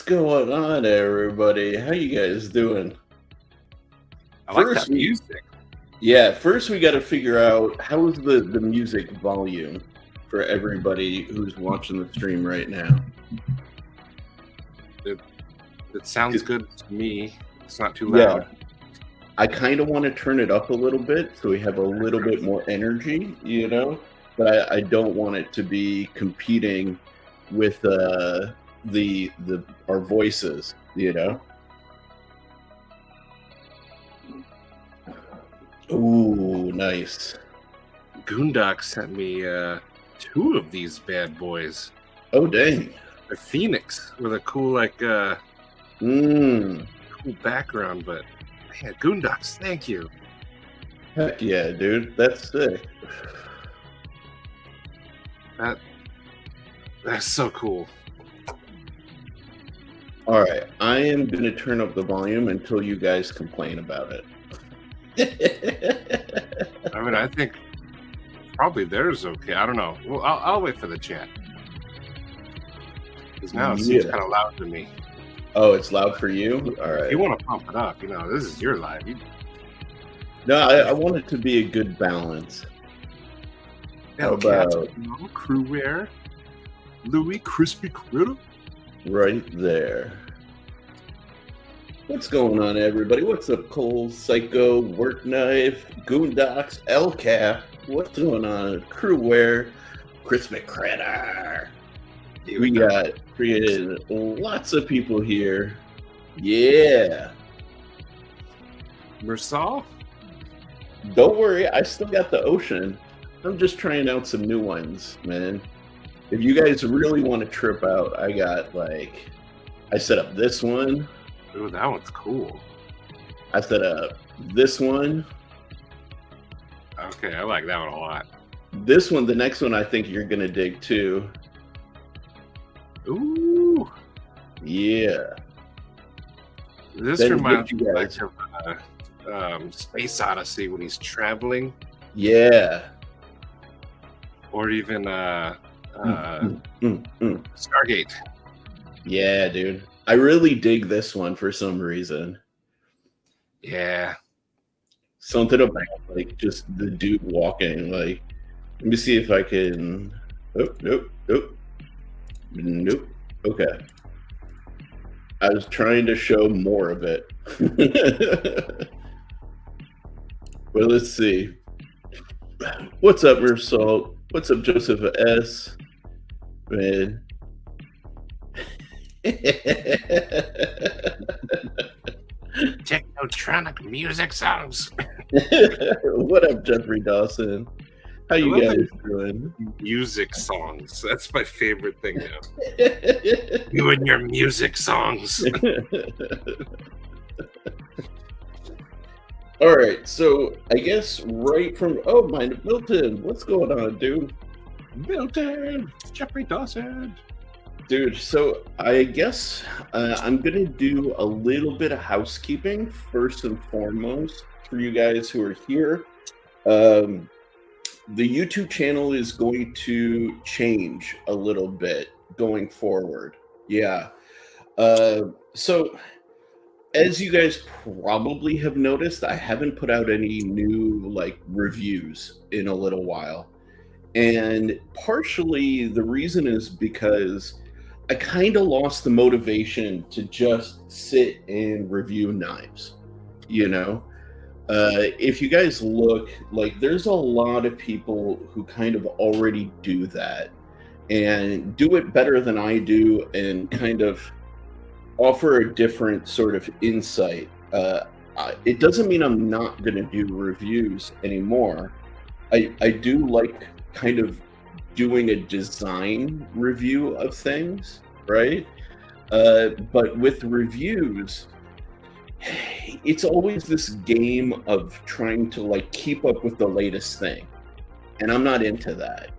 going on, everybody? How you guys doing? I like First, that music. first we got to figure out how's the music volume for everybody who's watching the stream right now. It sounds good to me. It's not too Yeah, loud. I kind of want to turn it up a little bit so we have a little bit more energy, but I don't want it to be competing with the our voices. Ooh, nice. Goondock sent me two of these bad boys. Oh, dang. A Phoenix with a cool cool background, but man, Goondocks, thank you. Heck yeah, dude. That's sick. That's so cool. All right, I am going to turn up the volume until you guys complain about it. I mean, I think probably theirs okay. I don't know. Well, I'll wait for the chat. Because now it seems kind of loud to me. Oh, it's loud for you? All right. If you want to pump it up, this is your live. No, I want it to be a good balance. How about Crew Wear, Louis Crispy Critter? Right there. What's going on, everybody? What's up, Cole, Psycho, Work Knife, Goondocks, LCAP? What's going on? Crewware, Crispy Critter. We got created lots of people here. Yeah. Mersal? Don't worry, I still got the ocean. I'm just trying out some new ones, man. If you guys really want to trip out, I got I set up this one. Ooh, that one's cool. I set up this one. Okay, I like that one a lot. This one, the next one, I think you're gonna dig too. Ooh. Yeah. This reminds me of Space Odyssey when he's traveling. Yeah. Or even Stargate. Yeah, dude. I really dig this one for some reason. Yeah. Something about just the dude walking. Let me see if I can. Nope. Okay. I was trying to show more of it. Well, let's see. What's up, Mersalt? What's up, Joseph S? Man. Technotronic music songs. What up, Jeffrey Dawson? How you guys doing? Music songs. That's my favorite thing now. You and your music songs. All right, so I guess right from Milton, what's going on, dude? Milton, Jeffrey Dawson. Dude, so I guess I'm going to do a little bit of housekeeping first and foremost for you guys who are here. The YouTube channel is going to change a little bit going forward. Yeah. So as you guys probably have noticed, I haven't put out any new reviews in a little while. And partially the reason is because I kind of lost the motivation to just sit and review knives, If you guys look, there's a lot of people who kind of already do that and do it better than I do and kind of offer a different sort of insight. It doesn't mean I'm not going to do reviews anymore. I do like kind of doing a design review of things, right? But with reviews, it's always this game of trying to keep up with the latest thing, and I'm not into that.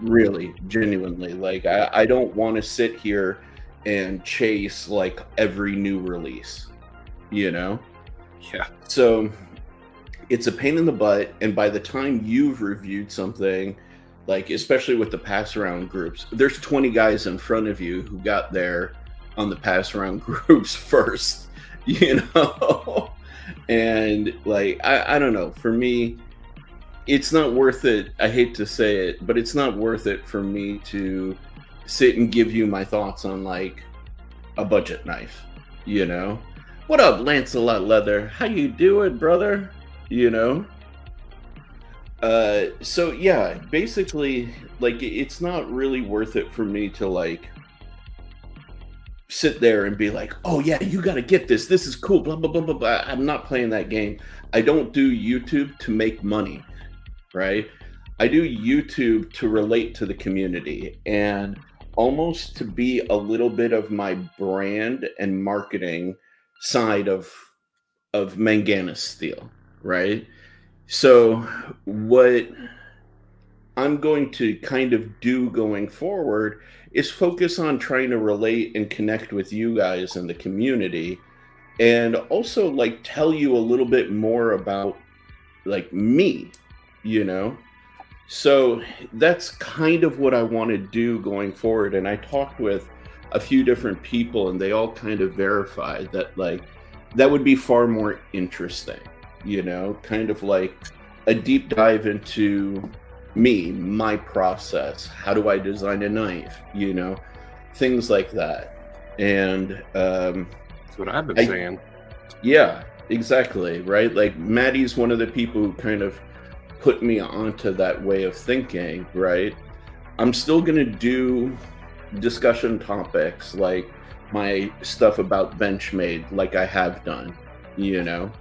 Really, genuinely, I don't want to sit here and chase every new release, Yeah. So it's a pain in the butt, and by the time you've reviewed something, especially with the pass around groups, there's 20 guys in front of you who got there on the pass around groups first, you know. And like I don't know, for me it's not worth it. I hate to say it, but it's not worth it for me to sit and give you my thoughts on like a budget knife, you know. What up, Lancelot Leather? How you doing, brother? You know. So yeah, basically, like it's not really worth it for me to like sit there and be like, "Oh yeah, you got to get this. This is cool." Blah blah blah blah blah. I'm not playing that game. I don't do YouTube to make money, right? I do YouTube to relate to the community and almost to be a little bit of my brand and marketing side of Manganas Steel, right? So what I'm going to kind of do going forward is focus on trying to relate and connect with you guys in the community and also like tell you a little bit more about like me, you know. So that's kind of what I want to do going forward. And I talked with a few different people and they all kind of verified that like that would be far more interesting, you know, kind of like a deep dive into me, my process, how do I design a knife, you know, things like that. And That's what I've been I, saying. yeah, exactly, right? Like Maddie's one of the people who kind of put me onto that way of thinking, right? I'm still going to do discussion topics like my stuff about Benchmade, like I have done, you know,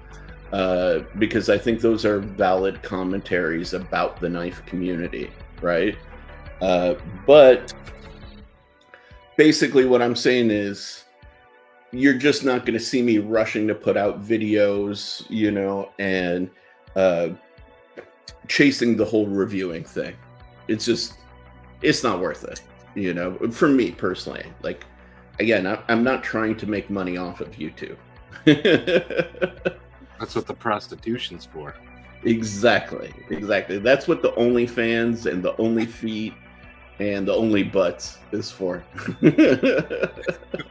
because I think those are valid commentaries about the knife community, right? But basically, what I'm saying is, you're just not going to see me rushing to put out videos, you know, and chasing the whole reviewing thing. It's just, it's not worth it, you know, for me personally. Like, again, I'm not trying to make money off of YouTube. That's what the prostitution's for. Exactly. That's what the OnlyFans and the OnlyFeet and the Only Butts is for.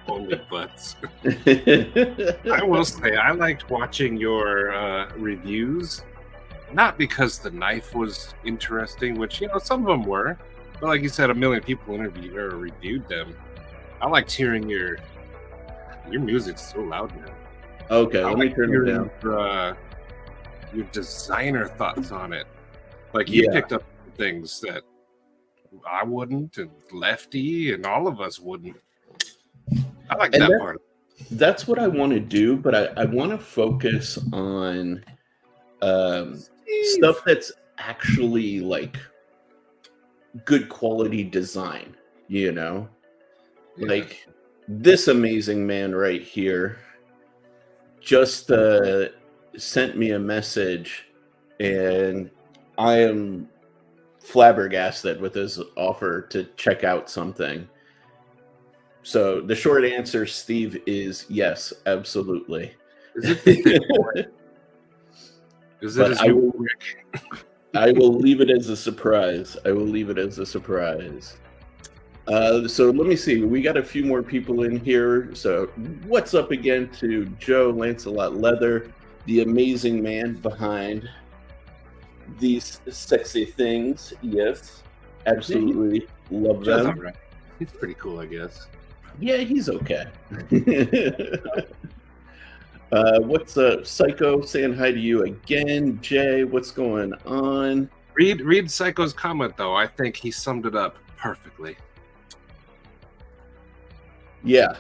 Only butts. I will say, I liked watching your reviews, not because the knife was interesting, which, you know, some of them were, but like you said, a million people interviewed or reviewed them. I liked hearing your music's so loud now. Okay, let me turn it down. Your designer thoughts on it. Like you picked up things that I wouldn't, and Lefty, and all of us wouldn't. I like that part. That's what I want to do, but I want to focus on stuff that's actually like good quality design, you know? Yeah. Like this amazing man right here just sent me a message, and I am flabbergasted with his offer to check out something. So the short answer, Steve, is yes, absolutely. Is it I will leave it as a surprise. So let me see. We got a few more people in here. So what's up again to Joe Lancelot Leather, the amazing man behind these sexy things? Yes, absolutely love them. All right. He's pretty cool, I guess. Yeah, he's okay. What's up, Psycho? Saying hi to you again. Jay, what's going on? Read Psycho's comment, though. I think he summed it up perfectly. Yeah,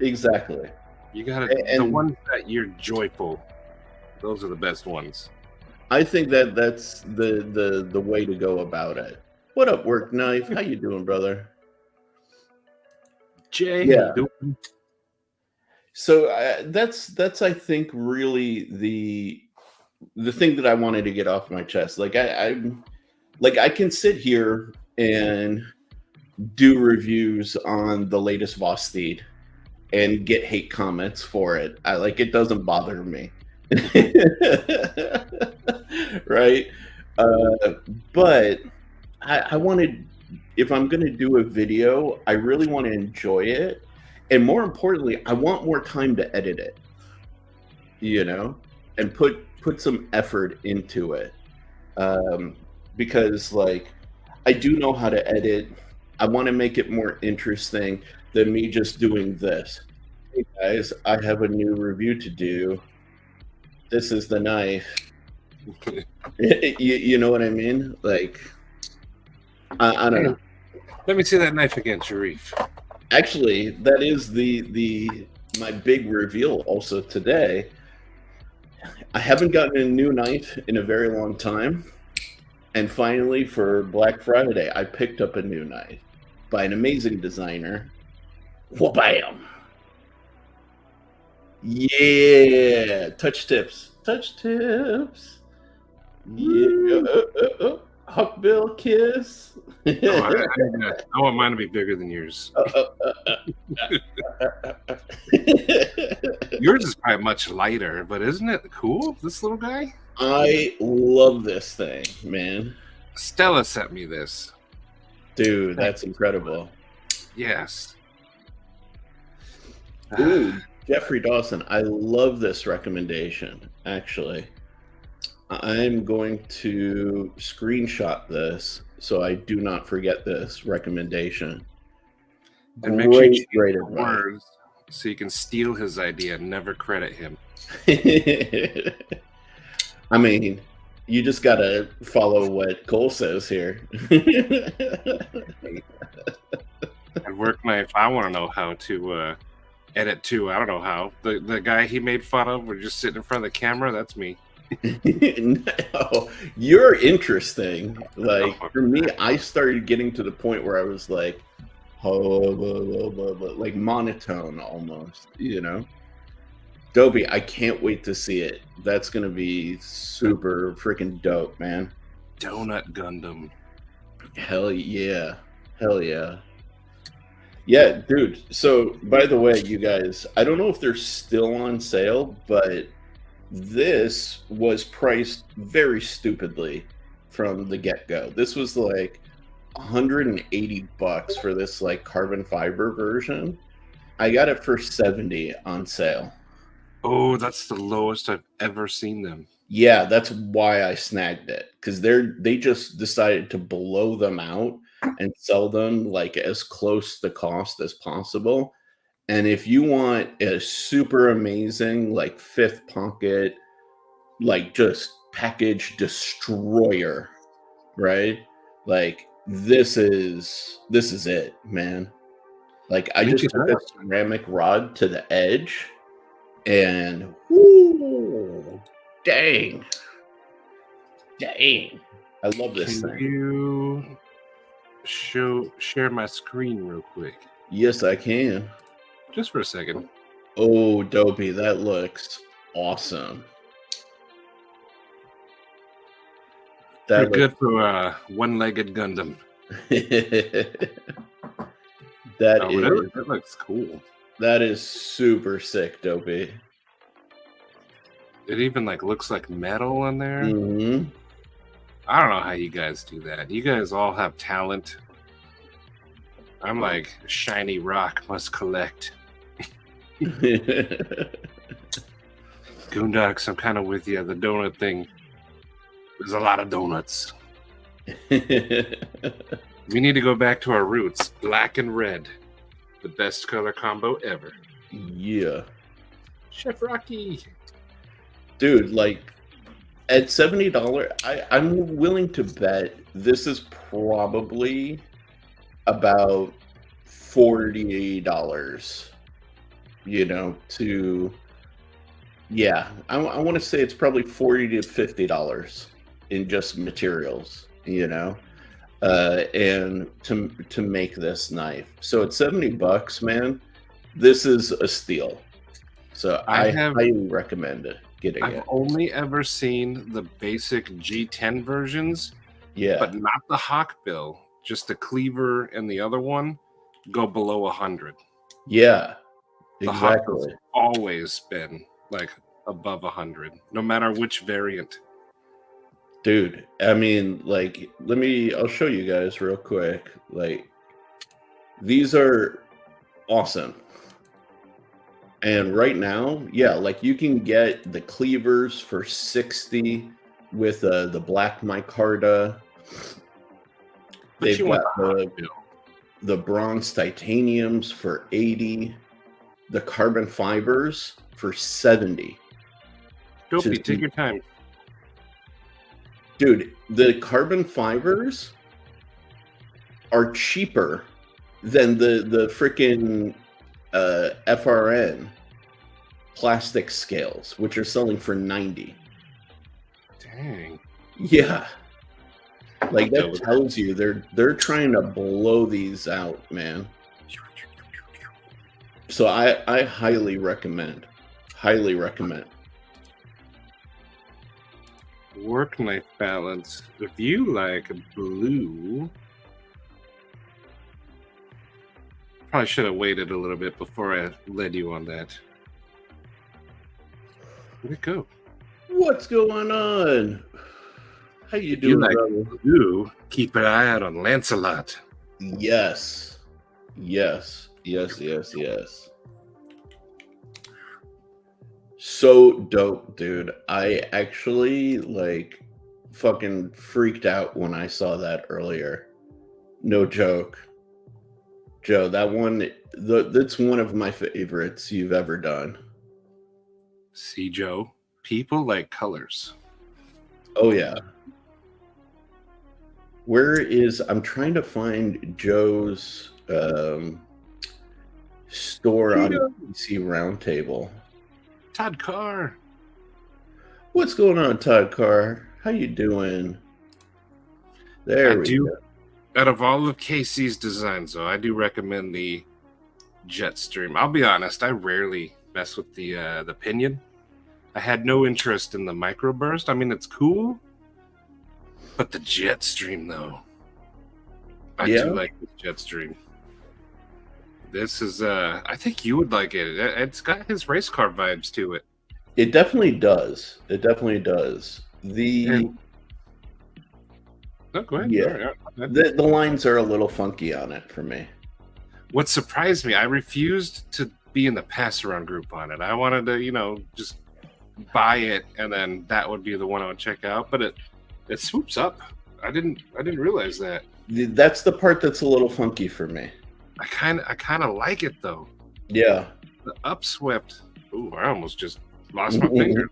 exactly. You gotta, the ones that you're joyful, those are the best ones. I think that's the way to go about it. What up, Work Knife? How you doing, brother? Jay, yeah. So that's I think really the thing that I wanted to get off my chest. Like I can sit here and do reviews on the latest Vosteed and get hate comments for it. It doesn't bother me. Right? But I wanted, if I'm going to do a video, I really want to enjoy it. And more importantly, I want more time to edit it, and put some effort into it. Because like I do know how to edit. I want to make it more interesting than me just doing this. Hey guys, I have a new review to do. This is the knife. You know what I mean? Like, I don't know. Let me see that knife again, Sharif. Actually, that is my big reveal also today. I haven't gotten a new knife in a very long time. And finally, for Black Friday, I picked up a new knife by an amazing designer. Wha-bam! Yeah! Touch tips. Touch tips. Yeah. Huckbill kiss. I want mine to be bigger than yours. Yours is probably much lighter, but isn't it cool, this little guy? I love this thing, man. Stella sent me this. Dude, that's incredible. Yes. Ooh, Jeffrey Dawson, I love this recommendation, actually. I'm going to screenshot this so I do not forget this recommendation. And make sure you change the words so you can steal his idea and never credit him. I mean, you just got to follow what Cole says here. At work knife, I want to know how to edit too. I don't know how. The guy he made fun of, we're just sitting in front of the camera. That's me. No, you're interesting. Like for me, I started getting to the point where I was like, like monotone almost, Dobie, I can't wait to see it. That's gonna be super freaking dope, man. Donut Gundam. Hell yeah. Yeah, dude. So by the way, you guys, I don't know if they're still on sale, but this was priced very stupidly from the get-go. This was like $180 for this like carbon fiber version. I got it for $70 on sale. Oh, that's the lowest I've ever seen them. Yeah, that's why I snagged it, because they just decided to blow them out and sell them like as close to cost as possible. And if you want a super amazing, like fifth pocket, like just package destroyer, right? Like this is it, man. Like I just took a ceramic rod to the edge, and whoo, dang, I love this thing. Can you share my screen real quick? Yes, I can. Just for a second. Oh, Dopey, that looks awesome. You're good for a one-legged Gundam. That looks cool. That is super sick, Dopey. It even like looks like metal in there. Mm-hmm. I don't know how you guys do that. You guys all have talent. I'm like shiny rock must collect. Goondocks, I'm kind of with you. The donut thing. There's a lot of donuts. We need to go back to our roots. Black and red. The best color combo ever. Yeah. Chef Rocky. Dude, like at $70, I'm willing to bet this is probably about $40, I want to say it's probably $40 to $50 in just materials, and to make this knife. So at $70, man, this is a steal. So I highly recommend it. I've only ever seen the basic G10 versions, but not the Hawkbill. Just the cleaver and the other one go below 100. Yeah, exactly. The Hawkbill's always been like above 100, no matter which variant. Dude, I mean, like, I'll show you guys real quick. Like, these are awesome. And right now, yeah, like you can get the cleavers for 60 with the black micarta. But They've you want got the hot build. the bronze titaniums for 80, the carbon fibers for 70. Dopey, take your time. Dude, the carbon fibers are cheaper than the freaking FRN plastic scales, which are selling for 90. Dang. Yeah. Like that Double. tells you they're trying to blow these out, man. So I highly recommend. Highly recommend. Work knife balance. If you like blue, probably should have waited a little bit before I led you on that. Where'd it go? What's going on? How you If you doing, like brother? blue, keep an eye out on Lancelot. Yes. Yes. Yes, yes, yes. So dope, dude. I actually like fucking freaked out when I saw that earlier. No joke. Joe, that one that's one of my favorites you've ever done. See, Joe, people like colors. Oh yeah. I'm trying to find Joe's store on PC Roundtable. Todd Carr. What's going on, Todd Carr? How you doing? There we go. Out of all of Casey's designs, though, I do recommend the Jetstream. I'll be honest, I rarely mess with the pinion. I had no interest in the microburst. I mean, it's cool, but the Jetstream, though, I do like the Jetstream. This is, I think you would like it. It's got his race car vibes to it. It definitely does. It definitely does. Go ahead. Yeah. The lines are a little funky on it for me. What surprised me, I refused to be in the pass around group on it. I wanted to, just buy it, and then that would be the one I would check out. But it swoops up. I didn't realize that. That's the part that's a little funky for me. I kind of like it though. Yeah. The upswept. Ooh, I almost just lost my fingers.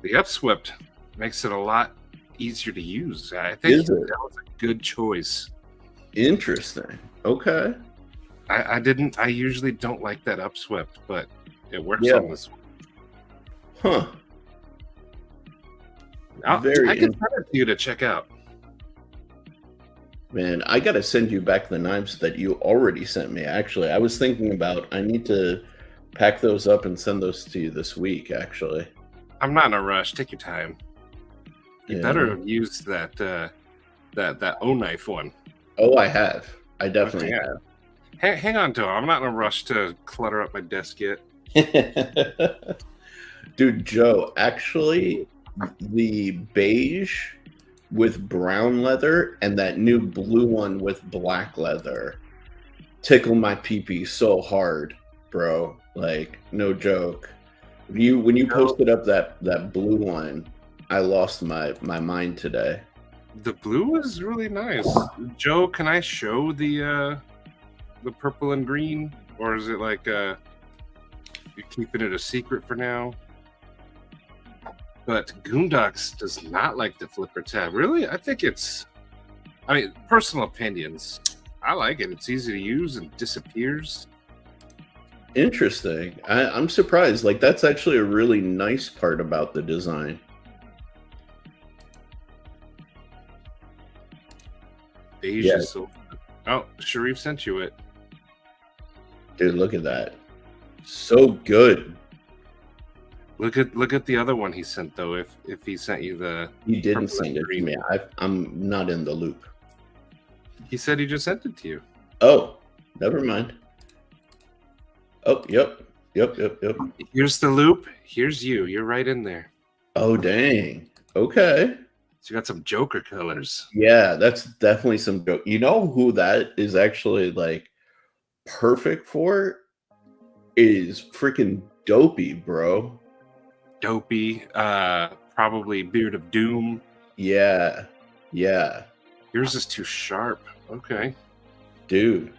The upswept makes it a lot easier to use. I think that was a good choice. Interesting. Okay. I usually don't like that upswept, but it works on this one. Huh. I can send it to you to check out. Man, I got to send you back the knives that you already sent me. Actually, I was thinking about I need to pack those up and send those to you this week, actually. I'm not in a rush. Take your time. You better have used that O knife one. Oh, I have. I definitely have. Hang on to it. I'm not in a rush to clutter up my desk yet. Dude, Joe, actually, the beige with brown leather and that new blue one with black leather tickle my pee-pee so hard, bro. Like, no joke. When you posted up that blue one, I lost my mind today. The blue was really nice. Joe, can I show the purple and green, or is it like you're keeping it a secret for now? But Goondocks does not like the flipper tab. Really? I think personal opinions. I like it. It's easy to use and disappears. Interesting. I'm surprised. Like, that's actually a really nice part about the design. Beige is so... Oh, Sharif sent you it. Dude, look at that. So good. Look at the other one he sent though. If he sent you the... He didn't send it to me. I'm not in the loop. He said he just sent it to you. Oh, never mind. Oh, yep. Here's the loop. Here's you. You're right in there. Oh, dang. Okay. So you got some Joker colors. Yeah, that's definitely some Joker. You know who that is actually like perfect for? is freaking dopey, bro. Dopey, probably Beard of Doom. Yeah. Yeah. Yours is too sharp. Okay. Dude,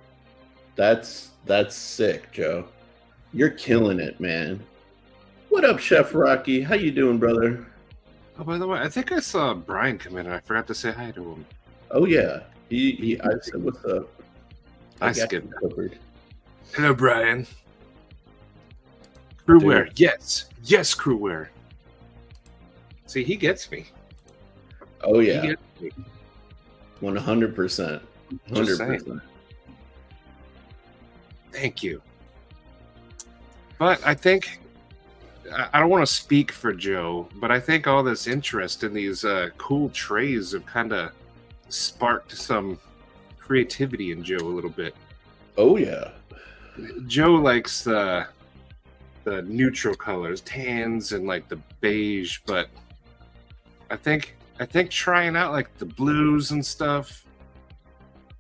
that's sick, Joe. You're killing it, man. What up, Chef Rocky? How you doing, brother? Oh, by the way, I think I saw Brian come in and I forgot to say hi to him. Oh yeah. I said what's up. I skipped you covered. Hello, Brian. Crewware. Yes. Yes, crewware. See, he gets me. Oh yeah. He gets me. 100%. 100%. Thank you. But I think I don't want to speak for Joe, but I think all this interest in these cool trays have kind of sparked some creativity in Joe a little bit. Oh yeah. Joe likes the neutral colors, tans and like the beige, but I think trying out like the blues and stuff,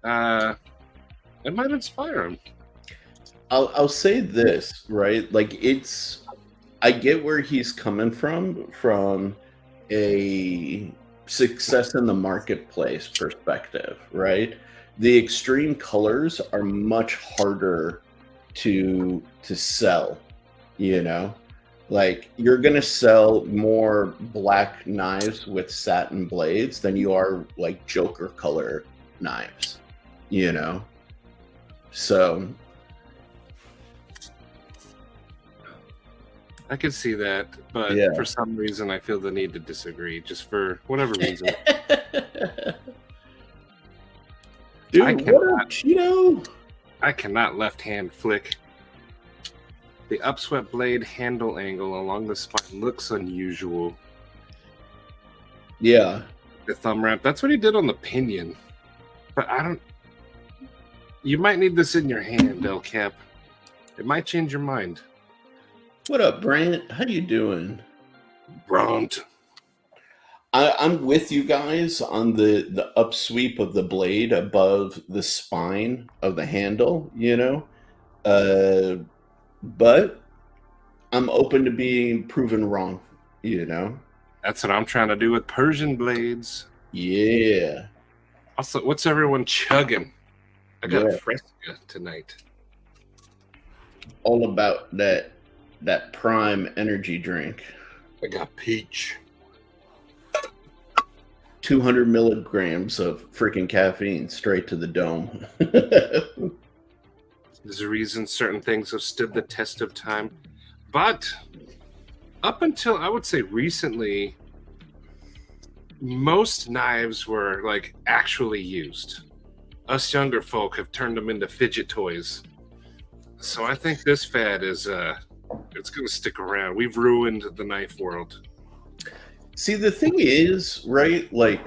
it might inspire him. I'll say this, right? Like I get where he's coming from a success in the marketplace perspective, right? The extreme colors are much harder to sell, you know? Like you're going to sell more black knives with satin blades than you are like Joker color knives, you know? So I could see that, but for some reason I feel the need to disagree, just for whatever reason. Dude, what up, Cheeto? I cannot left-hand flick. The upswept blade handle angle along the spine looks unusual. Yeah. The thumb wrap, that's what he did on the pinion. But I don't... You might need this in your hand, El Cap. It might change your mind. What up, Brant? How you doing? Brant. I'm with you guys on the upsweep of the blade above the spine of the handle, you know? But I'm open to being proven wrong, you know? That's what I'm trying to do with Persian blades. Yeah. Also, what's everyone chugging? I got a Fresca tonight. All about that prime energy drink. I got peach. 200 milligrams of freaking caffeine straight to the dome. There's a reason certain things have stood the test of time. But up until, I would say, recently, most knives were like actually used. Us younger folk have turned them into fidget toys. So I think this fad is it's going to stick around. We've ruined the knife world. See, the thing is, right, like,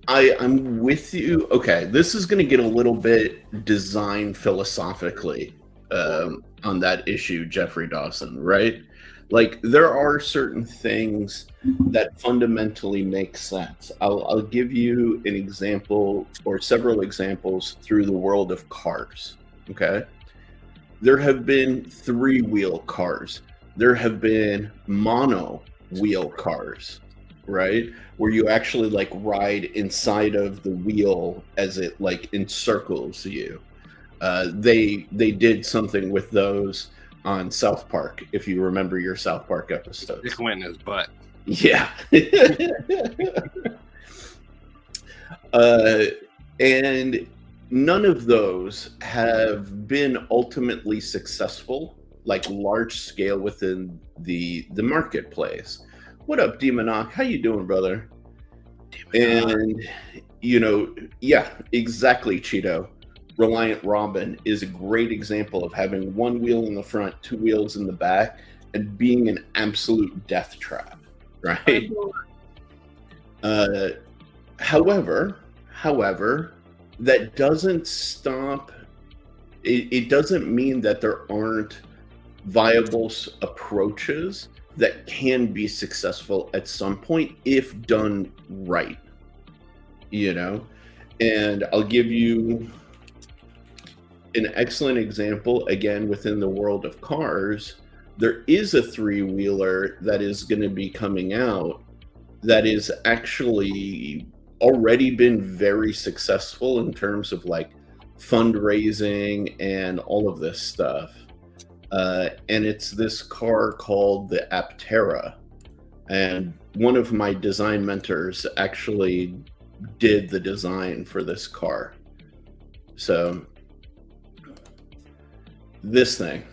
I'm with you. Okay, this is going to get a little bit design philosophically on that issue, Jeffrey Dawson, right? Like, there are certain things that fundamentally make sense. I'll give you an example or several examples through the world of cars, okay? There have been three-wheel cars. There have been mono-wheel cars, right? Where you actually like ride inside of the wheel as it like encircles you. They did something with those on South Park, if you remember your South Park episodes. It went in his butt. Yeah. And none of those have been ultimately successful, like large scale within the marketplace. What up, Demonok? How you doing, brother? And you know, yeah, exactly, Cheeto. Reliant Robin is a great example of having one wheel in the front, two wheels in the back, and being an absolute death trap, right? However, that doesn't stop. It doesn't mean that there aren't viable approaches that can be successful at some point if done right, you know? And I'll give you an excellent example, again, within the world of cars, there is a three-wheeler that is going to be coming out that is actually already been very successful in terms of like fundraising and all of this stuff. And it's this car called the Aptera. And one of my design mentors actually did the design for this car. So this thing.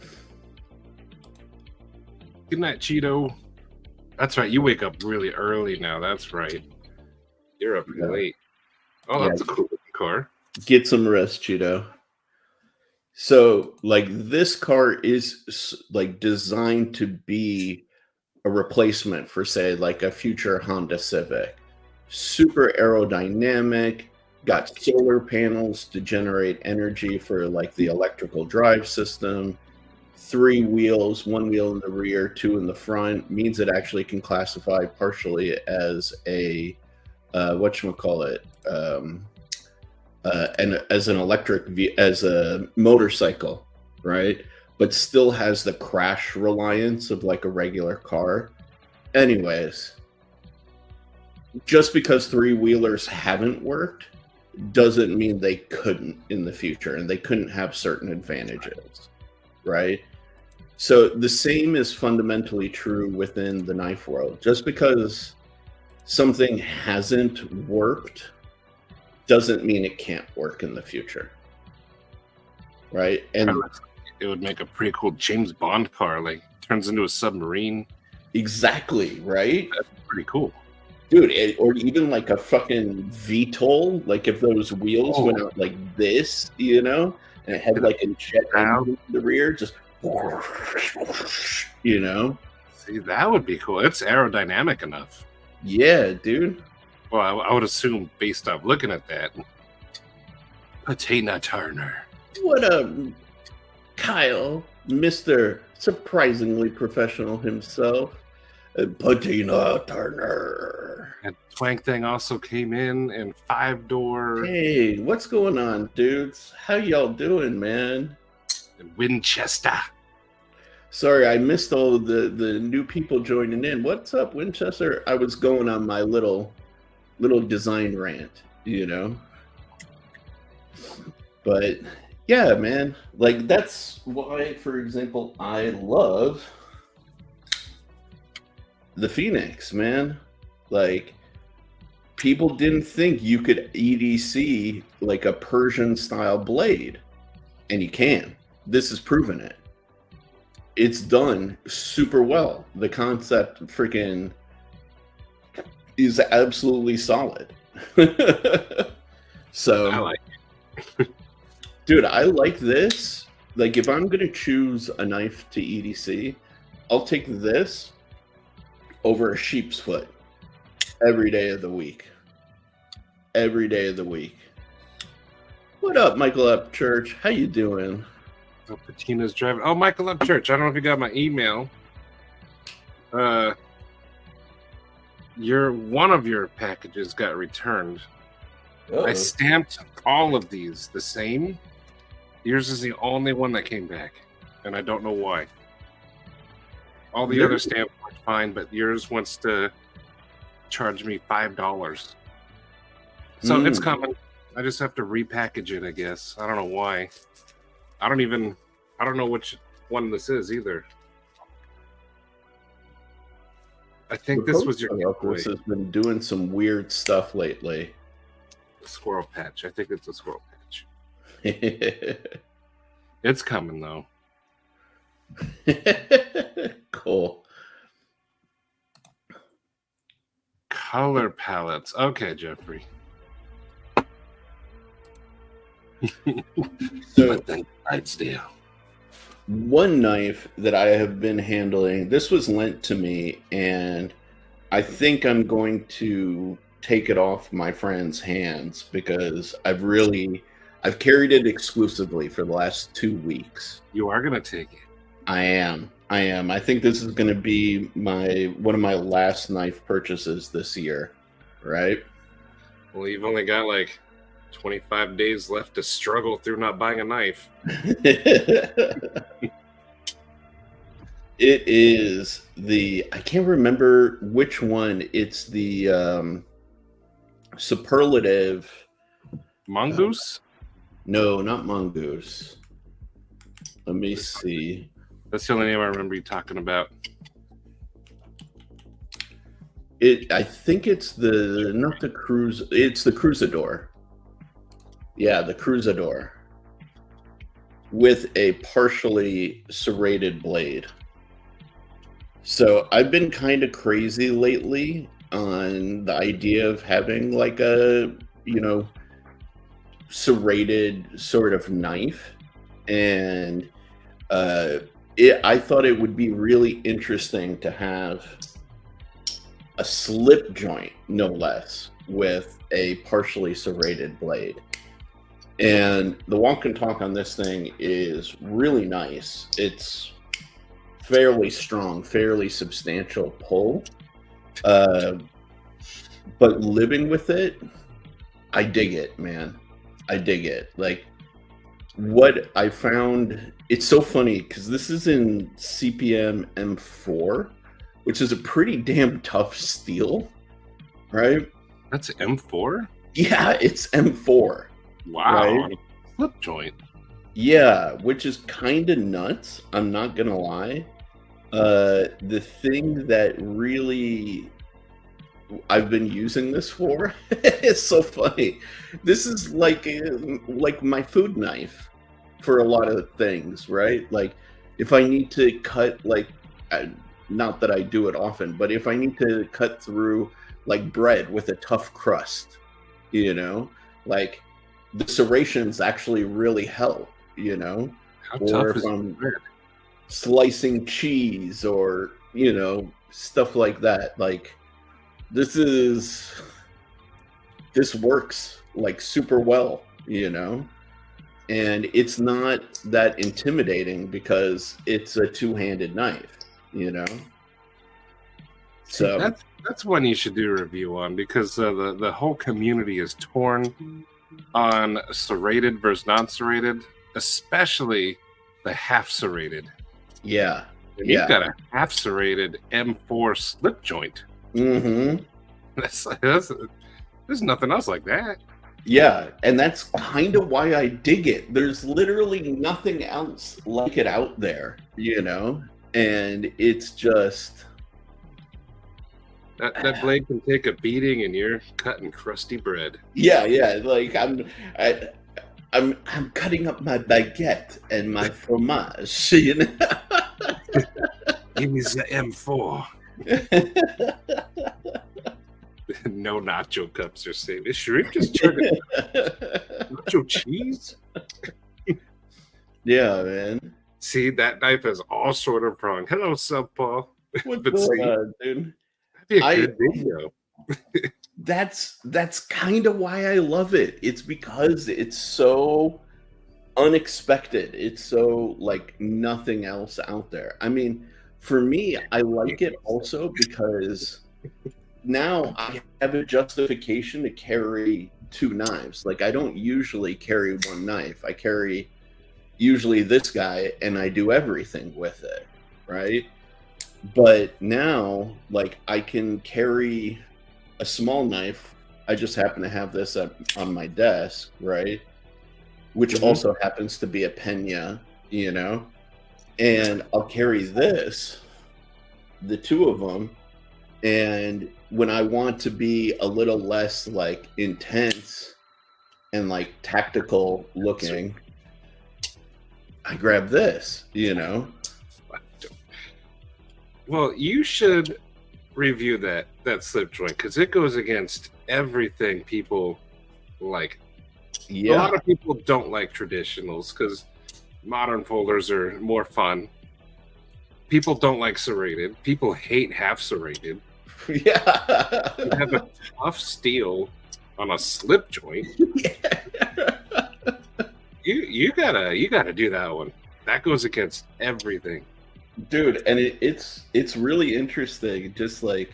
Good night, Cheeto. That's right. You wake up really early now. That's right. You're up late. Oh, that's a cool car. Get some rest, Cheeto. So, like, this car is like designed to be a replacement for, say, like a future Honda Civic. Super aerodynamic, got solar panels to generate energy for like the electrical drive system. 3 wheels, 1 wheel in the rear, 2 in the front, means it actually can classify partially as a whatchamacallit, and as an as a motorcycle, right? But still has the crash reliance of like a regular car. Anyways, just because 3-wheelers haven't worked doesn't mean they couldn't in the future, and they couldn't have certain advantages, right? So the same is fundamentally true within the knife world. Just because something hasn't worked doesn't mean it can't work in the future, right? And it would make a pretty cool James Bond car, like turns into a submarine. Exactly, right? That's pretty cool, dude. Or even like a fucking VTOL, like if those wheels went out like this, you know, and it had like a jet engine in the rear, just you know. See, that would be cool. It's aerodynamic enough. Yeah, dude. Well, I would assume based off looking at that. Patina Turner. What up, Kyle, Mr. Surprisingly Professional himself, Patina Turner. And Twank Thing also came in 5-door. Hey, what's going on, dudes? How y'all doing, man? Winchester. Sorry, I missed all of the new people joining in. What's up, Winchester? I was going on my little design rant, you know. But yeah, man, like that's why, for example, I love the Phoenix, man. Like, people didn't think you could EDC like a Persian style blade, and you can. This has proven it. It's done super well. The concept freaking is absolutely solid. So I like it. Dude, I like this. Like, if I'm gonna choose a knife to EDC, I'll take this over a sheep's foot every day of the week. Every day of the week. What up, Michael Upchurch? How you doing? Oh, Patina's driving. Oh, Michael Upchurch. I don't know if you got my email. One of your packages got returned. Uh-oh. I stamped all of these the same. Yours is the only one that came back, and I don't know why. All the other stamps were fine, but yours wants to charge me $5. So it's coming. I just have to repackage it, I guess. I don't know why. I don't know which one this is either. I think this was your giveaway. This has been doing some weird stuff lately. The squirrel patch. I think it's a squirrel patch. It's coming though. Cool. Color palettes. Okay, Jeffrey. So deal. One knife that I have been handling, this was lent to me, and I think I'm going to take it off my friend's hands because I've carried it exclusively for the last 2 weeks. You are going to take it. I am. I think this is going to be one of my last knife purchases this year, right? Well, you've only got like 25 days left to struggle through not buying a knife. It is I can't remember which one. It's the superlative. Mongoose? No, not mongoose. Let me see. That's the only name I remember you talking about. I think it's not the cruise. It's the Cruzador. Yeah, the Cruzador with a partially serrated blade. So I've been kind of crazy lately on the idea of having like a, serrated sort of knife. And I thought it would be really interesting to have a slip joint, no less, with a partially serrated blade. And the walk and talk on this thing is really nice. It's fairly strong, fairly substantial pull. But living with it, I dig it, man. I dig it. Like, what I found, it's so funny because this is in CPM M4, which is a pretty damn tough steel, right? That's M4? Yeah, it's M4. Wow, right? Slip joint. Yeah, which is kind of nuts. I'm not gonna lie. The thing that really I've been using this for, it's so funny. This is like my food knife for a lot of things, right? Like if I need to cut not that I do it often, but if I need to cut through like bread with a tough crust, like the serrations actually really help, How or tough if is I'm bread? slicing cheese or, stuff like that. Like this works like super well, and it's not that intimidating because it's a two-handed knife, So That's one you should do a review on because the whole community is torn on serrated versus non-serrated, especially the half serrated. yeah, And yeah. you've got a half serrated M4 slip joint. Mm-hmm. There's nothing else like that. Yeah, and that's kind of why I dig it. There's literally nothing else like it out there, and it's just that blade can take a beating, and you're cutting crusty bread. yeah. Like I'm cutting up my baguette and my fromage, Give me the M4. No nacho cups are safe. Is shrimp just chugging nacho cheese? Yeah, man. See, that knife has all sort of prong. Hello, Sub Paul. What's But going see, on, dude? that'd be a good video. That's kind of why I love it. It's because it's so unexpected. It's so like nothing else out there. I mean, for me, I like it also because now I have a justification to carry two knives. Like I don't usually carry one knife. I carry usually this guy and I do everything with it, right? But now like I can carry a small knife. I just happen to have this on my desk, right? Which also happens to be a pena, and I'll carry this, the two of them, and when I want to be a little less like intense and like tactical looking, I grab this, Well, you should review that slip joint because it goes against everything people like. Yeah. A lot of people don't like traditionals because modern folders are more fun. People don't like serrated. People hate half serrated. Yeah. You have a tough steel on a slip joint. Yeah. You gotta do that one. That goes against everything. Dude, and it's really interesting. Just like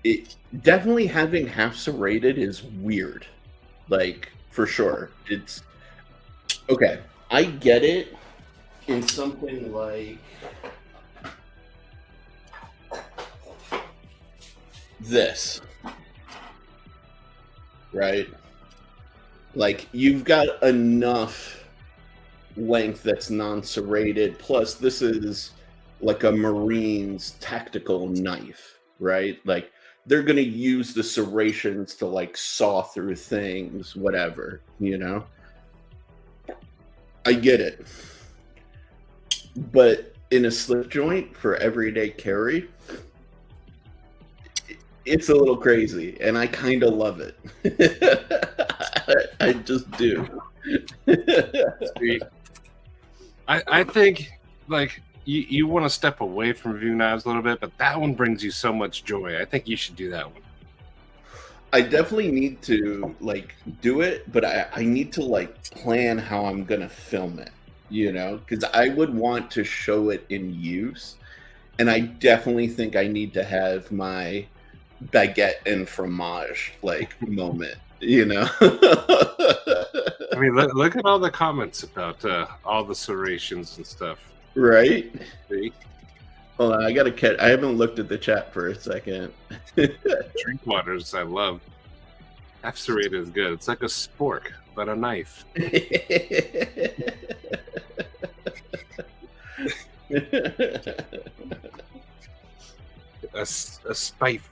it, definitely having half serrated is weird. Like for sure. It's okay. I get it in something like this, right? Like you've got enough length that's non-serrated. Plus, this is like a Marine's tactical knife, right? Like they're gonna use the serrations to like saw through things, whatever, you know. I get it, but in a slip joint for everyday carry, it's a little crazy, and I kind of love it. I just do. I think like you want to step away from view knives a little bit, but that one brings you so much joy. I think you should do that one. I definitely need to like do it, but I need to like plan how I'm gonna film it, you know, because I would want to show it in use, and I definitely think I need to have my baguette and fromage like moment, you know. I mean, look at all the comments about all the serrations and stuff. Right? See? Hold on, I gotta catch. I haven't looked at the chat for a second. Drink waters, I love. Half serrated is good. It's like a spork, but a knife. a spife.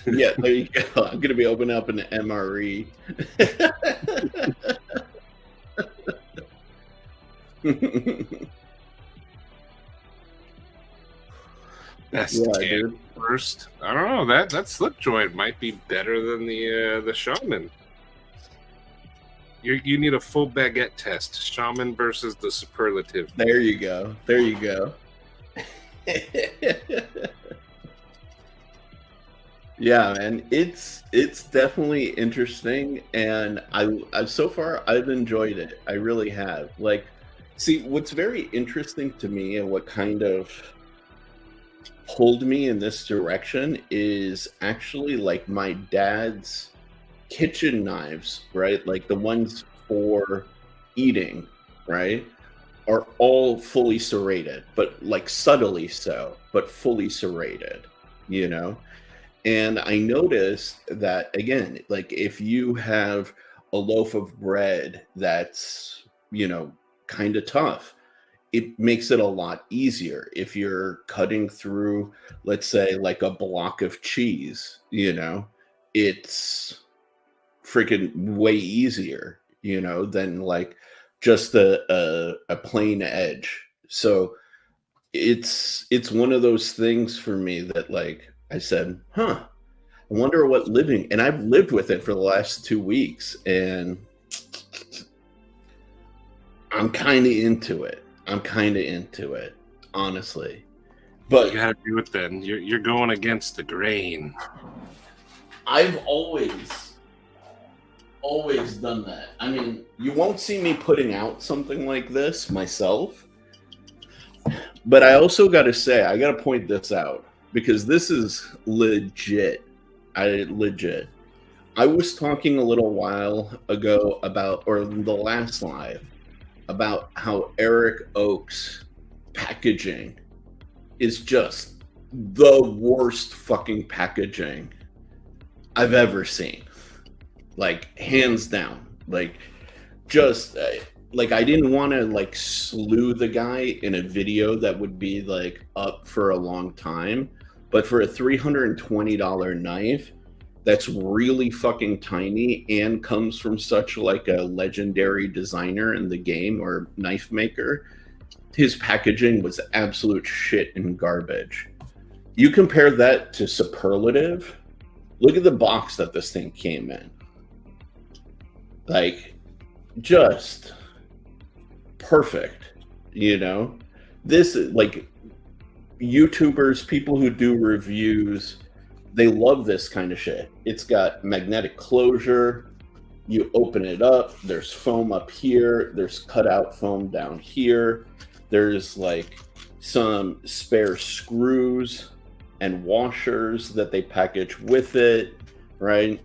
Yeah, there you go. I'm gonna be opening up an MRE. Best first. I don't know. That slip joint might be better than the shaman. You need a full baguette test. Shaman versus the superlative. There you go. There you go. Yeah, man, it's definitely interesting, and I've so far I've enjoyed it. I really have. Like, see, what's very interesting to me and what kind of pulled me in this direction is actually like my dad's kitchen knives, right? Like the ones for eating, right? Are all fully serrated, but like subtly so, but fully serrated, you know? And I noticed that again, like if you have a loaf of bread that's, you know, kind of tough, it makes it a lot easier. If you're cutting through, let's say, like a block of cheese, you know, it's freaking way easier, you know, than like just a plain edge. So it's one of those things for me that like I said, huh, I wonder what living, and I've lived with it for the last 2 weeks, and I'm kind of into it. Honestly. But you gotta do it then. You're going against the grain. I've always done that. I mean, you won't see me putting out something like this myself. But I also got to say, I got to point this out because this is legit. I was talking a little while ago about, or the last live, about how Eric Oak's packaging is just the worst fucking packaging I've ever seen. Like, hands down. Like, just, like, I didn't want to, like, slew the guy in a video that would be, like, up for a long time. But for a $320 knife that's really fucking tiny and comes from such like a legendary designer in the game or knife maker, his packaging was absolute shit and garbage. You compare that to Superlative, look at the box that this thing came in. Like, just perfect, you know? This, like, YouTubers, people who do reviews, they love this kind of shit. It's got magnetic closure. You open it up, there's foam up here, there's cutout foam down here, there's like some spare screws, and washers that they package with it, right?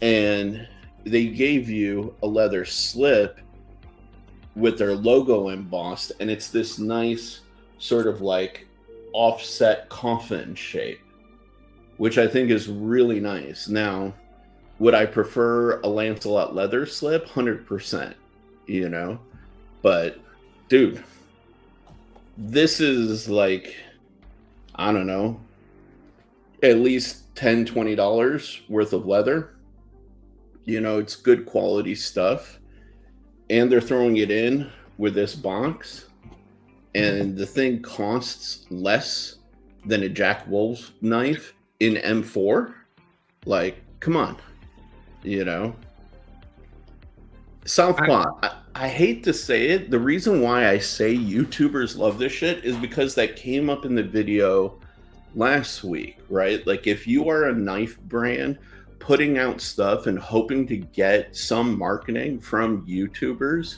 And they gave you a leather slip with their logo embossed, and it's this nice sort of like offset coffin shape, which I think is really nice. Now, would I prefer a Lancelot leather slip? 100%, you know? But, dude, this is like, I don't know, at least $10, $20 worth of leather. You know, it's good quality stuff. And they're throwing it in with this box. And the thing costs less than a Jack Wolf knife in M4. Like, come on. You know? Southpaw, I hate to say it. The reason why I say YouTubers love this shit is because that came up in the video last week, right? Like, if you are a knife brand putting out stuff and hoping to get some marketing from YouTubers,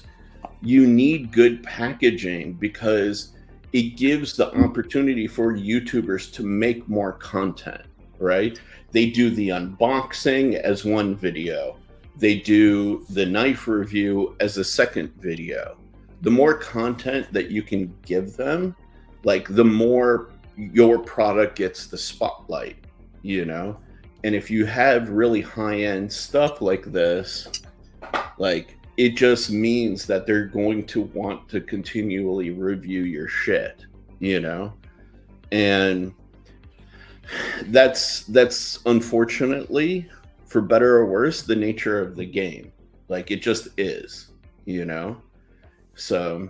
you need good packaging because it gives the opportunity for YouTubers to make more content, right? They do the unboxing as one video. They do the knife review as a second video. The more content that you can give them, like, the more your product gets the spotlight, you know? And if you have really high-end stuff like this, like, it just means that they're going to want to continually review your shit, you know? And that's unfortunately, for better or worse, the nature of the game. Like, it just is, you know? So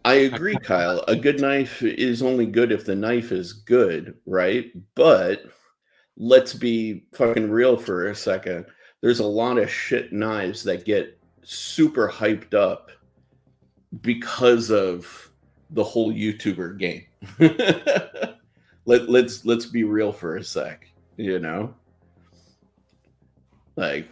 I agree, Kyle. A good knife is only good if the knife is good, right? But let's be fucking real for a second. There's a lot of shit knives that get super hyped up because of the whole YouTuber game. Let's be real for a sec, you know? Like,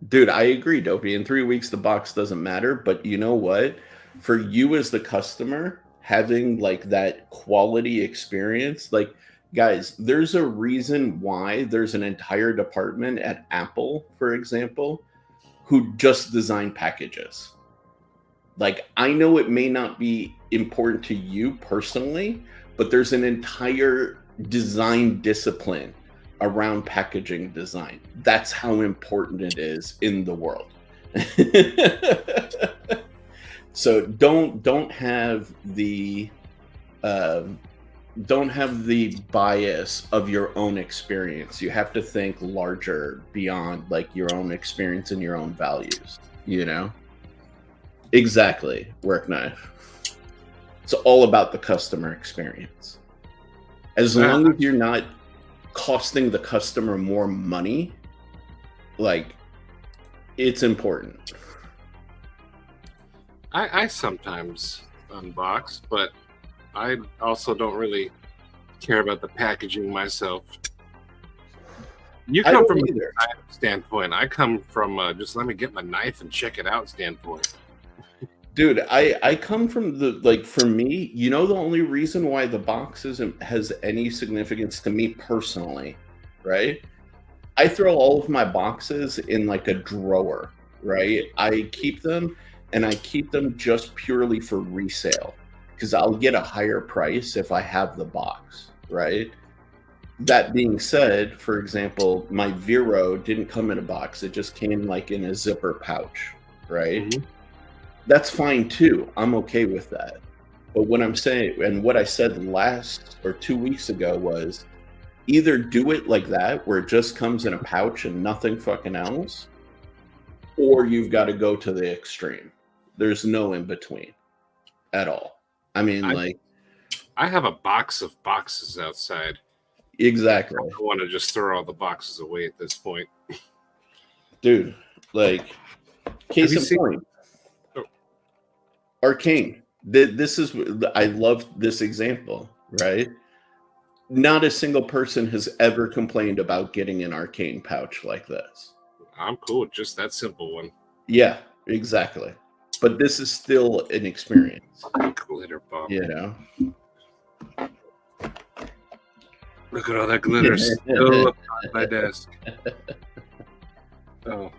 dude, I agree, Dopey. In 3 weeks, the box doesn't matter. But you know what? For you as the customer, having like that quality experience, like, guys, there's a reason why there's an entire department at Apple, for example, who just design packages. Like, I know it may not be important to you personally, but there's an entire design discipline around packaging design. That's how important it is in the world. So don't have the bias of your own experience. You have to think larger beyond like your own experience and your own values, you know? Exactly. Work knife. It's all about the customer experience. As long as you're not costing the customer more money, like, it's important. I sometimes unbox, but I also don't really care about the packaging myself. You come from a standpoint. I come from just let me get my knife and check it out standpoint. Dude, I come from the, like, for me, you know, the only reason why the box has any significance to me personally, right? I throw all of my boxes in like a drawer, right? I keep them, and I keep them just purely for resale because I'll get a higher price if I have the box, right? That being said, for example, my Vero didn't come in a box. It just came like in a zipper pouch, right? Mm-hmm. That's fine too. I'm okay with that. But what I'm saying, and what I said last or 2 weeks ago, was either do it like that, where it just comes in a pouch and nothing fucking else, or you've got to go to the extreme. There's no in between at all. I mean, I have a box of boxes outside. Exactly. I don't want to just throw all the boxes away at this point. Dude, like, case in point. Arcane. This is, I love this example, right? Not a single person has ever complained about getting an Arcane pouch like this. I'm cool with just that simple one. Yeah, exactly. but this is still an experience. Glitter bomb. You know. Look at all that glitter still up on my desk. Oh,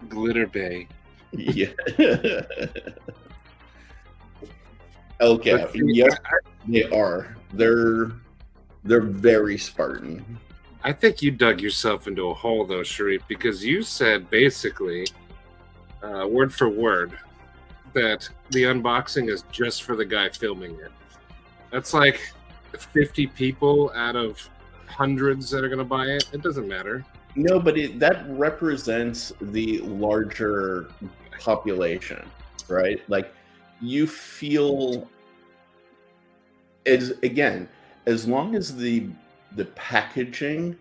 Glitter Bay. Yeah. Okay. Yes, they are. They're very Spartan. I think you dug yourself into a hole, though, Sharif, because you said basically, word for word, that the unboxing is just for the guy filming it. That's like 50 people out of hundreds that are going to buy it. It doesn't matter. No, but that represents the larger population, right? Like, you feel as long as the packaging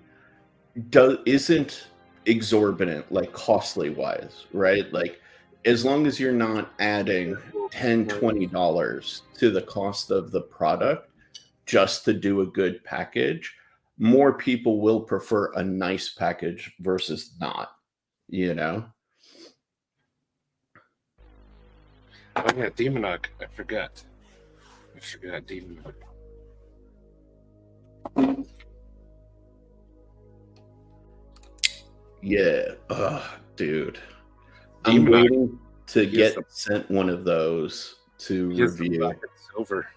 isn't exorbitant, like costly wise, right? Like, as long as you're not adding $10-$20 to the cost of the product just to do a good package, more people will prefer a nice package versus not, you know? Oh yeah, Demonog. I forgot Demonog. Yeah. Dude. I'm waiting to get sent one of those to review. Silver.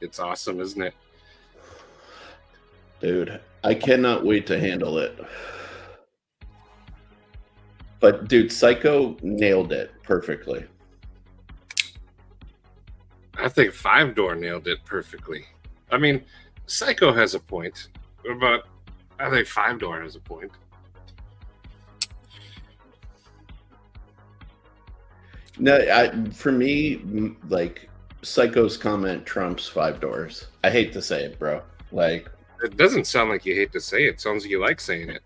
It's awesome, isn't it? Dude, I cannot wait to handle it. But dude, Psycho nailed it perfectly. I think 5-door nailed it perfectly. I mean, Psycho has a point, but I think 5-door has a point. No, for me, like, Psycho's comment trumps 5 doors. I hate to say it, bro. Like, it doesn't sound like you hate to say it. It sounds like you like saying it.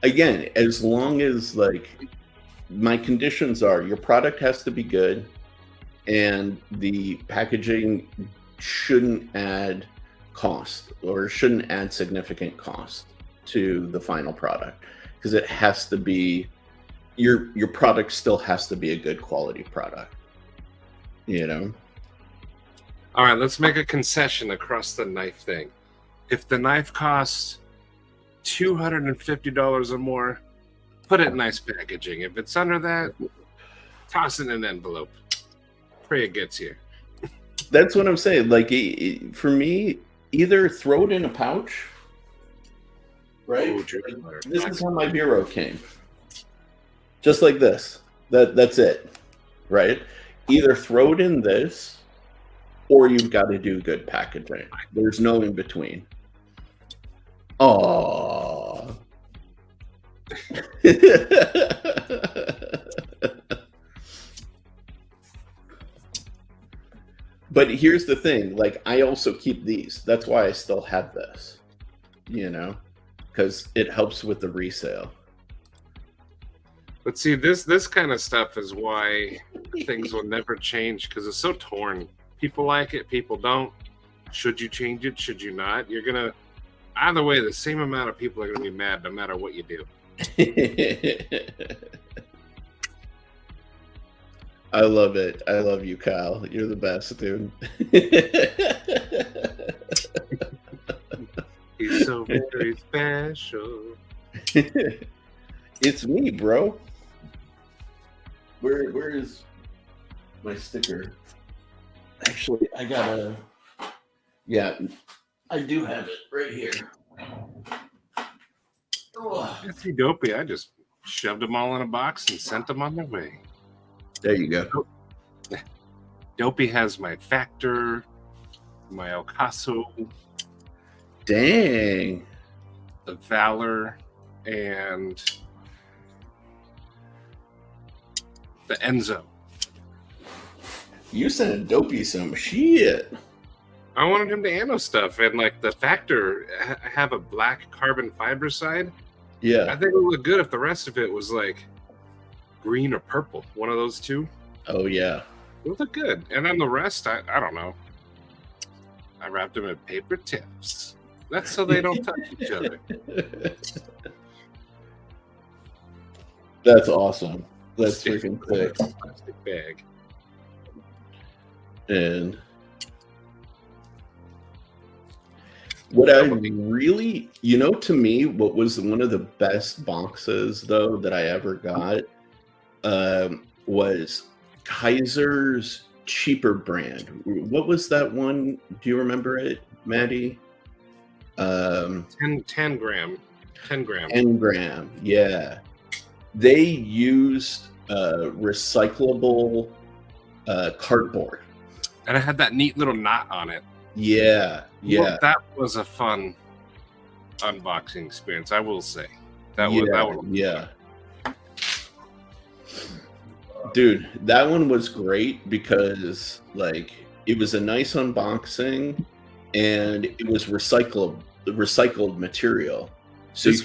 Again, as long as, like, my conditions are your product has to be good and the packaging shouldn't add cost or shouldn't add significant cost to the final product, because it has to be your product still has to be a good quality product, you know. All right, let's make a concession across the knife thing. If the knife costs $250 or more, put it in nice packaging. If it's under that, toss it in an envelope. Pray it gets here. That's what I'm saying. Like, for me, either throw it in a pouch, right? Ooh, like, this is how my bureau came, just like this. That's it, right? Either throw it in this, or you've got to do good packaging. There's no in between. Oh. But here's the thing, like, I also keep these. That's why I still have this, you know, because it helps with the resale. But see, this kind of stuff is why things will never change, because it's so torn. People like it, people don't. Should you change it? Should you not? You're going to, either way, the same amount of people are going to be mad no matter what you do. I love it. I love you, Kyle. You're the best, dude. He's so very special. It's me, bro. Where is my sticker? Actually, I gotta. Yeah, I do have it right here. See, Dopey, I just shoved them all in a box and sent them on their way. There you go. Dopey has my Factor, my Ocaso. Dang. The Valor, and the Enzo. You sent Dopey some shit. I wanted him to anno stuff, and like the Factor have a black carbon fiber side. Yeah. I think it would look good if the rest of it was like green or purple. One of those two. Oh, yeah. It would look good. And then the rest, I don't know. I wrapped them in paper tips. That's so they don't touch each other. That's awesome. That's freaking sick. Plastic bag. And what I really, to me, what was one of the best boxes though that I ever got was Kaiser's cheaper brand. What was that one? Do you remember it, Maddie? 10 gram. 10 gram. 10 gram, yeah. They used recyclable cardboard. And it had that neat little knot on it. Yeah. Well, that was a fun unboxing experience, I will say. That was fun. Dude, that one was great because it was a nice unboxing and it was recycled material. So you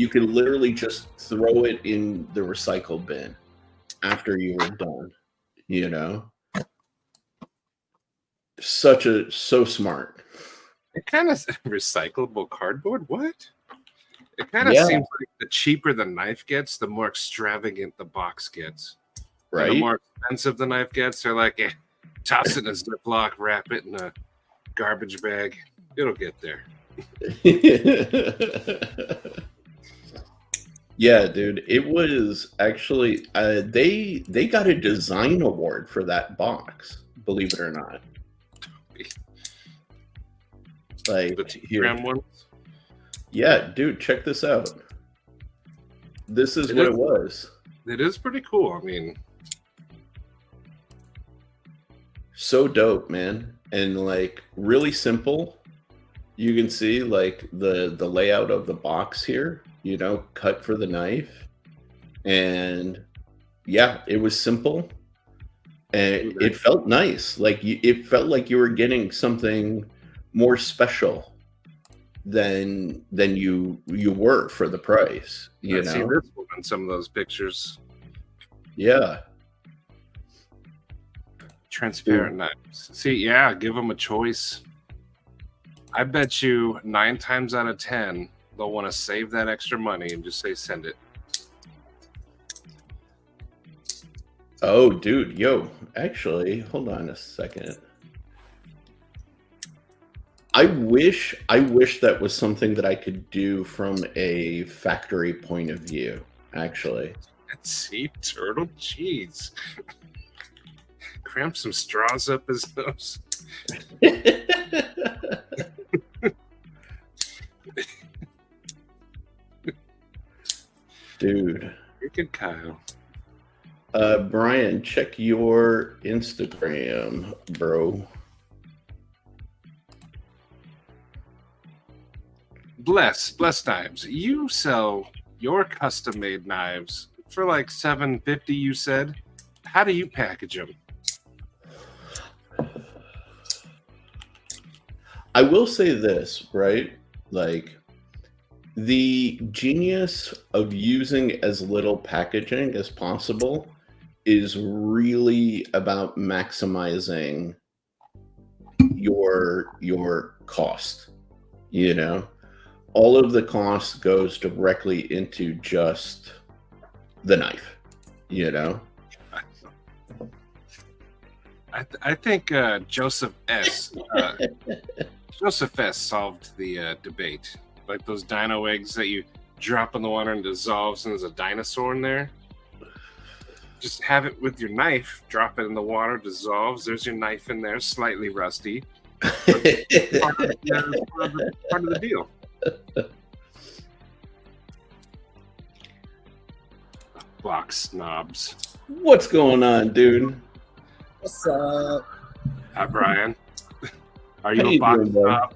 could literally just throw it in the recycle bin after you were done, So smart. It kind of recyclable cardboard. What? It kind of seems like the cheaper the knife gets, the more extravagant the box gets. Right. And the more expensive the knife gets, they're like, toss it in a Ziploc, wrap it in a garbage bag. It'll get there. Yeah, dude. It was actually they got a design award for that box, believe it or not. The 2 gram ones? Yeah, dude, check this out. This is what it was. It is pretty cool. I mean, so dope, man. And really simple. You can see the layout of the box here, cut for the knife. And yeah, it was simple. And it felt nice. It felt like you were getting something more special than you were for the price. I've seen this one in some of those pictures. Yeah. Transparent knives. See, give them a choice. I bet you 9 times out of 10 they'll want to save that extra money and just say send it. Oh, dude, actually, hold on a second. I wish that was something that I could do from a factory point of view, actually. Let's see, turtle cheese. Cramp some straws up his nose. Dude. Freaking Kyle. Brian, check your Instagram, bro. Bless Knives. You sell your custom-made knives for $750, you said. How do you package them? I will say this, right? The genius of using as little packaging as possible is really about maximizing your cost. All of the cost goes directly into just the knife, I think Joseph S. solved the debate. Like those dino eggs that you drop in the water and dissolves, and there's a dinosaur in there. Just have it with your knife. Drop it in the water, dissolves. There's your knife in there, slightly rusty. Part of the deal. Box snobs. What's going on, dude? What's up? Hi, Brian. Are you a box snob?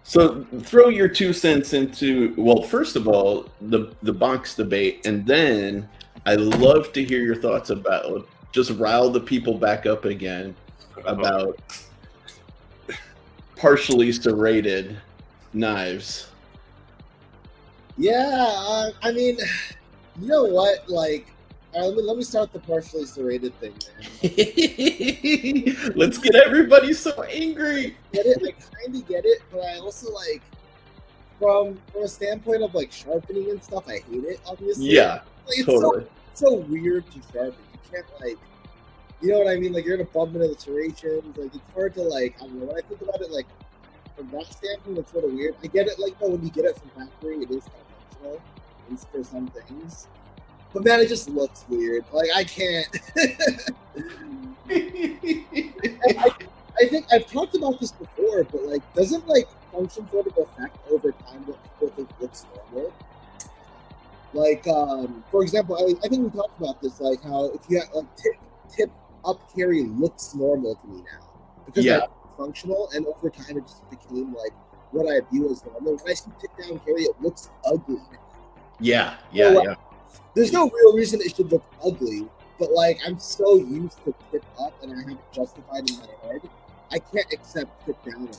So throw your 2 cents into, well, first of all, the box debate, and then I love to hear your thoughts about, just rile the people back up again about partially serrated knives. Yeah, I mean, you know what? Let me start the partially serrated thing, man. Let's get everybody so angry. I kind of get it, but I also like from a standpoint of like sharpening and stuff. I hate it, obviously. Yeah, it's totally. so weird to sharpen. You can't like, you know what I mean? Like you're gonna bump into the serrations. Like it's hard to like. I don't know. When I think about it, like from that standpoint, it's sort of weird. I get it. Like though, when you get it from factory, it is kind of functional. At least for some things. But man, it just looks weird. Like I can't. I think I've talked about this before, but like, doesn't like function sort of affect over time what people think looks normal? Like, for example, I think we talked about this, like how if you have like tip up carry looks normal to me now because Yeah. like, it's functional, and over time it just became like what I view as normal. When I see tip down carry, it looks ugly now. Yeah. There's no real reason it should look ugly, but like I'm so used to tip up and I have it justified in my head, I can't accept tip down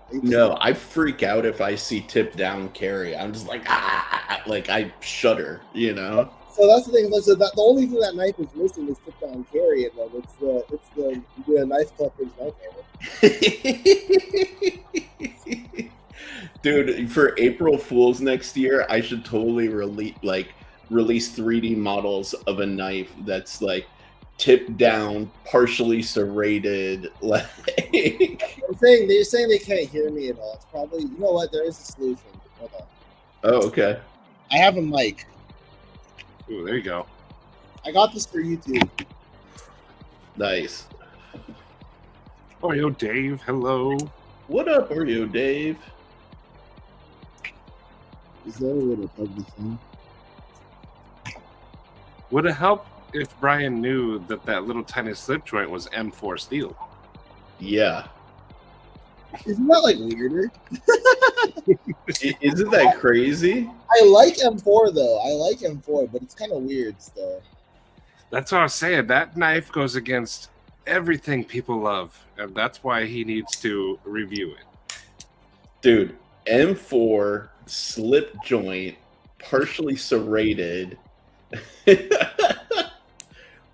anymore. No, I freak out if I see tip down carry. I'm just like, like I shudder, you know? So that's the thing. So the only thing that knife is missing is tip down carry, and then it's the knife collector's nightmare. Dude, for April Fools next year, I should totally release 3D models of a knife that's like tip down, partially serrated. Like they're saying they can't hear me at all. It's probably, you know what? There is a solution. Hold on. Oh, okay. I have a mic. Ooh, there you go. I got this for YouTube. Nice. Oreo Dave, hello. What up, Oreo Dave? Is there a way to plug this in? Would it help if Brian knew that little tiny slip joint was M4 steel? Yeah. Isn't that like weirder? Isn't that crazy? I like M4 though. I like M4, but it's kind of weird still. That's what I was saying. That knife goes against everything people love, and that's why he needs to review it. Dude, M4 slip joint, partially serrated,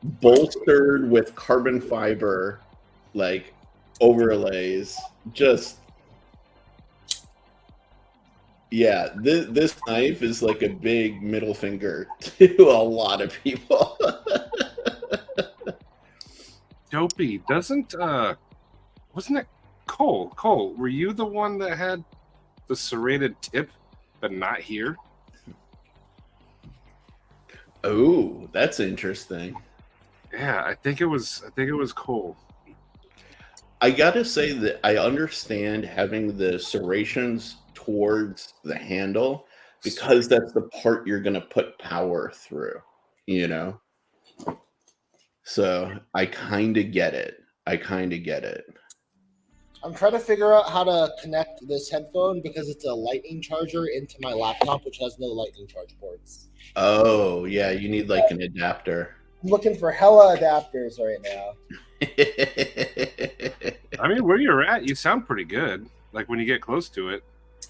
bolstered with carbon fiber, like overlays. Just, yeah, this knife is like a big middle finger to a lot of people. Dopey, wasn't it Cole? Cole, were you the one that had the serrated tip, but not here? Oh, that's interesting. Yeah, I think it was Cole. I gotta say that I understand having the serrations towards the handle because that's the part you're gonna put power through, you know? So I kind of get it. I'm trying to figure out how to connect this headphone because it's a lightning charger into my laptop, which has no lightning charge ports. Oh, yeah, you need like an adapter. I'm looking for hella adapters right now. I mean, where you're at, you sound pretty good. Like when you get close to it.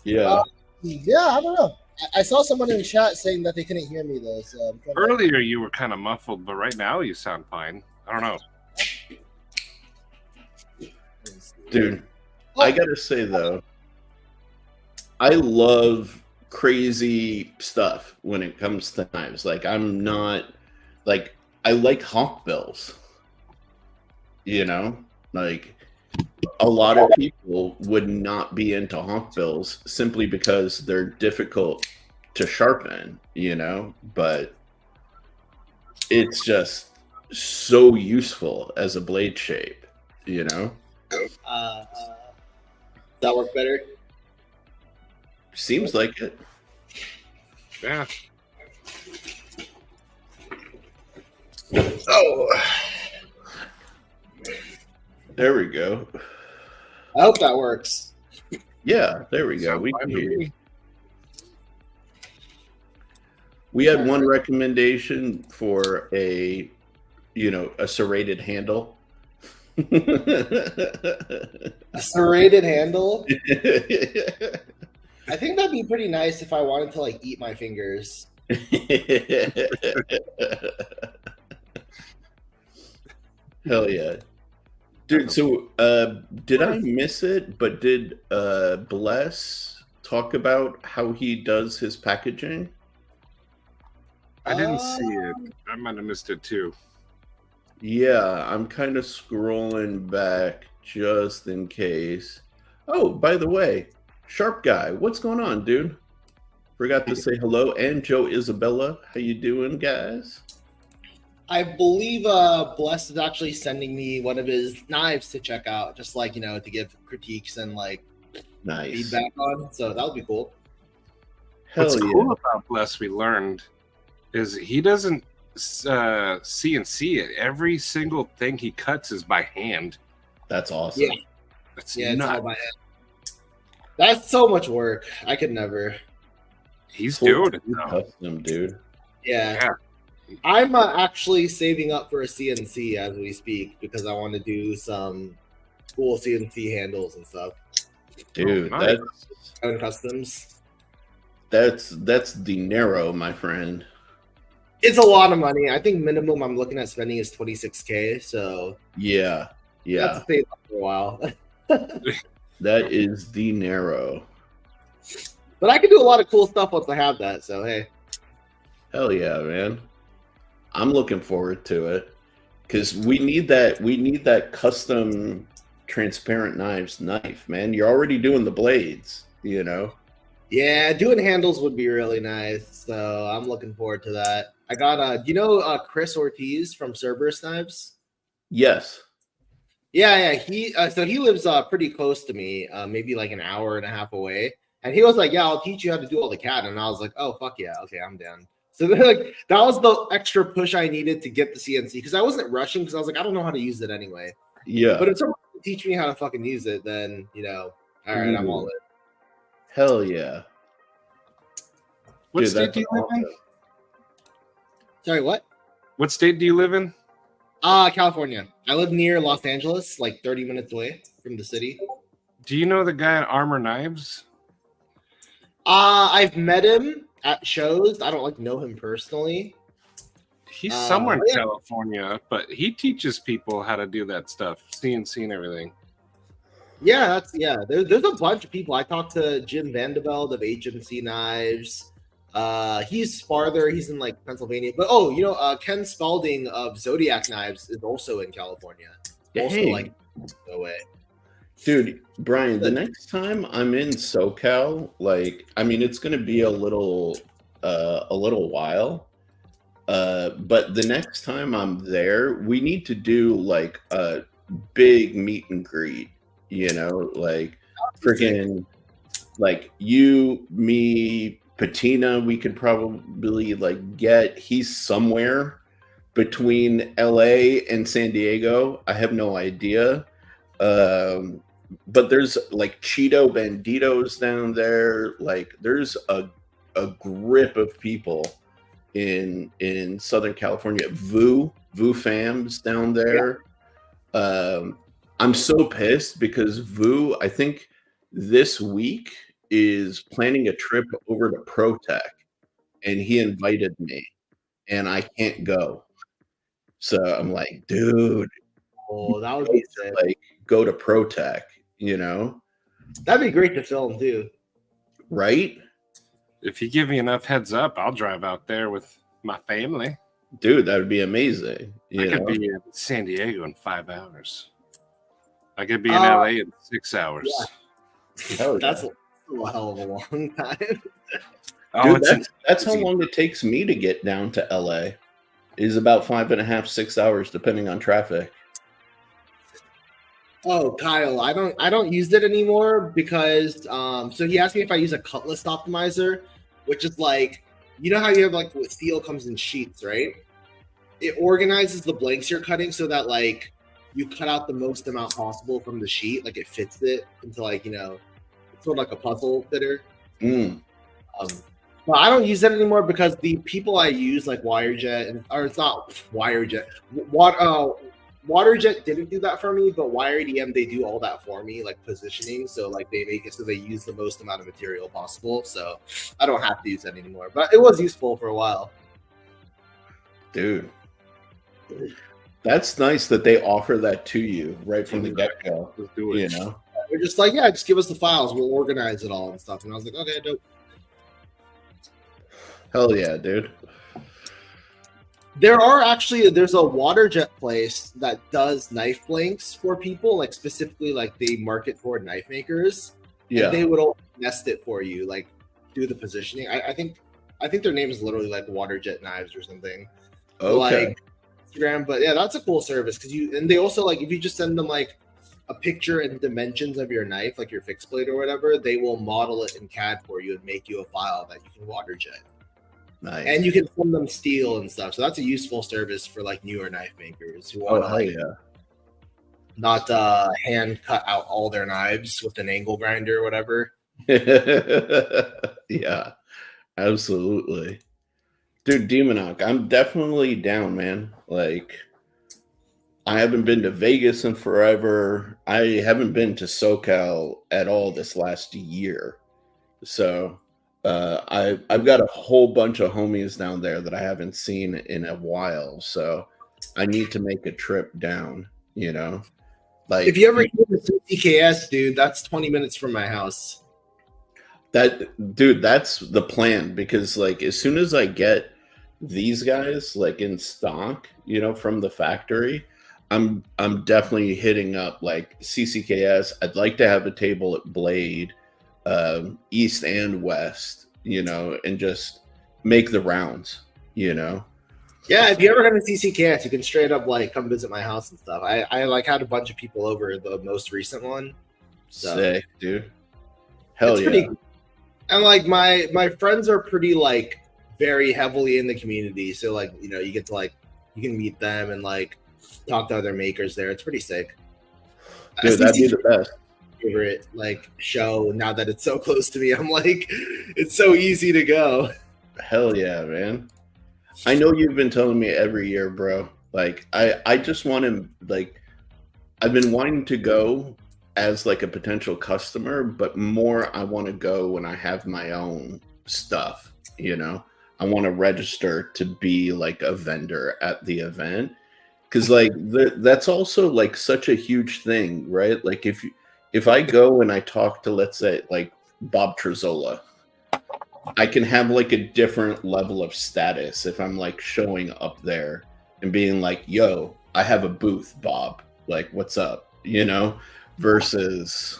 Yeah. Yeah, I don't know. I saw someone in the chat saying that they couldn't hear me though. So earlier you were kind of muffled, but right now you sound fine. I don't know. Dude, I gotta say though, I love crazy stuff when it comes to knives. Like I'm not like I like hawkbills. You know, like a lot of people would not be into hawkbills simply because they're difficult to sharpen, you know, but it's just so useful as a blade shape, you know. That work better? Seems like it. Yeah. Oh. There we go. I hope that works. Yeah, there we go. Sound We fine can to hear you. me. We had one recommendation for a serrated handle. A serrated handle? I think that'd be pretty nice if I wanted to like eat my fingers. Hell yeah. Dude, so did I miss it? But did Bless talk about how he does his packaging? I didn't see it. I might have missed it too. Yeah, I'm kind of scrolling back just in case. Oh, by the way, Sharp Guy, what's going on, dude? Forgot to say hello. And Joe Isabella, how you doing, guys? I believe Bless is actually sending me one of his knives to check out, just like, to give critiques and like Nice. feedback on. So that would be cool. What's Hell yeah. cool about Bless, we learned, is he doesn't CNC it. Every single thing he cuts is by hand. That's awesome. Yeah. That's It's all by hand. That's so much work. I could never. He's doing it now. Custom, dude. Yeah. I'm actually saving up for a CNC as we speak because I want to do some cool CNC handles and stuff. Dude, nice. Own customs. That's dinero, my friend. It's a lot of money. I think minimum I'm looking at spending is $26K. So yeah, that's stay up for a while. That is dinero. But I can do a lot of cool stuff once I have that. So hey, hell yeah, man! I'm looking forward to it because we need that custom transparent knife, man. You're already doing the blades, Yeah, doing handles would be really nice. So I'm looking forward to that. I got do you know Chris Ortiz from Cerberus Knives? Yes. Yeah. He so he lives pretty close to me, maybe like an hour and a half away. And he was like, "Yeah, I'll teach you how to do all the CAD." And I was like, "Oh fuck yeah, okay, I'm down." So like that was the extra push I needed to get the CNC because I wasn't rushing because I was like, I don't know how to use it anyway. Yeah. But if someone can teach me how to fucking use it, then all right, I'm all in. Hell yeah. What state do you live in? Sorry, what? What state do you live in? California. I live near Los Angeles, like 30 minutes away from the city. Do you know the guy at Armor Knives? I've met him at shows. I don't know him personally. He's somewhere in California, but he teaches people how to do that stuff, CNC and everything. Yeah, There's a bunch of people. I talked to Jim Vandeveld of HMC Knives. He's farther. He's in like Pennsylvania. But Ken Spalding of Zodiac Knives is also in California. Also like away. Dude, Brian, the next time I'm in SoCal, it's going to be a little while. But the next time I'm there, we need to do like a big meet and greet, freaking like you, me, Patina, we could probably get. He's somewhere between LA and San Diego. I have no idea. But there's like Cheeto Banditos down there. Like there's a grip of people in Southern California. Vu Fams down there. I'm so pissed because Vu, I think this week is planning a trip over to ProTech, and he invited me, and I can't go. So I'm like, dude, that would be sick. Go to ProTech, That'd be great to film too. Right? If you give me enough heads up, I'll drive out there with my family. Dude, that would be amazing. I could be in San Diego in 5 hours. I could be in LA in 6 hours. Yeah. That's a hell of a long time. Dude, that's how long it takes me to get down to LA. It is about 5.5, 6 hours, depending on traffic. Oh, Kyle, I don't use it anymore because so he asked me if I use a cutlass optimizer, which is like, how you have like what steel comes in sheets, right? It organizes the blanks you're cutting so that like you cut out the most amount possible from the sheet, like it fits it into like it's sort of like a puzzle fitter. But I don't use that anymore because the people I use like WireJet or it's not WireJet. WaterJet didn't do that for me, but WireDM, they do all that for me, like positioning. So like they make it so they use the most amount of material possible. So I don't have to use that anymore. But it was useful for a while. Dude. That's nice that they offer that to you right from the Yeah. get-go. Let's do it. You know? They're just like, yeah, just give us the files. We'll organize it all and stuff. And I was like, okay, dope. Hell yeah, dude. There's a water jet place that does knife blanks for people, like specifically like they market toward knife makers. Yeah. And they would all nest it for you, like do the positioning. I think their name is literally like Water Jet Knives or something. Okay. Like Instagram, but yeah, that's a cool service because they also like if you just send them like a picture and dimensions of your knife, like your fixed blade or whatever, they will model it in CAD for you and make you a file that you can water jet. Nice. And you can send them steel and stuff. So that's a useful service for like newer knife makers who want to like not hand cut out all their knives with an angle grinder or whatever. Yeah, absolutely. Dude, Demonok, I'm definitely down, man. Like, I haven't been to Vegas in forever. I haven't been to SoCal at all this last year. So I've got a whole bunch of homies down there that I haven't seen in a while. So I need to make a trip down, you know? Like, if you ever go to CKS, dude, that's 20 minutes from my house. Dude, that's the plan, because like as soon as I get these guys like in stock, you know, from the factory, I'm definitely hitting up like CCKS. I'd like to have a table at Blade, East and West, you know, and just make the rounds, you know. Yeah, if you ever come to CCKS, you can straight up like come visit my house and stuff. I like had a bunch of people over the most recent one. So. Sick, dude. Hell it's yeah. Pretty, and like my friends are pretty like very heavily in the community. So like, you know, you get to like you can meet them and like talk to other makers there. It's pretty sick. Dude, that'd be the best. Favorite like show now that it's so close to me. I'm like, it's so easy to go. Hell yeah, man. I know you've been telling me every year, bro. Like I just want to like I've been wanting to go as like a potential customer, but more I want to go when I have my own stuff, you know. I want to register to be like a vendor at the event, because like that's also like such a huge thing, right? Like if I go and I talk to, let's say, like Bob Trezzola, I can have like a different level of status if I'm like showing up there and being like, yo, I have a booth, Bob, like what's up, you know, versus,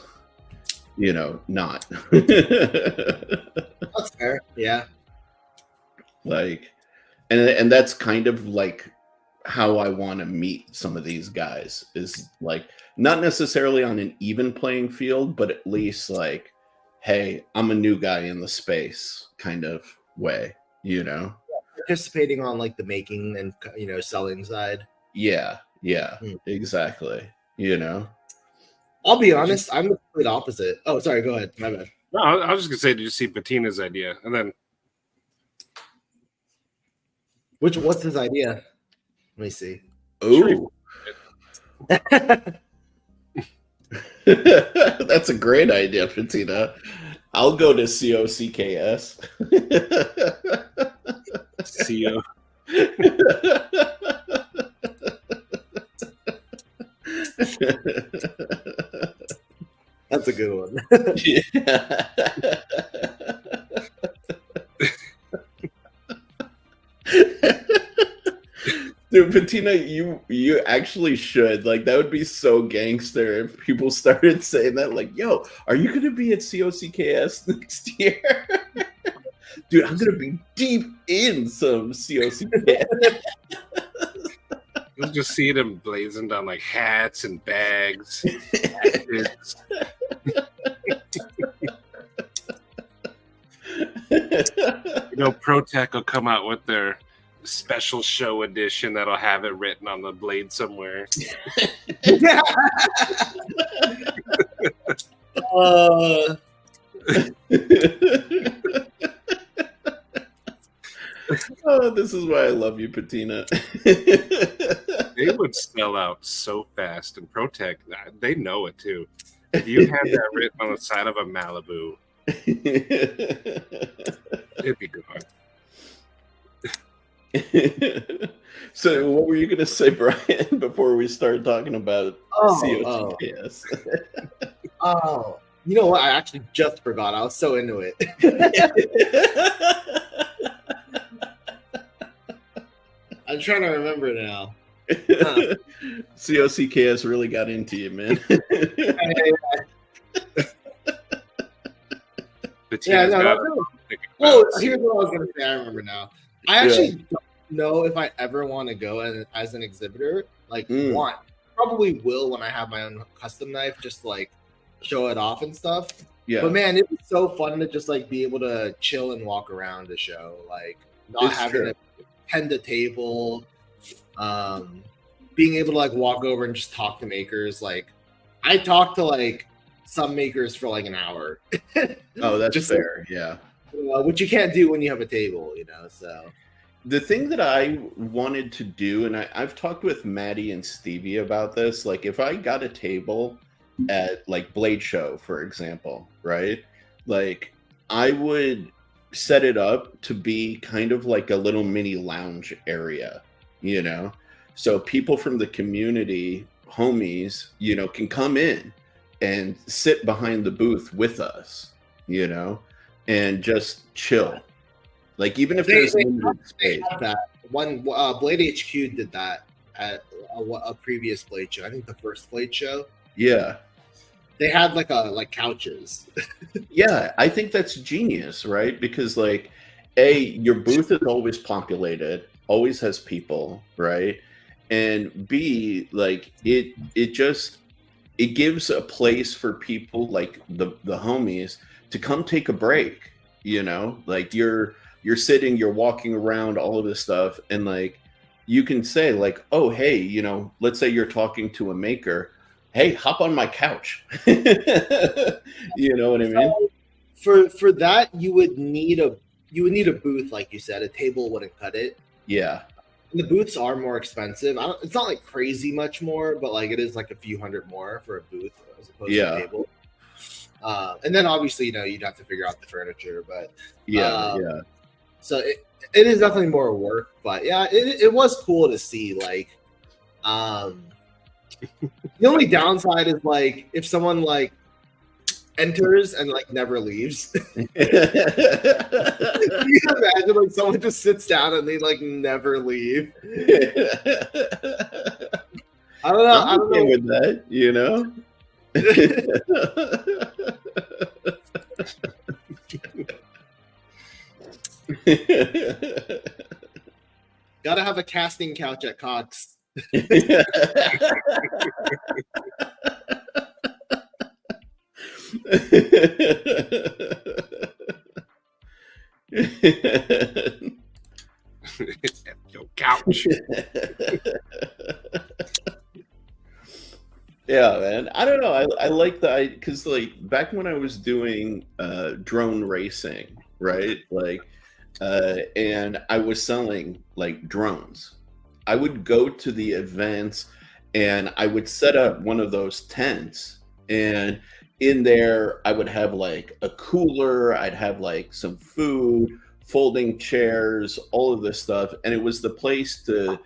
you know, not. That's fair. Yeah. Like, and that's kind of like how I want to meet some of these guys, is like not necessarily on an even playing field, but at least like, hey, I'm a new guy in the space kind of way, you know? Participating on like the making and, you know, selling side. Yeah, exactly. You know? I'll be honest, I'm the complete opposite. Oh, sorry, go ahead. My bad. No, I was just gonna say, did you see Bettina's idea? And then What's his idea? Let me see. Ooh. That's a great idea, Bettina. I'll go to COCKS. CO. That's a good one. Dude, Bettina, you actually should. Like, that would be so gangster if people started saying that. Like, yo, are you going to be at COCKS next year? Dude, I'm going to be deep in some COCKS. You'll just see them blazing down like hats and bags. You know, ProTech will come out with their special show edition that'll have it written on the blade somewhere. Oh, this is why I love you, Bettina. They would sell out so fast, and ProTech, they know it too. If you had that written on the side of a Malibu, it'd be gone. So what were you going to say, Brian, before we start talking about COCKS? Oh, you know what? I actually just forgot. I was so into it. I'm trying to remember now. COCKS really got into you, man. Well, here's what I was going to say. I remember now. I actually don't know if I ever want to go as an exhibitor. Like, probably will when I have my own custom knife, just like show it off and stuff. Yeah. But man, it was so fun to just like be able to chill and walk around the show, like not having to tend a table, being able to like walk over and just talk to makers. Like, I talked to like some makers for like an hour. Oh, that's just fair. Yeah. Which you can't do when you have a table, you know. So the thing that I wanted to do, and I've talked with Maddie and Stevie about this, like if I got a table at like Blade Show, for example, right? Like I would set it up to be kind of like a little mini lounge area, you know? So people from the community, homies, you know, can come in and sit behind the booth with us, you know, and just chill. Like even if there's limited space. That one Blade HQ did that at a previous Blade show. I think the first Blade show. Yeah. They had like couches. Yeah, I think that's genius, right? Because like, A, your booth is always populated, always has people, right? And B, like it gives a place for people like the homies to come take a break, you know? Like you're sitting, you're walking around, all of this stuff, and like you can say like, oh hey, you know, let's say you're talking to a maker, hey, hop on my couch. You know what I mean? For that, you would need a booth, like you said. A table wouldn't cut it. Yeah. And the booths are more expensive. It's not like crazy much more, but like it is like a few $100 more for a booth as opposed to a table. And then obviously, you know, you'd have to figure out the furniture, but yeah. So it is definitely more work, but yeah, it was cool to see. Like, the only downside is like if someone like enters and like never leaves. You can imagine like someone just sits down and they like never leave. I don't know. I don't know with that, you know. Gotta have a casting couch at Cox. Your couch. Yeah, man. I don't know. I like that because like back when I was doing drone racing, right? Like and I was selling like drones. I would go to the events and I would set up one of those tents, and in there I would have like a cooler, I'd have like some food, folding chairs, all of this stuff, and it was the place to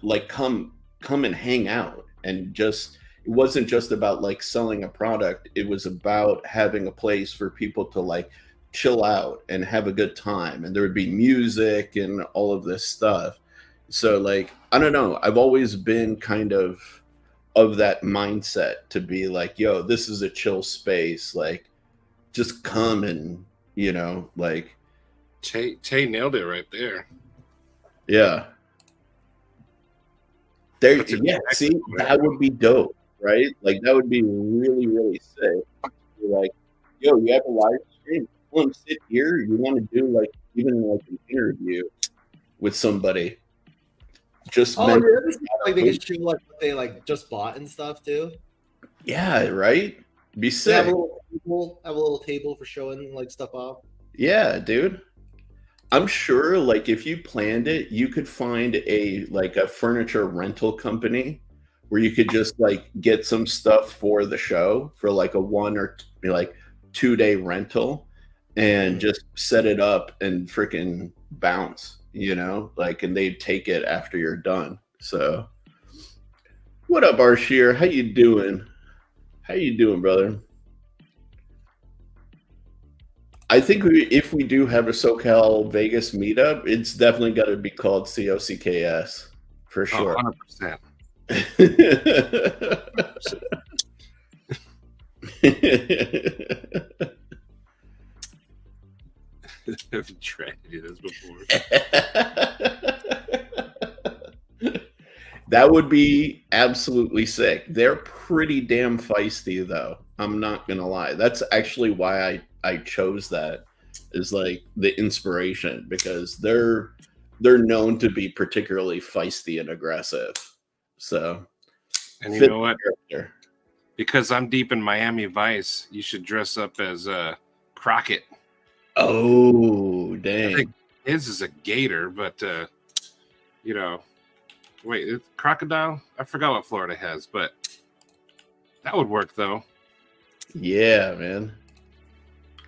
like come and hang out. And just it wasn't just about like selling a product, it was about having a place for people to like chill out and have a good time, and there would be music and all of this stuff. So like I don't know, I've always been kind of that mindset to be like, yo, this is a chill space, like just come and, you know, like Tay nailed it right there. Yeah. There, yeah, see, that would be dope, right? Like that would be really, really sick. You're like, yo, you have a live stream. You want to sit here? You want to do like even like an interview with somebody? Just like they can show like what they like just bought and stuff too. Yeah, right. Be sick. Have a little table for showing like stuff off. Yeah, dude. I'm sure like if you planned it, you could find a furniture rental company where you could just like get some stuff for the show for like a 1 or 2 day rental and just set it up and freaking bounce, you know, like, and they'd take it after you're done. So, what up, Arshir? How you doing? How you doing, brother? I think if we do have a SoCal Vegas meetup, it's definitely got to be called COCKS for sure. 100%. I've tried to do this before. That would be absolutely sick. They're pretty damn feisty, though. I'm not gonna lie. That's actually why I chose that, is like the inspiration, because they're known to be particularly feisty and aggressive. So, and you know what? Character. Because I'm deep in Miami Vice, you should dress up as Crockett. Oh, dang! I think his is a gator, but you know, wait, it's crocodile? I forgot what Florida has, but that would work though. Yeah, man.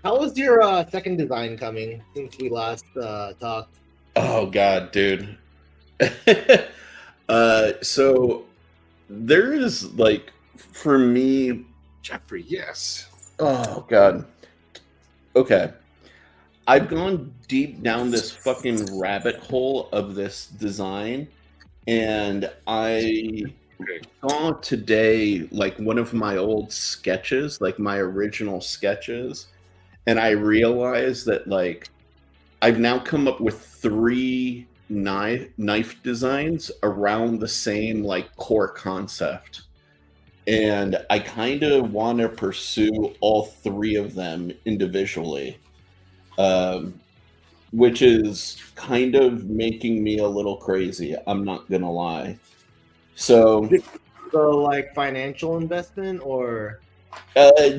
How was your second design coming since we last talked? Oh God, dude. So there is, like, for me, Jeffrey, yes. Oh God. Okay. I've gone deep down this fucking rabbit hole of this design, and I saw today like one of my old sketches, like my original sketches, and I realized that, like, I've now come up with 3 knife designs around the same, like, core concept. And I kind of want to pursue all 3 of them individually, which is kind of making me a little crazy. I'm not going to lie. So, like, financial investment, or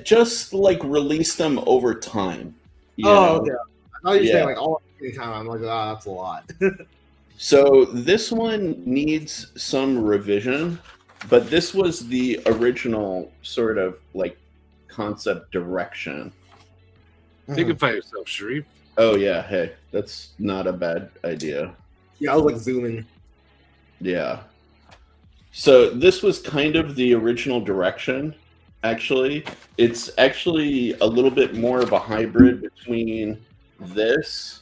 just like release them over time. Okay. I thought you were saying like all at the same time. I'm like, that's a lot. So this one needs some revision, but this was the original sort of like concept direction. Dignify yourself, Sharif. Oh yeah, hey, that's not a bad idea. Yeah, I was like zooming. Yeah. So this was kind of the original direction. Actually, it's actually a little bit more of a hybrid between this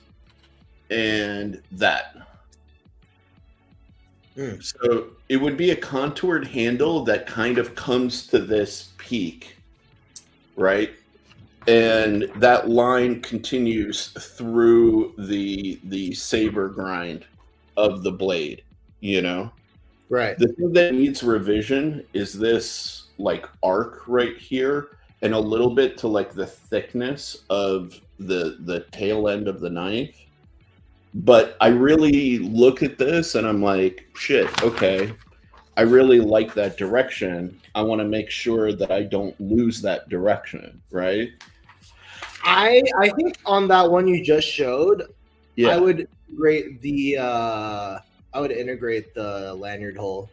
and that. So it would be a contoured handle that kind of comes to this peak, right? And that line continues through the saber grind of the blade, you know? Right. The thing that needs revision is this, like, arc right here, and a little bit to, like, the thickness of the tail end of the knife. But I really look at this and I'm like, shit, okay, I really like that direction. I want to make sure that I don't lose that direction, right? I think on that one you just showed, yeah, I would integrate the lanyard hole.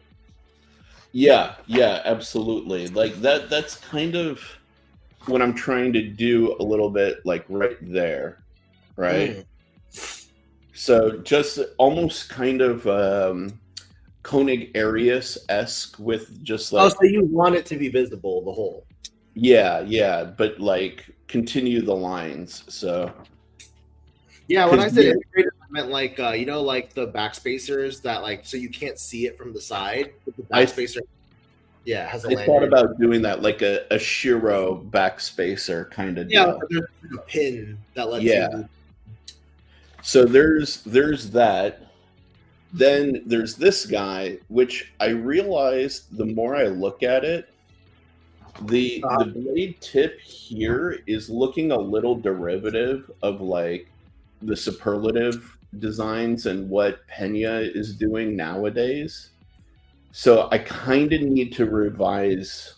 Yeah, absolutely. Like that's kind of what I'm trying to do a little bit, like right there, right? So just almost kind of Koenig Arius-esque with just like... Oh, so you want it to be visible, the hole. Yeah, but like continue the lines. So yeah, when I said integrated, I meant like you know, like the backspacers that, like, so you can't see it from the side, but the backspacer has a lanyard. I thought about doing that, like a Shiro backspacer kind of deal. Yeah, there's a pin that lets you. So there's that. Then there's this guy, which I realized the more I look at it, the blade tip here is looking a little derivative of like the superlative designs and what Pena is doing nowadays. So I kind of need to revise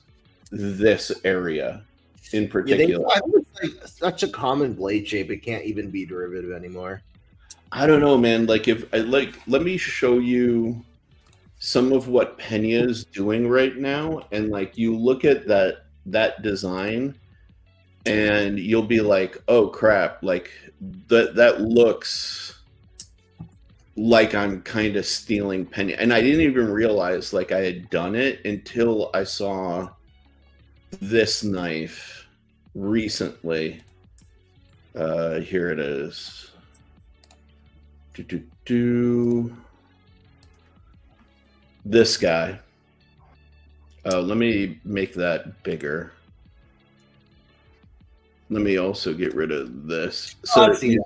this area in particular. I think it's like such a common blade shape, it can't even be derivative anymore. I don't know, man. Like, if I let me show you some of what Pena is doing right now, and like you look at that design, and you'll be like, "Oh crap!" Like that looks like I'm kind of stealing penny, and I didn't even realize like I had done it until I saw this knife recently. Here it is. This guy. Let me make that bigger. Let me also get rid of this. So I've seen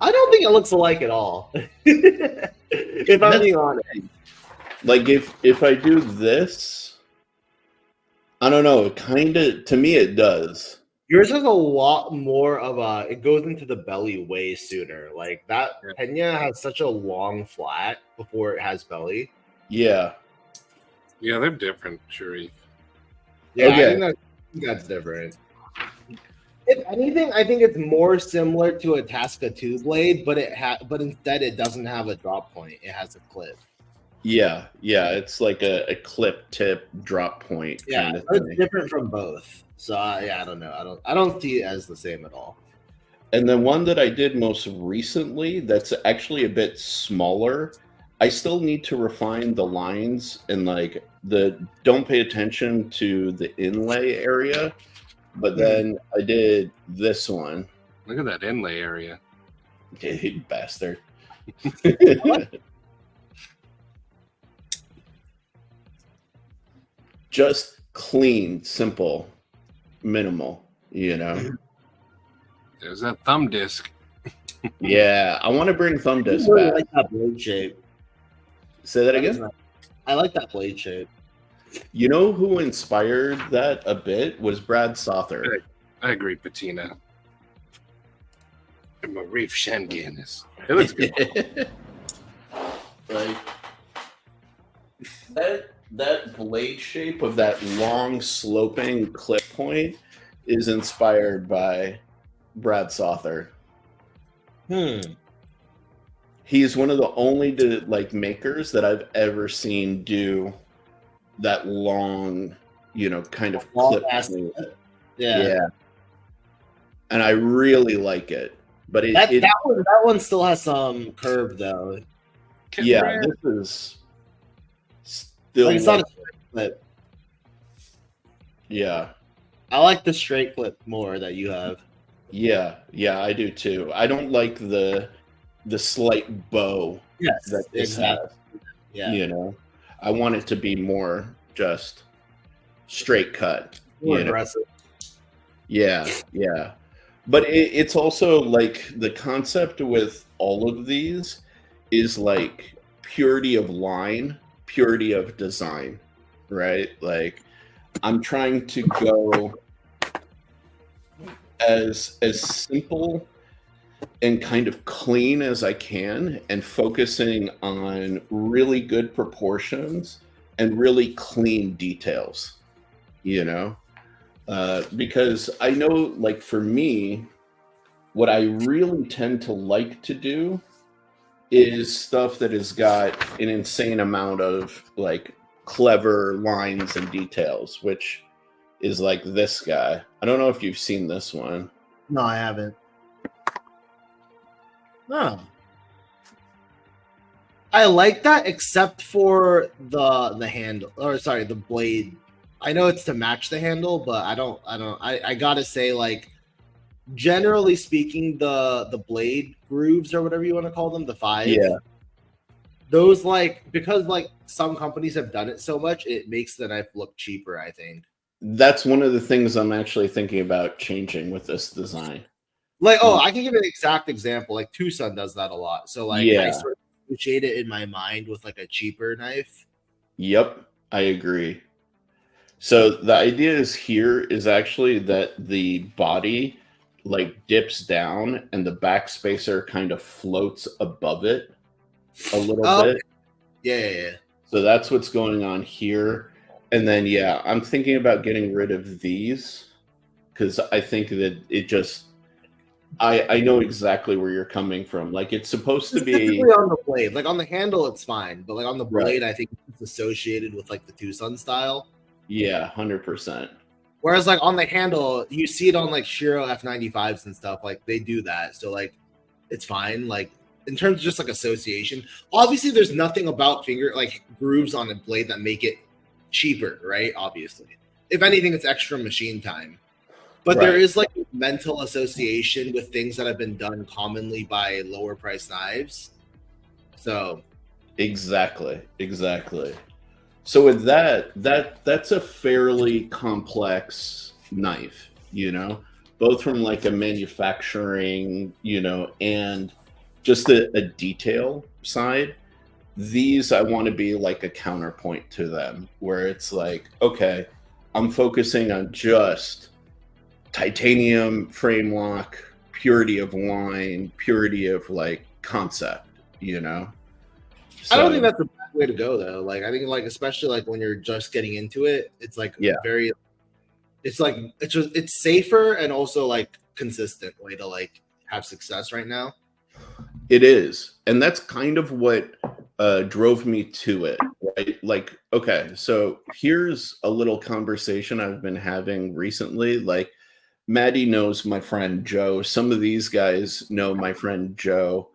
I don't think it looks alike at all. If I'm being honest. Like if I do this, I don't know. It kind of, to me, it does. Yours has a lot more of a. It goes into the belly way sooner. Like that Pena has such a long flat before it has belly. Yeah. Yeah, they're different, Sharif. Yeah, Okay. I think that's different. If anything, I think it's more similar to a Tasca 2 blade, but but instead it doesn't have a drop point. It has a clip. Yeah. It's like a clip tip drop point kind of it's thing. different from both. So yeah, I don't know. I don't see it as the same at all. And then one that I did most recently that's actually a bit smaller. I still need to refine the lines and like don't pay attention to the inlay area. But then I did this one. Look at that inlay area. You bastard. Just clean, simple, minimal, you know? There's that thumb disc. Yeah, I want to bring thumb disc I really back. like that blade shape. Say that again? I like that blade shape. You know who inspired that a bit was Brad Sother. I agree, Patina. Marif Shanganas. It looks good. Like that blade shape of that long sloping clip point is inspired by Brad Sother. He's one of the only makers that I've ever seen do that long, kind of clip. Yeah. And I really like it. But that one still has some curve though. Yeah, this is still it's not a straight clip. Yeah. I like the straight clip more that you have. Yeah, I do too. I don't like the slight bow that this has. Yeah. I want it to be more just straight cut. More aggressive. Yeah. But it's also like the concept with all of these is like purity of line, purity of design, right? Like I'm trying to go as simple and kind of clean as I can and focusing on really good proportions and really clean details, because I know, like, for me, what I really tend to like to do is stuff that has got an insane amount of like clever lines and details, which is like this guy. I don't know if you've seen this one. No, I haven't. No. I like that except for the handle, or sorry, the blade. I know it's to match the handle, but I gotta say, like, generally speaking, the blade grooves or whatever you want to call them, the 5. Yeah. Those, like, because like some companies have done it so much, it makes the knife look cheaper, I think. That's one of the things I'm actually thinking about changing with this design. Like, I can give an exact example. Like Tucson does that a lot. So like I sort of associate it in my mind with like a cheaper knife. Yep, I agree. So the idea is actually that the body like dips down and the back spacer kind of floats above it a little bit. Yeah. So that's what's going on here. And then, I'm thinking about getting rid of these because I think that it just, I know exactly where you're coming from. Like, it's supposed to be on the blade. Like on the handle, it's fine, but like on the blade, I think it's associated with like the Tucson style. Yeah, 100%. Whereas like on the handle, you see it on like Shiro F95s and stuff. Like they do that, so like it's fine. Like in terms of just like association, obviously there's nothing about finger like grooves on a blade that make it cheaper, right? Obviously, if anything, it's extra machine time. But there is like a mental association with things that have been done commonly by lower price knives. So exactly. So with that's a fairly complex knife, both from like a manufacturing, and just a detail side. These I want to be like a counterpoint to them, where it's like, okay, I'm focusing on just titanium frame lock, purity of line, purity of like concept, I don't think that's a bad way to go though. Like I think like especially like when you're just getting into it, it's like very it's like it's safer and also like consistent way to like have success right now. It is. And that's kind of what drove me to it, right? Like, okay, so here's a little conversation I've been having recently. Like, Maddie knows my friend Joe. Some of these guys know my friend Joe,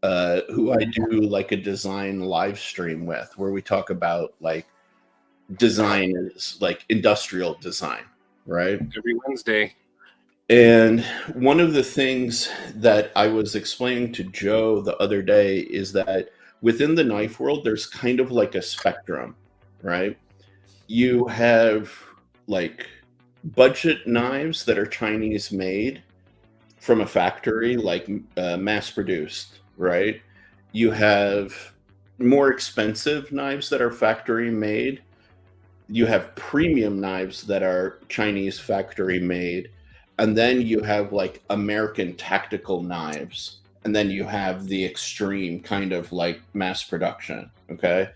who I do like a design live stream with, where we talk about like design is like industrial design, right? Every Wednesday. And one of the things that I was explaining to Joe the other day is that within the knife world, there's kind of like a spectrum, right? You have like budget knives that are Chinese made from a factory, like mass produced, right? You have more expensive knives that are factory made. You have premium knives that are Chinese factory made. And then you have like American tactical knives. And then you have the extreme kind of like mass production. Okay.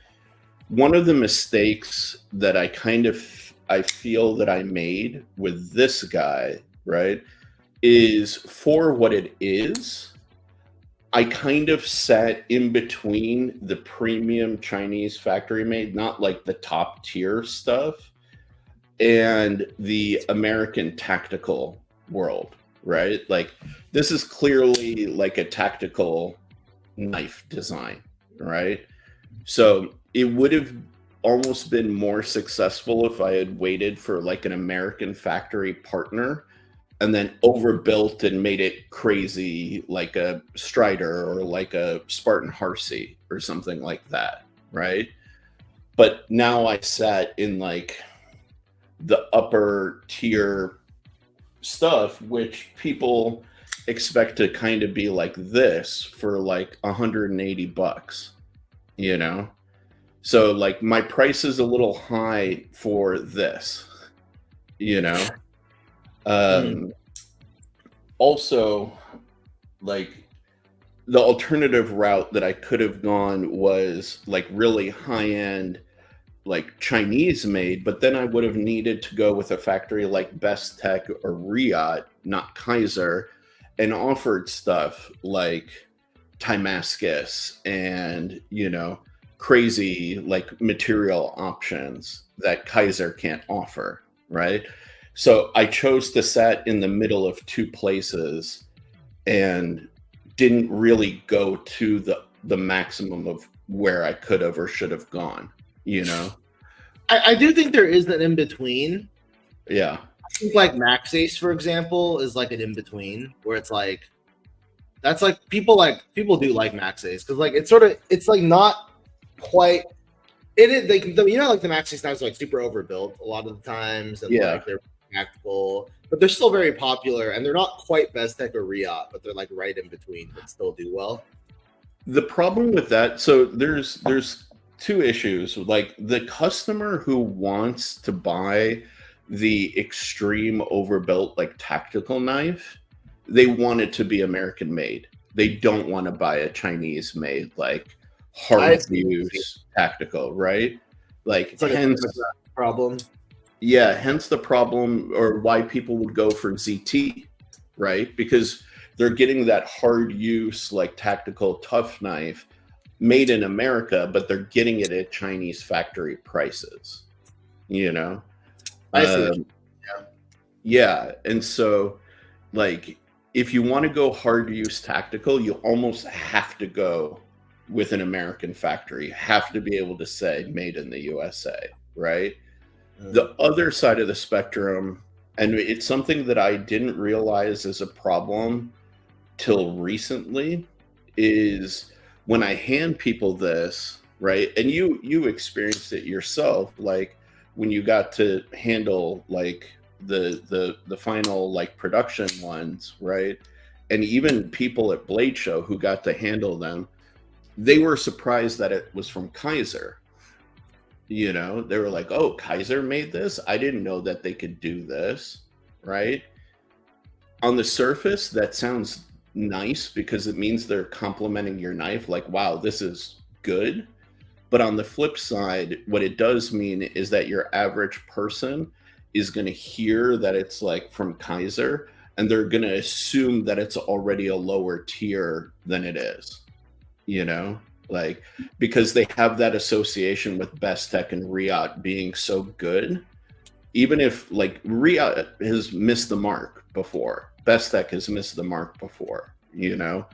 One of the mistakes that I feel that I made with this guy, right, is for what it is, I kind of sat in between the premium Chinese factory made, not like the top tier stuff, and the American tactical world, right? Like this is clearly like a tactical knife design, right? So it would have almost been more successful if I had waited for like an American factory partner and then overbuilt and made it crazy like a Strider or like a Spartan Harsey or something like that, right? But now I sat in like the upper tier stuff, which people expect to kind of be like this for like $180, So like my price is a little high for this, Also, like the alternative route that I could have gone was like really high end, like Chinese made, but then I would have needed to go with a factory like Best Tech or Riot, not Kaiser, and offered stuff like Timascus and, crazy like material options that Kaiser can't offer, right? So I chose to sit in the middle of two places and didn't really go to the maximum of where I could have or should have gone, I do think there is an in between. Yeah. I think like Max Ace, for example, is like an in between where it's like that's like people do like Max Ace because like it's like not quite it is like like the Max Ace knives are like super overbuilt a lot of the times and like they're practical, but they're still very popular and they're not quite Best Tech or Riot, but they're like right in between but still do well. The problem with that, so there's two issues. Like the customer who wants to buy the extreme overbuilt like tactical knife, they want it to be American made. They don't want to buy a Chinese made like hard use tactical, right? Like it's like hence a problem. Yeah, hence the problem or why people would go for ZT, right? Because they're getting that hard use like tactical tough knife made in America, but they're getting it at Chinese factory prices, I see. Yeah. And so like if you want to go hard use tactical, you almost have to go with an American factory. You have to be able to say made in the USA, right? The other side of the spectrum, and it's something that I didn't realize is a problem till recently, is when I hand people this, right? And you experienced it yourself, like when you got to handle like the final like production ones, right? And even people at Blade Show who got to handle them, they were surprised that it was from Kaiser. You know, they were like, "Oh, Kaiser made this? I didn't know that they could do this." Right? On the surface, that sounds nice because it means they're complimenting your knife, like, "Wow, this is good." But on the flip side, what it does mean is that your average person is going to hear that it's like from Kaiser, and they're going to assume that it's already a lower tier than it is, you know, like because they have that association with Best Tech and Riot being so good. Even if like Riot has missed the mark before, Best Tech has missed the mark before, you know,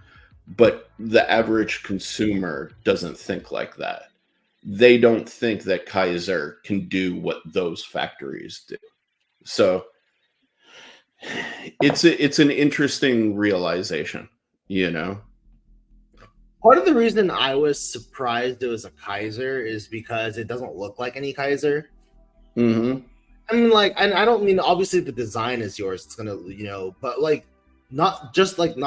but the average consumer doesn't think like that. They don't think that Kaiser can do what those factories do. So it's an interesting realization, you know. Part of the reason I was surprised it was a Kaiser is because it doesn't look like any Kaiser. Mm-hmm. I mean, like, and I don't mean obviously the design is yours. It's gonna, you know, but like, not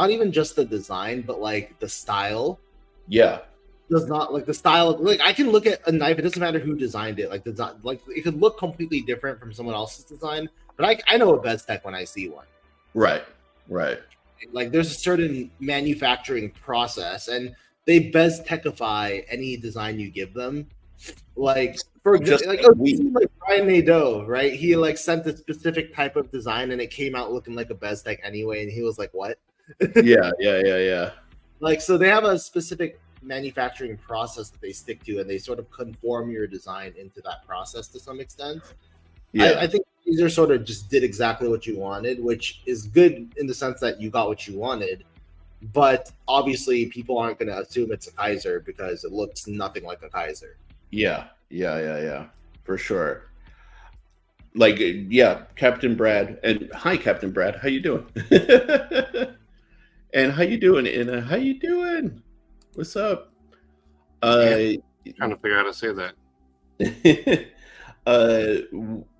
even just the design, but like the style. Yeah. Does not like the style. Like, I can look at a knife. It doesn't matter who designed it. Like, design, like it could look completely different from someone else's design. But I know a Best Tech when I see one. Right. Right. Like, there's a certain manufacturing process, and they Best Techify any design you give them. Like, for example, like Brian Nadeau, right? He like sent a specific type of design, and it came out looking like a Best Tech anyway, and he was like, "What?" Yeah. Like, so they have a specific manufacturing process that they stick to, and they sort of conform your design into that process to some extent. Yeah, I think Caesar sort of just did exactly what you wanted, which is good in the sense that you got what you wanted. But obviously, people aren't going to assume it's a Kaiser because it looks nothing like a Kaiser. Yeah, for sure. Like, yeah, Captain Brad, and hi, Captain Brad, how you doing? And how you doing, Inna? How you doing? What's up? Trying to figure out how to say that.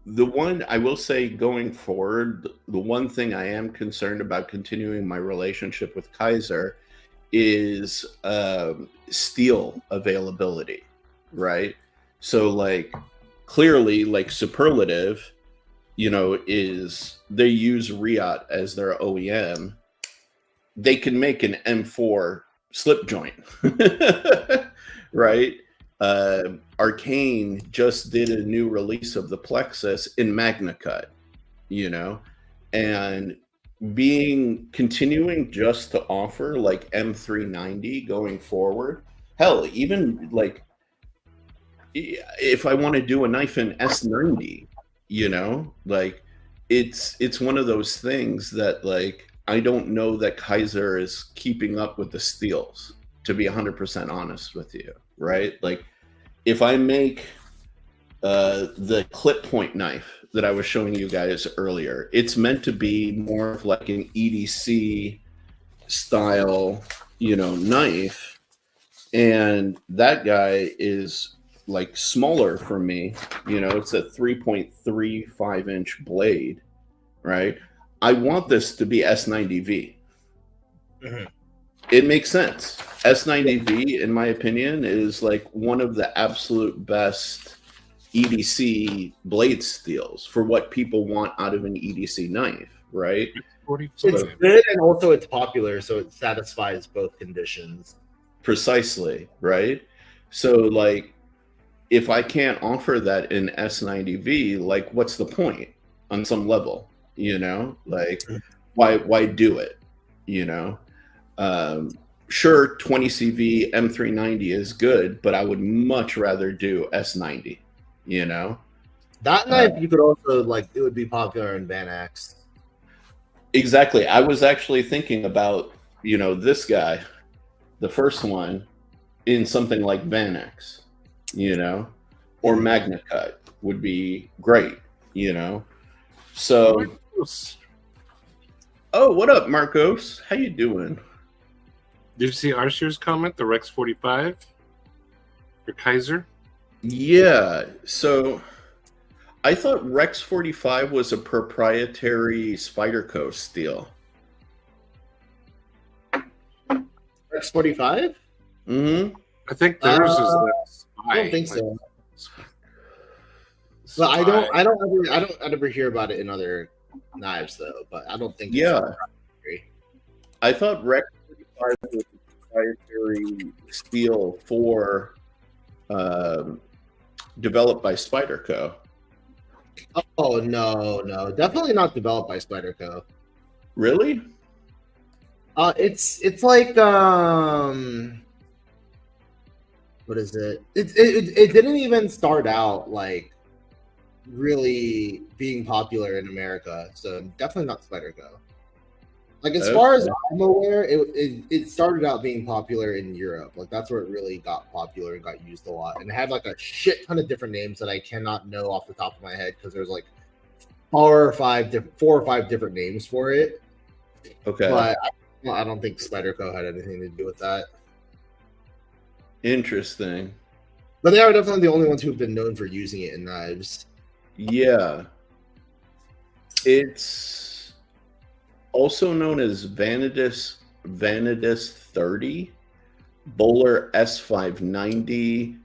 The one I will say going forward, the one thing I am concerned about continuing my relationship with Kaiser is steel availability, right? So like clearly like Superlative, you know, is they use Riot as their OEM. They can make an M4 slip joint, right? Arcane just did a new release of the Plexus in Magna Cut, you know, and continuing just to offer like M390 going forward. Hell, even like if I want to do a knife in S90, you know, like it's one of those things that like I don't know that Kaiser is keeping up with the steels, to be 100% honest with you, right? Like if I make the clip point knife that I was showing you guys earlier, it's meant to be more of like an EDC style, you know, knife. And that guy is like smaller for me, you know, it's a 3.35 inch blade, right? I want this to be S90V. Mm-hmm. It makes sense. S90V, in my opinion, is like one of the absolute best EDC blade steels for what people want out of an EDC knife, right? It's good and also it's popular, so it satisfies both conditions. Precisely, right? So like if I can't offer that in S90V, like what's the point on some level? You know, like why do it? You know, sure, 20 CV M390 is good, but I would much rather do S90. You know, that knife you could also like it would be popular in Van Axe. Exactly. I was actually thinking about, this guy, the first one, in something like Vanax, or Magna Cut would be great, So, oh, what up, Marcos? How you doing? Did you see Archer's comment, the Rex 45 for Kaiser? Yeah. So, I thought Rex 45 was a proprietary Spyderco steel. Rex 45? Mm-hmm. I think theirs is I don't think so. But I don't ever hear about it in other knives though. But I don't think. Yeah. It's I thought Rex 45 was a proprietary steel for developed by Spyderco. Oh no, definitely not developed by Spyderco. Really? It's like what is it? It didn't even start out like really being popular in America, so definitely not Spyderco. Like as far as I'm aware, it started out being popular in Europe. Like that's where it really got popular and got used a lot, and it had like a shit ton of different names that I cannot know off the top of my head because there's like four or five different names for it. Okay, but I don't think Spyderco had anything to do with that. Interesting. But they are definitely the only ones who've been known for using it in knives. Yeah, it's also known as Vanadis 30, Bowler S590,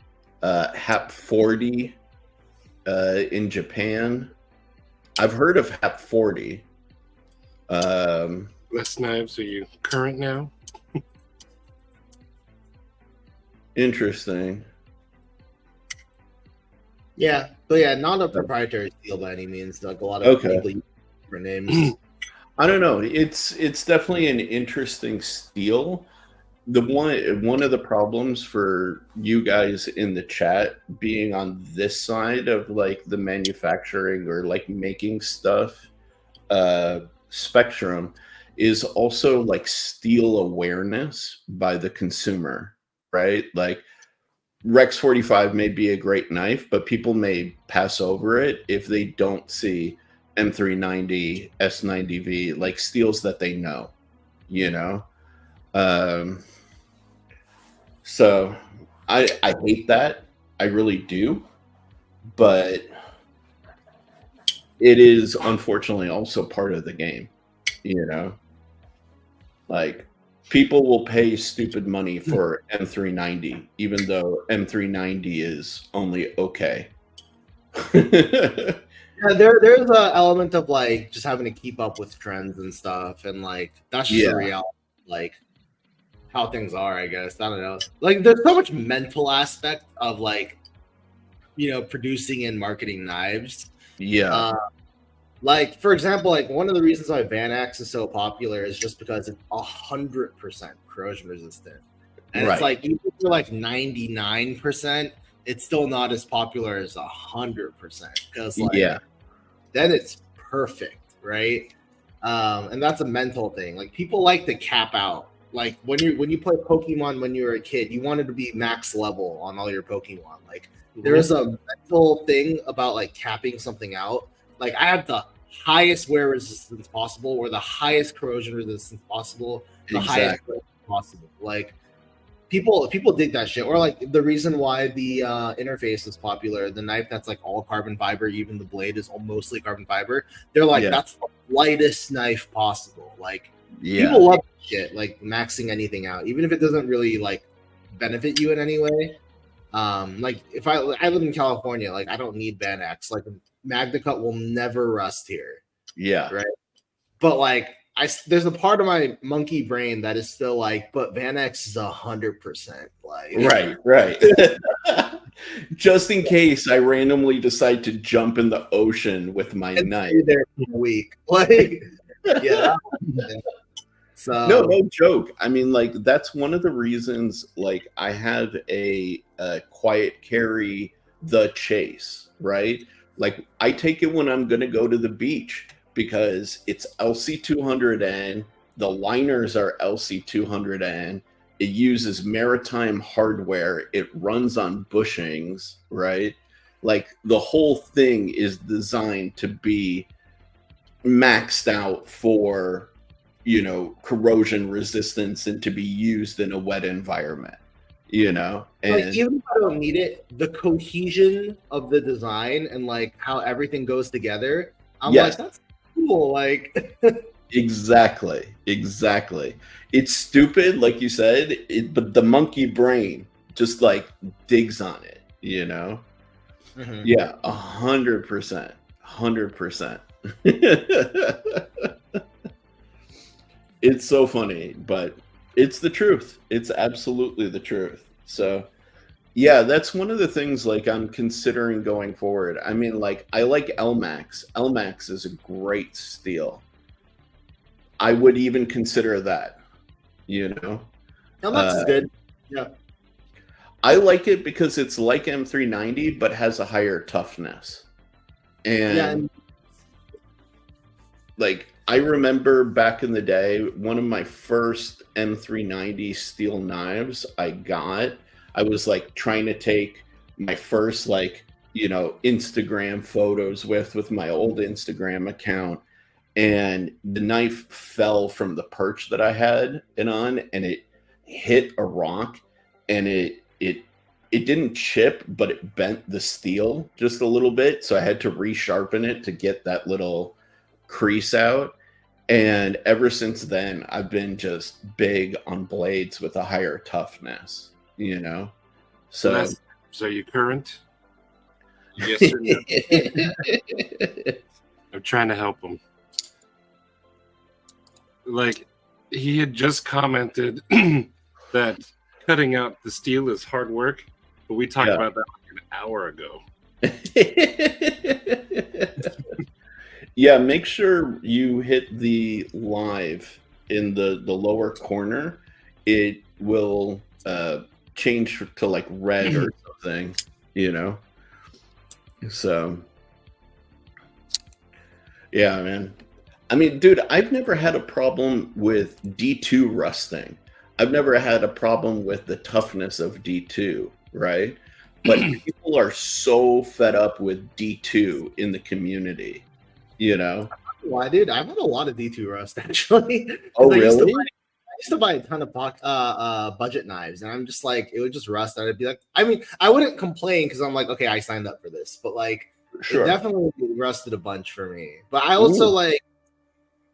Hap 40 in Japan. I've heard of Hap 40. Less knives. Are you current now? Interesting. Yeah, but yeah, not a proprietary steel by any means. Like a lot of people use different names. I don't know. It's definitely an interesting steel. The one of the problems for you guys in the chat being on this side of like the manufacturing or like making stuff spectrum is also like steel awareness by the consumer, right? Like Rex 45 may be a great knife, but people may pass over it if they don't see M390, S90V, like steels that they know, So I hate that. I really do. But it is unfortunately also part of the game, Like people will pay stupid money for M390, even though M390 is only okay. Yeah, there's an element of like just having to keep up with trends and stuff, and like that's just a reality, like how things are, I guess. I don't know. Like there's so much mental aspect of like, producing and marketing knives. Yeah. Like for example, like one of the reasons why Vanax is so popular is just because it's 100% corrosion resistant, and it's like even if you're like 99%, it's still not as popular as 100% because like then it's perfect, right? And that's a mental thing. Like people like to cap out. Like when you play Pokemon when you were a kid, you wanted to be max level on all your Pokemon. Like there is a mental thing about like capping something out. Like I have the highest wear resistance possible or the highest corrosion resistance possible, the highest possible. Like people dig that shit. Or like the reason why the interface is popular, the knife that's like all carbon fiber, even the blade is mostly carbon fiber. They're like that's the lightest knife possible. Like people love shit, like maxing anything out, even if it doesn't really like benefit you in any way. Like if I live in California, like I don't need Vanax. Like Magna Cut will never rust here. Yeah. Right. But like there's a part of my monkey brain that is still like, but Vanax is 100%. Like right. Just in case I randomly decide to jump in the ocean with my knife. There for a week. Like yeah. So no joke. I mean, like that's one of the reasons. Like I have a quiet carry, the Chase, right? Like I take it when I'm gonna go to the beach. because it's LC200N. The liners are LC200N. It uses maritime hardware. It runs on bushings, right? Like the whole thing is designed to be maxed out for, corrosion resistance and to be used in a wet environment, and Like, even if I don't need it, the cohesion of the design and like how everything goes together, I'm yes, like, that's cool. Like, exactly. It's stupid, like you said, but the monkey brain just like digs on it, mhm. Yeah, 100%, 100%. It's so funny, but it's the truth. It's absolutely the truth. So, yeah, that's one of the things like I'm considering going forward. I mean, like I like LMAX. LMAX is a great steel. I would even consider that, No, that's good. Yeah. I like it because it's like M390 but has a higher toughness. And like I remember back in the day, one of my first M390 steel knives I was like trying to take my first Instagram photos with my old Instagram account, and the knife fell from the perch that I had it on, and it hit a rock, and it didn't chip, but it bent the steel just a little bit, so I had to resharpen it to get that little crease out. And ever since then, I've been just big on blades with a higher toughness, So, So you current? Yes or no? I'm trying to help him. Like, he had just commented that cutting out the steel is hard work, but we talked about that like an hour ago. Yeah, make sure you hit the live in the lower corner. It will change to like red or something, So, yeah, man. I mean, dude, I've never had a problem with D2 rusting. I've never had a problem with the toughness of D2, right? But people are so fed up with D2 in the community, Why, dude? I've had a lot of D2 rust actually. Oh, really? I used to buy a ton of budget knives, and I'm just like, it would just rust. And I'd be like, I mean, I wouldn't complain because I'm like, okay, I signed up for this, but like, Sure. It definitely rusted a bunch for me. But I also like,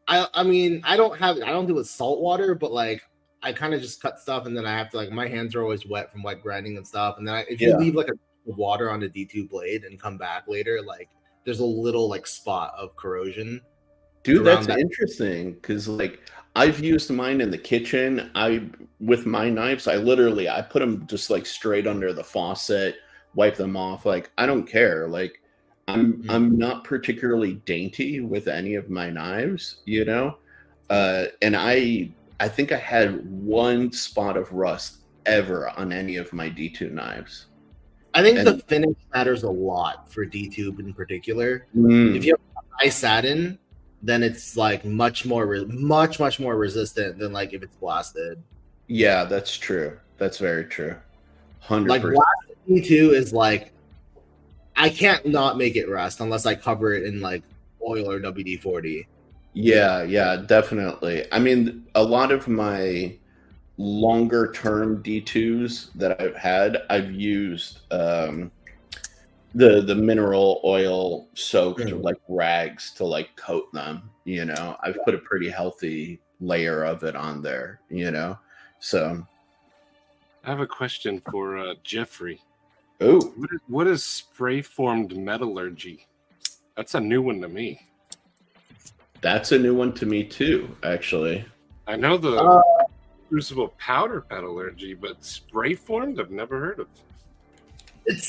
I mean, I don't do it with salt water, but like, I kind of just cut stuff, and then I have to like, my hands are always wet from like grinding and stuff, and then if you leave like a water on the D2 blade and come back later, like, there's a little like spot of corrosion. Dude, that's interesting because like I've used mine in the kitchen. With my knives, I put them just like straight under the faucet, wipe them off. Like I don't care. Like I'm not particularly dainty with any of my knives, and I think I had one spot of rust ever on any of my D2 knives. I think the finish matters a lot for D2 in particular. If you have high satin, then it's like much more resistant than like if it's blasted. Yeah, that's true. That's very true. 100%. Like blasted D2 is like, I can't not make it rust unless I cover it in like oil or WD-40. Yeah, definitely. I mean, a lot of my longer term D2s that I've used the mineral oil soaked like rags to like coat them. I've put a pretty healthy layer of it on there. So I have a question for Jeffrey. Oh, what is spray formed metallurgy? That's a new one to me. That's a new one to me too, actually. I know the crucible powder metallurgy, but spray formed, I've never heard of. It's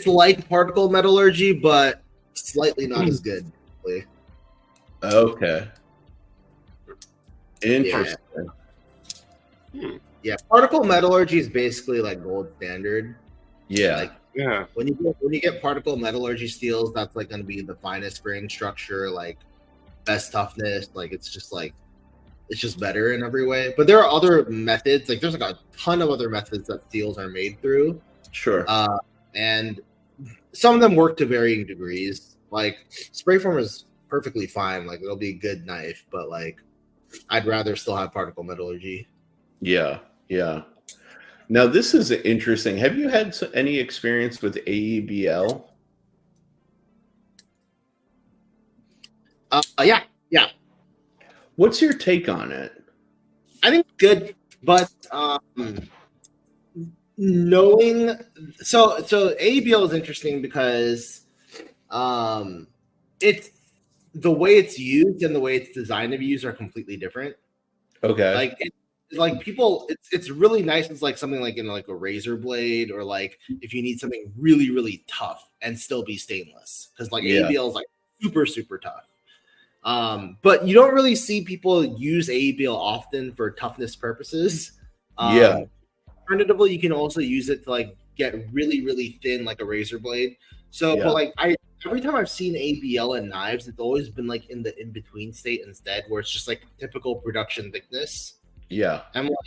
like particle metallurgy, but slightly not as good. Okay. Interesting. Yeah, particle metallurgy is basically like gold standard. Yeah. Like, Yeah. When you get particle metallurgy steels, that's like going to be the finest grain structure. Like, best toughness. Like it's just better in every way. But there are other methods. Like there's like a ton of other methods that steels are made through. Sure. And some of them work to varying degrees. Like spray foam is perfectly fine. Like it'll be a good knife, but like I'd rather still have particle metallurgy. Yeah. Now this is interesting. Have you had any experience with AEBL? Yeah. What's your take on it? I think good, but knowing so ABL is interesting because it's the way it's used and the way it's designed to be used are completely different. Okay. Like people, it's really nice. It's like something like in like a razor blade, or like if you need something really really tough and still be stainless, because like ABL is like super tough. But you don't really see people use ABL often for toughness purposes. Alternatively, you can also use it to like get really really thin, like a razor blade. So, but like every time I've seen ABL in knives, it's always been like in the in between state instead, where it's just like typical production thickness. Yeah. I'm like,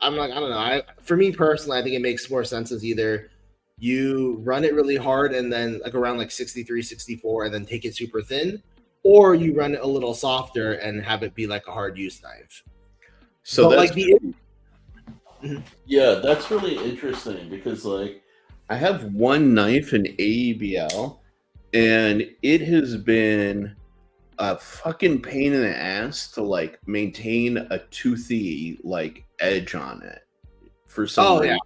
I don't know. For me personally, I think it makes more sense as either you run it really hard and then like around like 63, 64, and then take it super thin, or you run it a little softer and have it be like a hard use knife. So but that's like that's really interesting because like I have one knife in AEBL and it has been a fucking pain in the ass to like maintain a toothy like edge on it for some reason.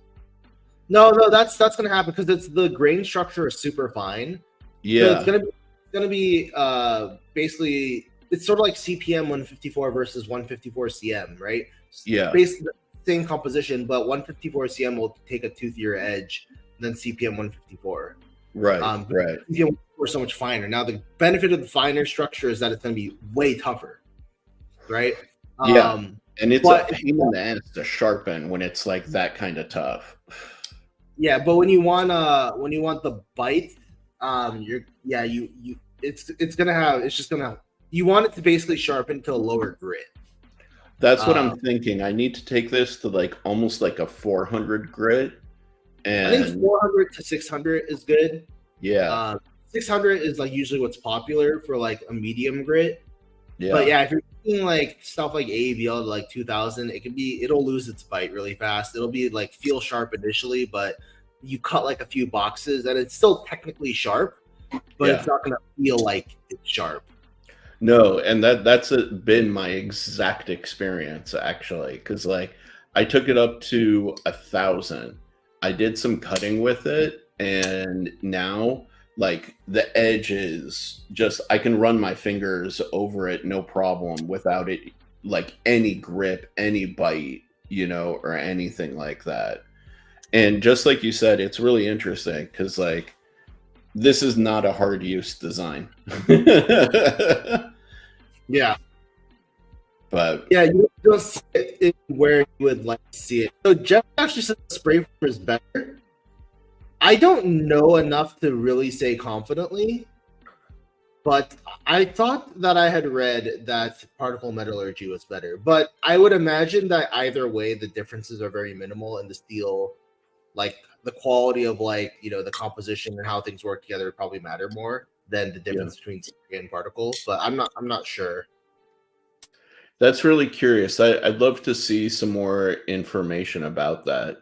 No, that's gonna happen because it's the grain structure is super fine. Yeah, so it's gonna be basically it's sort of like CPM 154 versus 154 CM, right? Yeah, basically the same composition, but 154 CM will take a toothier edge than CPM 154. Right. CPM we're so much finer. Now the benefit of the finer structure is that it's going to be way tougher, right? And it's a pain in the ass to sharpen when it's like that kind of tough. Yeah, but when you want the bite, you want it to basically sharpen to a lower grit. That's what I'm thinking. I need to take this to like almost like a 400 grit. And I think 400 to 600 is good. Yeah. 600 is like usually what's popular for like a medium grit. Yeah. But yeah, if you're doing like stuff like ABL to like 2000, it'll lose its bite really fast. It'll be like feel sharp initially, but you cut like a few boxes and it's still technically sharp, but it's not going to feel like it's sharp. No, and that's been my exact experience actually, because like I took it up to 1,000. I did some cutting with it, and now like the edge is just I can run my fingers over it no problem without it like any grip, any bite, or anything like that. And just like you said, it's really interesting because like this is not a hard use design. Yeah. But yeah, you don't see it where you would like to see it. So Jeff actually said spray foam is better. I don't know enough to really say confidently, but I thought that I had read that particle metallurgy was better. But I would imagine that either way, the differences are very minimal in the steel. Like the quality of like, the composition and how things work together would probably matter more than the difference between spray and particle. But I'm not sure. That's really curious. I'd love to see some more information about that,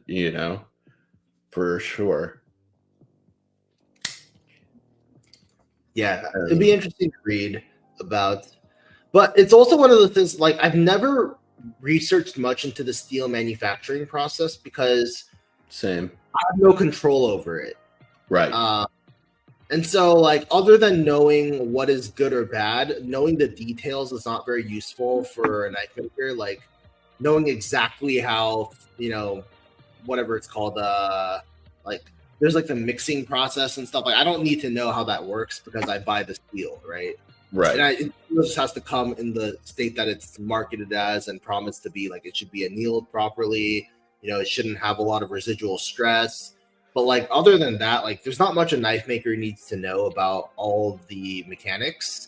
for sure. Yeah, it'd be interesting to read about. But it's also one of the things, like, I've never researched much into the steel manufacturing process because Same. I have no control over it. Right. And so, like, other than knowing what is good or bad, knowing the details is not very useful for a knife maker. Like, knowing exactly how, whatever it's called, like, there's like the mixing process and stuff. Like, I don't need to know how that works because I buy the steel, right? Right. And it just has to come in the state that it's marketed as and promised to be. Like, it should be annealed properly. It shouldn't have a lot of residual stress. But like other than that, like there's not much a knife maker needs to know about all the mechanics.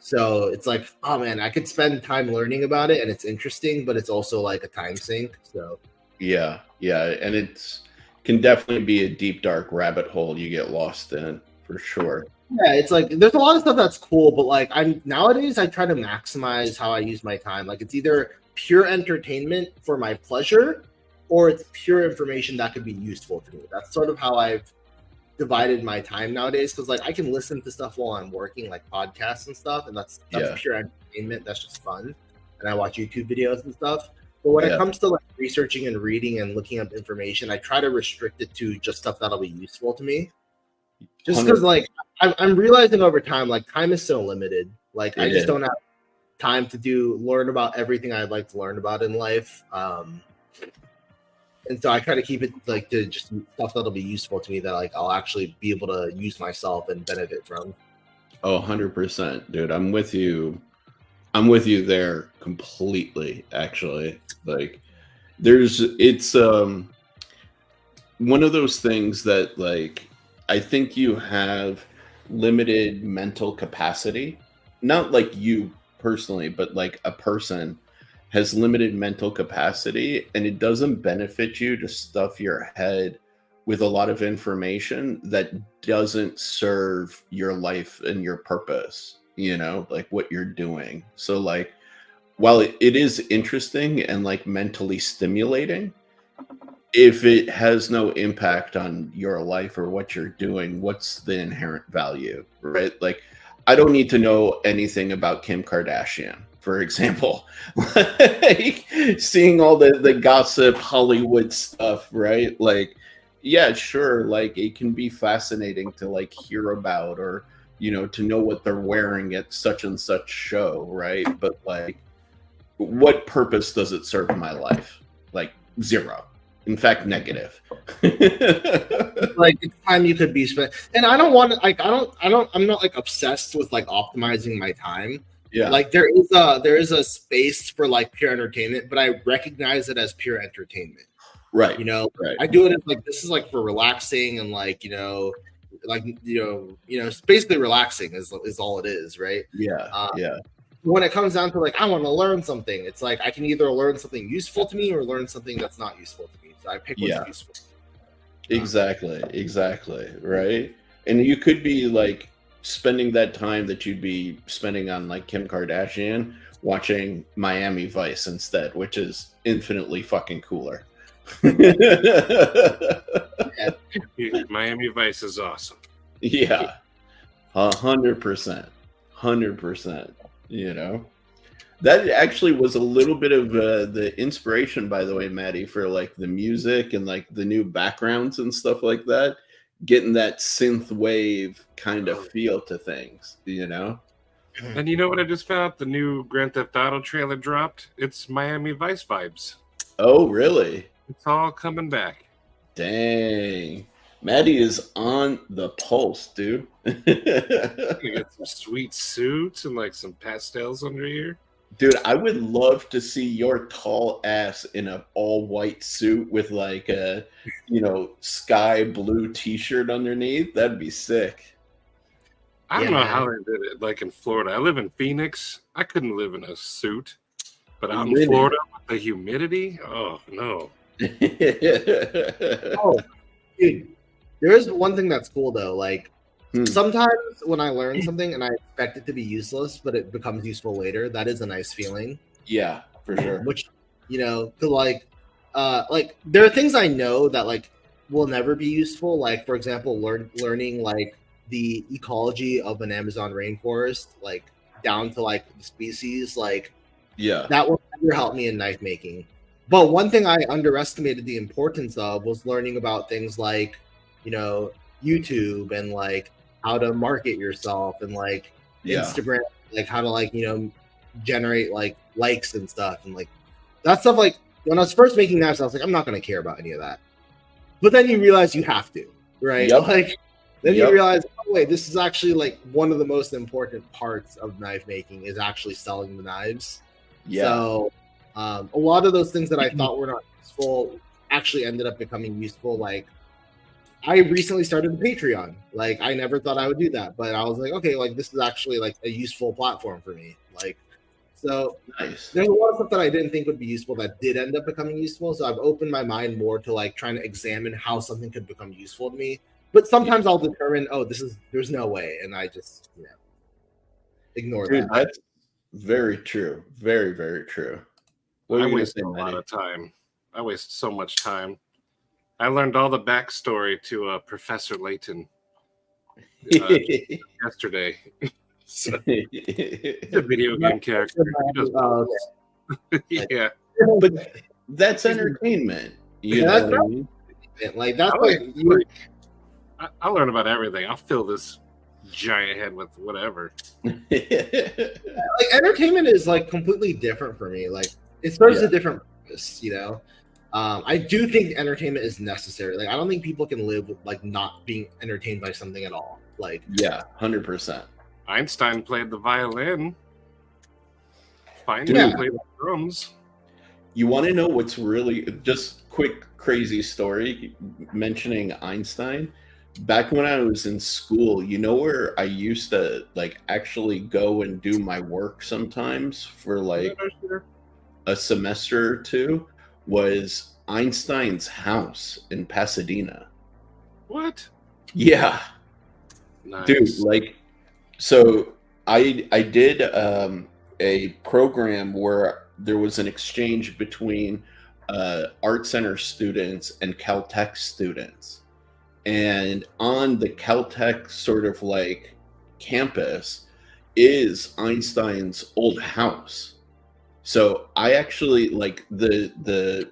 So it's like, oh man, I could spend time learning about it and it's interesting, but it's also like a time sink. So Yeah, and it's can definitely be a deep dark rabbit hole you get lost in for sure. yeah, it's like there's a lot of stuff that's cool, but like I'm nowadays I try to maximize how I use my time. Like it's either pure entertainment for my pleasure or it's pure information that could be useful to me. That's sort of how I've divided my time nowadays, because like I can listen to stuff while I'm working, like podcasts and stuff, and that's Yeah. pure entertainment. That's just fun, and I watch YouTube videos and stuff. But when it comes to like researching and reading and looking up information, I try to restrict it to just stuff that'll be useful to me. Just because like I'm realizing over time, like time is so limited. Like I just don't have time to learn about everything I'd like to learn about in life. And so I try to keep it like to just stuff that'll be useful to me that like I'll actually be able to use myself and benefit from. Oh, 100%, dude. I'm with you. I'm with you there completely, actually. Like it's one of those things that like I think you have limited mental capacity. Not like you personally, but like a person has limited mental capacity, and it doesn't benefit you to stuff your head with a lot of information that doesn't serve your life and your purpose, like what you're doing. So like while it is interesting and like mentally stimulating, if it has no impact on your life or what you're doing, what's the inherent value, right? Like I don't need to know anything about Kim Kardashian, for example. Like seeing all the gossip Hollywood stuff, right? Like, yeah, sure, like it can be fascinating to like hear about, or to know what they're wearing at such and such show, right? But like what purpose does it serve my life? Like zero. In fact, negative. Like it's time you could be spent, and I don't want to like I'm not like obsessed with like optimizing my time. Yeah. Like there is a space for like pure entertainment, but I recognize it as pure entertainment. Right. Right. I do it as like this is like for relaxing and like it's basically relaxing is all it is, right? Yeah. Yeah. When it comes down to like I want to learn something, it's like I can either learn something useful to me or learn something that's not useful to me. So I pick what's useful. Exactly. Right. And you could be like spending that time that you'd be spending on like Kim Kardashian watching Miami Vice instead, which is infinitely fucking cooler. Miami Vice is awesome. Yeah. 100%. That actually was a little bit of the inspiration, by the way, Maddie, for like the music and like the new backgrounds and stuff like that, getting that synth wave kind of feel to things, And you know what I just found out? The new Grand Theft Auto trailer dropped. It's Miami Vice vibes. Oh, really? It's all coming back. Dang. Maddie is on the pulse, dude. You get some sweet suits and like some pastels under here. Dude, I would love to see your tall ass in an all-white suit with like a, sky blue t-shirt underneath. That'd be sick. I don't know how they did it. Like in Florida, I live in Phoenix. I couldn't live in a suit. But out in Florida, with the humidity, oh no. Oh, dude. There is one thing that's cool though. Like sometimes when I learn something and I expect it to be useless, but it becomes useful later, that is a nice feeling. Yeah, for sure. Which, cause like there are things I know that like will never be useful. Like for example, learning like the ecology of an Amazon rainforest, like down to like the species, like that will never help me in knife making. But one thing I underestimated the importance of was learning about things like, YouTube and like how to market yourself and like Instagram, like how to like, generate like likes and stuff. And like that stuff, like when I was first making knives, I was like, I'm not going to care about any of that. But then you realize you have to, right? Like then you realize, oh wait, this is actually like one of the most important parts of knife making is actually selling the knives. So a lot of those things that I thought were not useful actually ended up becoming useful. Like I recently started a Patreon. Like, I never thought I would do that, but I was like, okay, like this is actually like a useful platform for me. Like, so Nice. there's a lot of stuff that I didn't think would be useful that did end up becoming useful. So I've opened my mind more to like trying to examine how something could become useful to me. But sometimes I'll determine, oh, there's no way, and I just ignore Dude, that. that's very true. Very, very true. What I were you gonna waste say, a lot Maddie? of time. I waste so much time. I learned all the backstory to Professor Layton yesterday. So, he's a video game character. He does- yeah. But that's entertainment. You Yeah, know that's what I mean? Like that's I like I'll learn about everything. I'll fill this giant head with whatever. like entertainment is like completely different for me. Like it serves a different purpose, you know. I do think entertainment is necessary. Like I don't think people can live with like not being entertained by something at all. Like Yeah, 100%. Einstein played the violin. Dude. Feynman played the drums. You want to know what's really just quick crazy story mentioning Einstein? Back when I was in school, you know where I used to like actually go and do my work sometimes for like a semester or two was Einstein's house in Pasadena. What? Yeah. Nice. Dude, like so I did a program where there was an exchange between Art Center students and Caltech students. And on the Caltech sort of like campus is Einstein's old house. So I actually like the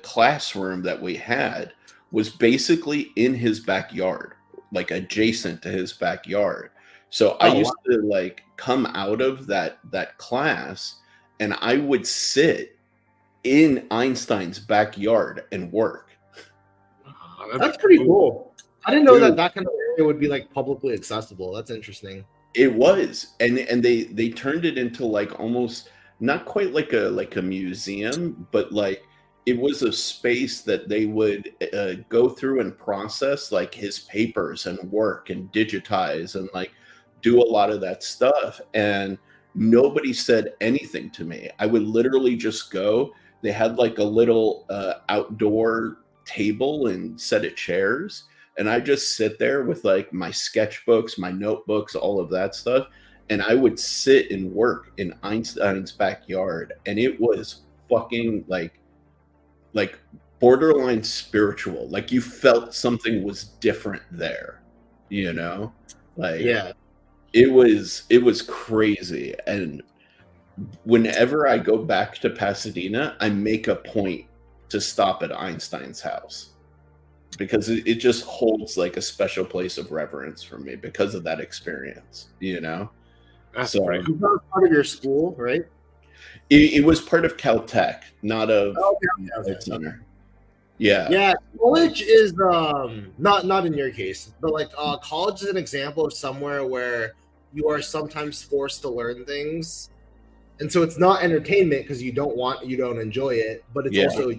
classroom that we had was basically in his backyard, like adjacent to his backyard. So I used to like come out of that class and I would sit in Einstein's backyard and work. That's pretty cool. I didn't know that kind of area would be like publicly accessible. That's interesting. It was, and they turned it into like almost not quite like a museum, but like it was a space that they would go through and process like his papers and work and digitize and like do a lot of that stuff. And nobody said anything to me. I would literally just go. They had like a little outdoor table and set of chairs, and I just sit there with like my sketchbooks, my notebooks, all of that stuff, and I would sit and work in Einstein's backyard, and it was fucking like borderline spiritual. Like you felt something was different there, you know? Like it was crazy. And whenever I go back to Pasadena, I make a point to stop at Einstein's house because it just holds like a special place of reverence for me because of that experience, you know? That's pretty cool. That was part of your school, right? It was part of Caltech, not of Art Center. Yeah. Yeah, college is not in your case, but like college is an example of somewhere where you are sometimes forced to learn things. And so it's not entertainment because you don't enjoy it, but it's also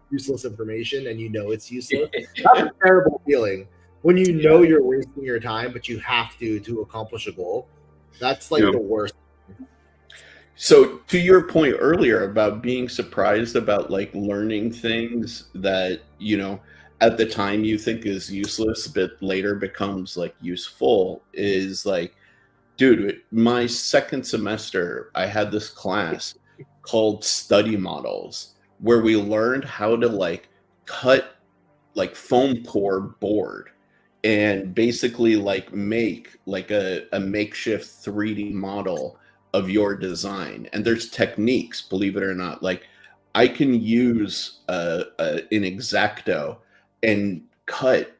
useless information and you know it's useless. That's a terrible feeling when you know you're wasting your time, but you have to accomplish a goal. That's like the worst. So to your point earlier about being surprised about like learning things that, you know, at the time you think is useless, but later becomes like useful is like, dude, my second semester, I had this class called Study Models where we learned how to like cut like foam core board and basically like make like a makeshift 3D model of your design. And there's techniques, believe it or not. Like I can use an X-Acto and cut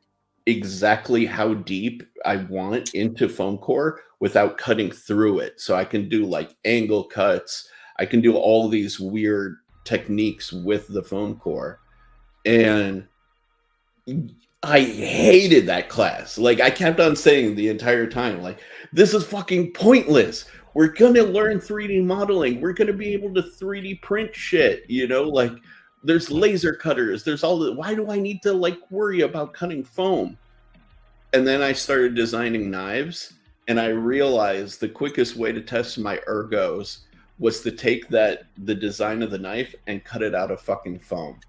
exactly how deep I want into foam core without cutting through it. So I can do like angle cuts. I can do all these weird techniques with the foam core. And I hated that class. Like I kept on saying the entire time, like, this is fucking pointless. We're gonna learn 3D modeling. We're gonna be able to 3D print shit, you know, like there's laser cutters, there's all the, why do I need to like worry about cutting foam? And then I started designing knives, and I realized the quickest way to test my ergos was to take the design of the knife and cut it out of fucking foam.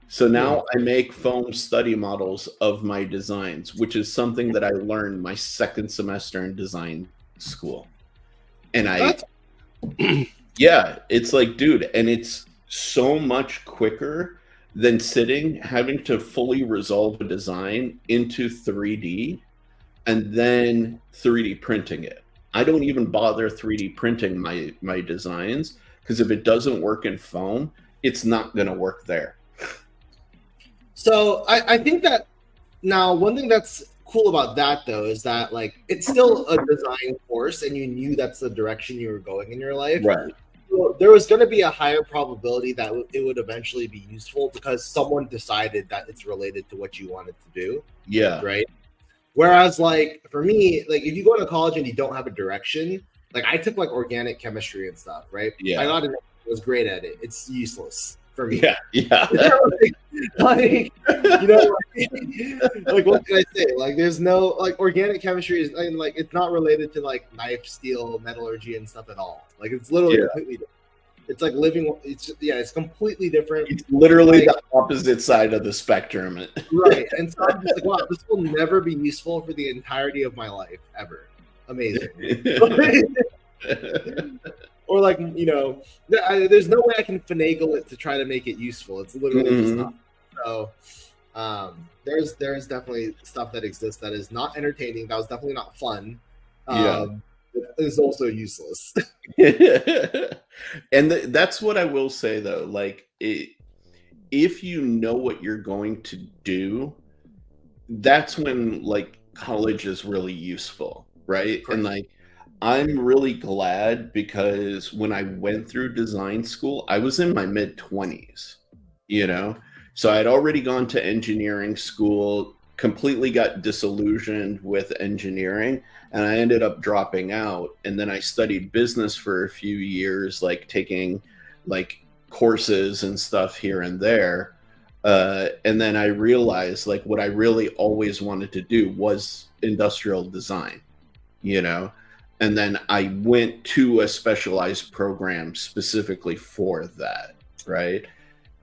So now I make foam study models of my designs, which is something that I learned my second semester in design school. And yeah, it's like, dude, and it's so much quicker than having to fully resolve a design into 3D and then 3D printing it. I don't even bother 3D printing my designs, because if it doesn't work in foam, it's not going to work there. So I think that now one thing that's cool about that though is that like it's still a design course, and you knew that's the direction you were going in your life. Right. So there was going to be a higher probability that it would eventually be useful because someone decided that it's related to what you wanted to do. Yeah. Right. Whereas like for me, like if you go to college and you don't have a direction, like I took like organic chemistry and stuff, right? Yeah. I got it, was great at it. It's useless for me. Yeah. like you know, like what can I say? Like there's no like organic chemistry is like it's not related to like knife, steel, metallurgy and stuff at all. Like it's literally completely different. It's like living. It's completely different. It's literally the opposite side of the spectrum. Right. And so I'm just like, wow, this will never be useful for the entirety of my life ever. Amazing. Or like, you know, there's no way I can finagle it to try to make it useful. It's literally just not. So there's definitely stuff that exists that is not entertaining. That was definitely not fun. It's also useless. And that's what I will say though. Like, if you know what you're going to do, that's when like college is really useful, right? Correct. And like, I'm really glad because when I went through design school, I was in my mid-20s, you know? So I'd already gone to engineering school, completely got disillusioned with engineering, and I ended up dropping out. And then I studied business for a few years, like taking like courses and stuff here and there. And then I realized like what I really always wanted to do was industrial design, you know? And then I went to a specialized program specifically for that, right?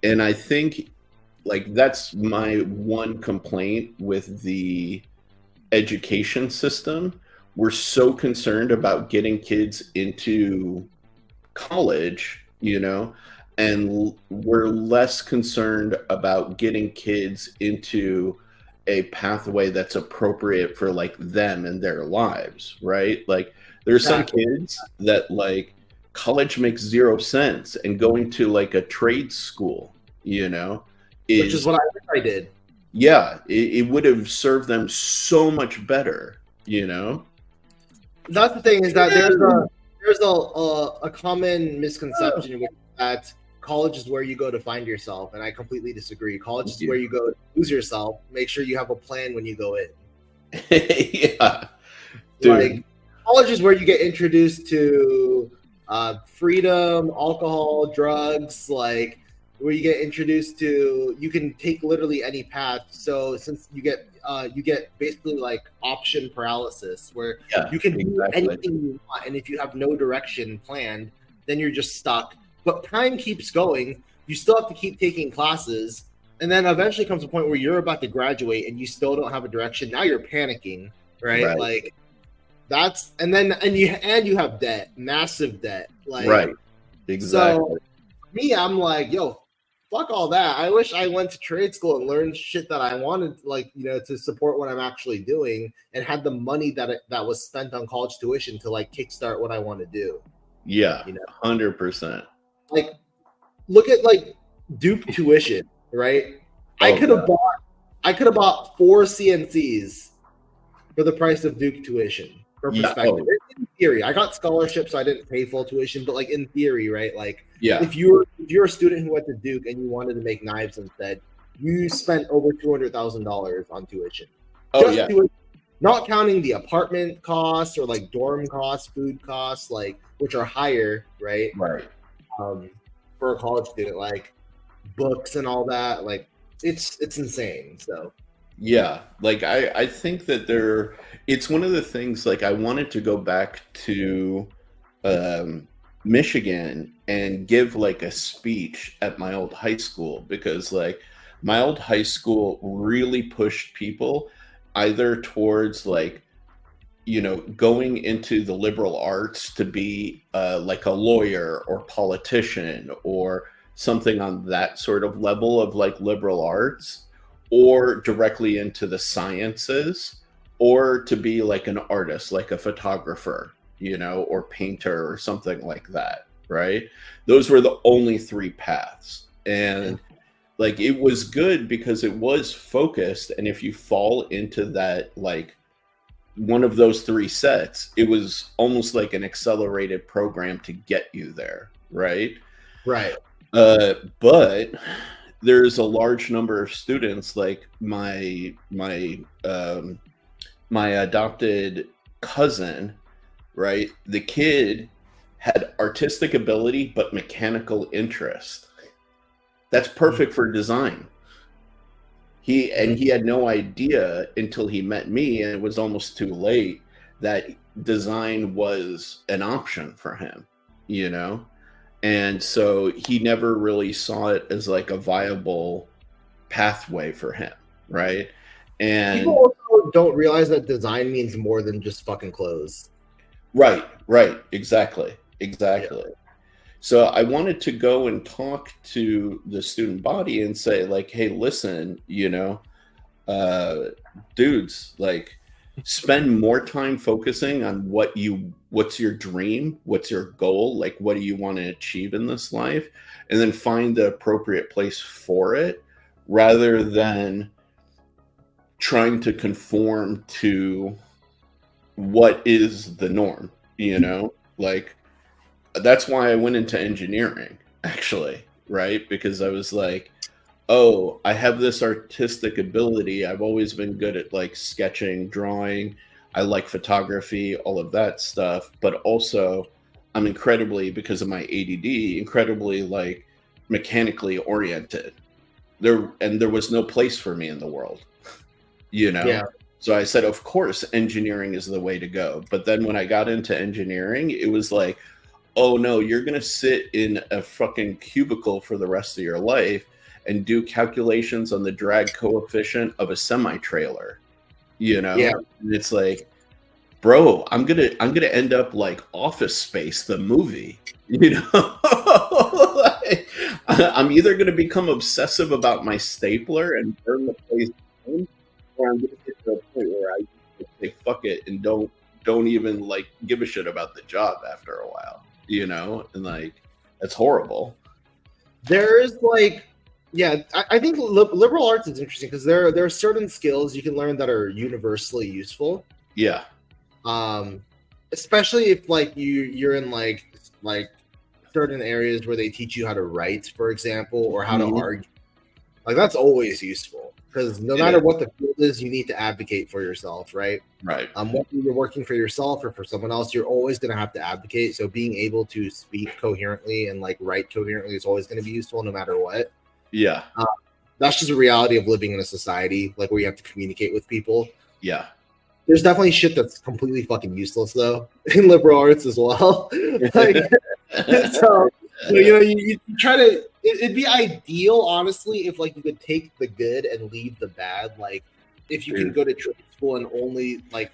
And I think like that's my one complaint with the education system. We're so concerned about getting kids into college, you know, and we're less concerned about getting kids into a pathway that's appropriate for like them and their lives, right? Like there's some kids that like college makes 0 sense, and going to like a trade school, you know, which is what I did. Yeah, it would have served them so much better, you know. That's the thing is that there's a common misconception that college is where you go to find yourself, and I completely disagree. College is where you go to lose yourself. Make sure you have a plan when you go in. Yeah, dude. Like college is where you get introduced to freedom, alcohol, drugs, like where you get introduced to you can take literally any path. So since you get basically like option paralysis where you can do anything you want, and if you have no direction planned, then you're just stuck. But time keeps going. You still have to keep taking classes, and then eventually comes a point where you're about to graduate and you still don't have a direction. Now you're panicking, right? Like that's and you have debt, massive debt. Like right. Exactly. So me, I'm like, yo, fuck all that. I wish I went to trade school and learned shit that I wanted, like, you know, to support what I'm actually doing, and had the money that was spent on college tuition to like kickstart what I want to do. Yeah, you know, 100%. Like, look at like Duke tuition, right? I could have bought 4 CNCs for the price of Duke tuition. For perspective, in theory, I got scholarships, so I didn't pay full tuition. But like in theory, right? Like, if you're a student who went to Duke and you wanted to make knives instead, you spent over $200,000 on tuition. Tuition, not counting the apartment costs or like dorm costs, food costs, like which are higher, right? Right. For a college student, like books and all that. Like it's insane. So Yeah, like I think that it's one of the things, like I wanted to go back to um Michigan and give like a speech at my old high school, because like my old high school really pushed people either towards like, going into the liberal arts to be like a lawyer or politician or something on that sort of level of like liberal arts, or directly into the sciences, or to be like an artist, like a photographer, or painter or something like that, right? Those were the only three paths. And like it was good because it was focused. And if you fall into that, like, one of those three sets, it was almost like an accelerated program to get you there, right? right. But there's a large number of students, like my adopted cousin, right? The kid had artistic ability but mechanical interest. That's perfect for design. He had no idea until he met me, and it was almost too late, that design was an option for him, and so he never really saw it as like a viable pathway for him, right? And People also don't realize that design means more than just fucking clothes. right, exactly. So I wanted to go and talk to the student body and say, like, hey, listen, dudes, like, spend more time focusing on what's your dream, what's your goal, like, what do you want to achieve in this life, and then find the appropriate place for it, rather than trying to conform to what is the norm, like, that's why I went into engineering, actually, right? Because I was like, oh, I have this artistic ability. I've always been good at like sketching, drawing. I like photography, all of that stuff. But also, I'm incredibly, because of my ADD, incredibly like mechanically oriented. There was no place for me in the world, Yeah. So I said, of course, engineering is the way to go. But then when I got into engineering, it was like, oh no, you're going to sit in a fucking cubicle for the rest of your life and do calculations on the drag coefficient of a semi-trailer, Yeah. And it's like, bro, I'm gonna end up like Office Space, the movie, Like, I'm either gonna become obsessive about my stapler and burn the place down, or I'm gonna get to a point where I say fuck it and don't even like give a shit about the job after a while, and like that's horrible. There is like, yeah, I think liberal arts is interesting because there are certain skills you can learn that are universally useful. Yeah. Especially if like you're in like certain areas where they teach you how to write, for example, or how to argue. Like that's always useful because no matter what the field is, you need to advocate for yourself, right? Right. Whether you're working for yourself or for someone else, you're always going to have to advocate. So being able to speak coherently and like write coherently is always going to be useful, no matter what. Yeah. That's just a reality of living in a society like where you have to communicate with people. Yeah. There's definitely shit that's completely fucking useless though in liberal arts as well. Like, so you try to. It'd be ideal, honestly, if like you could take the good and leave the bad. Like, if you can go to trade school and only like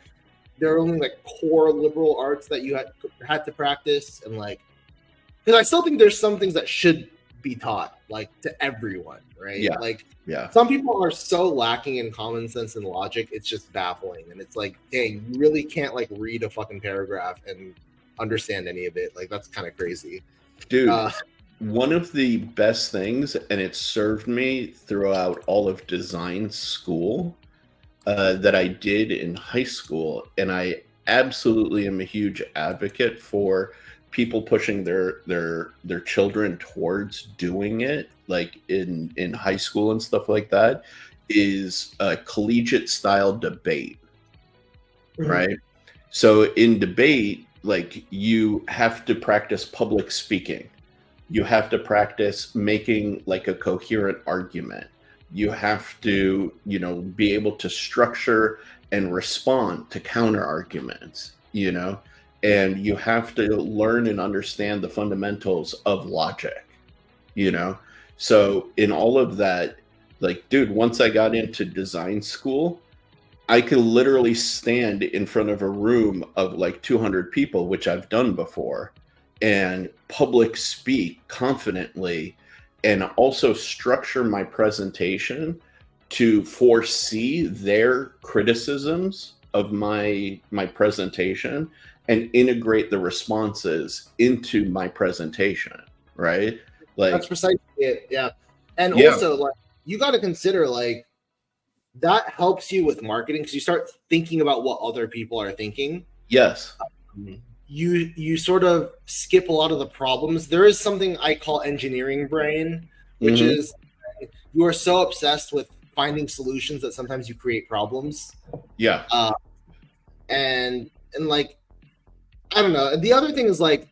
there are only like core liberal arts that you had to practice, and like because I still think there's some things that should be taught like to everyone, right? Yeah. Like, yeah. Some people are so lacking in common sense and logic, it's just baffling, and it's like, dang, you really can't like read a fucking paragraph and understand any of it. Like that's kind of crazy, dude. One of the best things, and it served me throughout all of design school, that I did in high school, and I absolutely am a huge advocate for people pushing their children towards doing it, like in high school and stuff like that, is a collegiate style debate, right? So in debate, like you have to practice public speaking. You have to practice making like a coherent argument. You have to, be able to structure and respond to counter arguments, and you have to learn and understand the fundamentals of logic, So in all of that, like, dude, once I got into design school, I could literally stand in front of a room of like 200 people, which I've done before, and public speak confidently, and also structure my presentation to foresee their criticisms of my presentation and integrate the responses into my presentation, right? Like, That's precisely it. Yeah. And yeah, also, like, you got to consider, like, that helps you with marketing because you start thinking about what other people are thinking. yes, You sort of skip a lot of the problems. There is something I call engineering brain, which Mhm. is you are so obsessed with finding solutions that sometimes you create problems. yeah, And like, I don't know. The other thing is, like,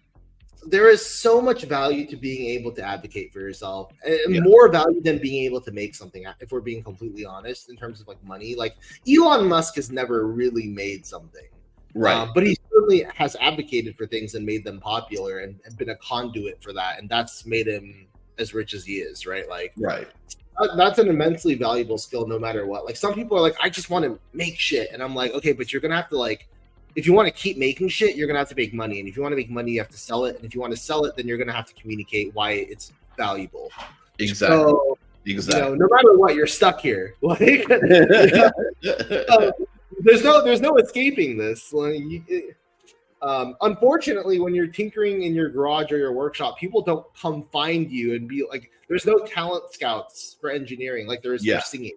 there is so much value to being able to advocate for yourself, and Yeah. more value than being able to make something, if we're being completely honest, in terms of like money. Like, Elon Musk has never really made something, right, but he certainly has advocated for things and made them popular, and been a conduit for that, and that's made him as rich as he is, right? Like, right, that's an immensely valuable skill no matter what. Like, some people are like, I just want to make shit, and I'm like, okay, but you're gonna have to, like, if you want to keep making shit, you're gonna have to make money, and if you want to make money, you have to sell it, and if you want to sell it, then you're gonna have to communicate why it's valuable. exactly, So, exactly. no matter what, you're stuck here. Like, there's no escaping this. Like, unfortunately, when you're tinkering in your garage or your workshop, people don't come find you and be like, there's no talent scouts for engineering like there is Yeah. for singing.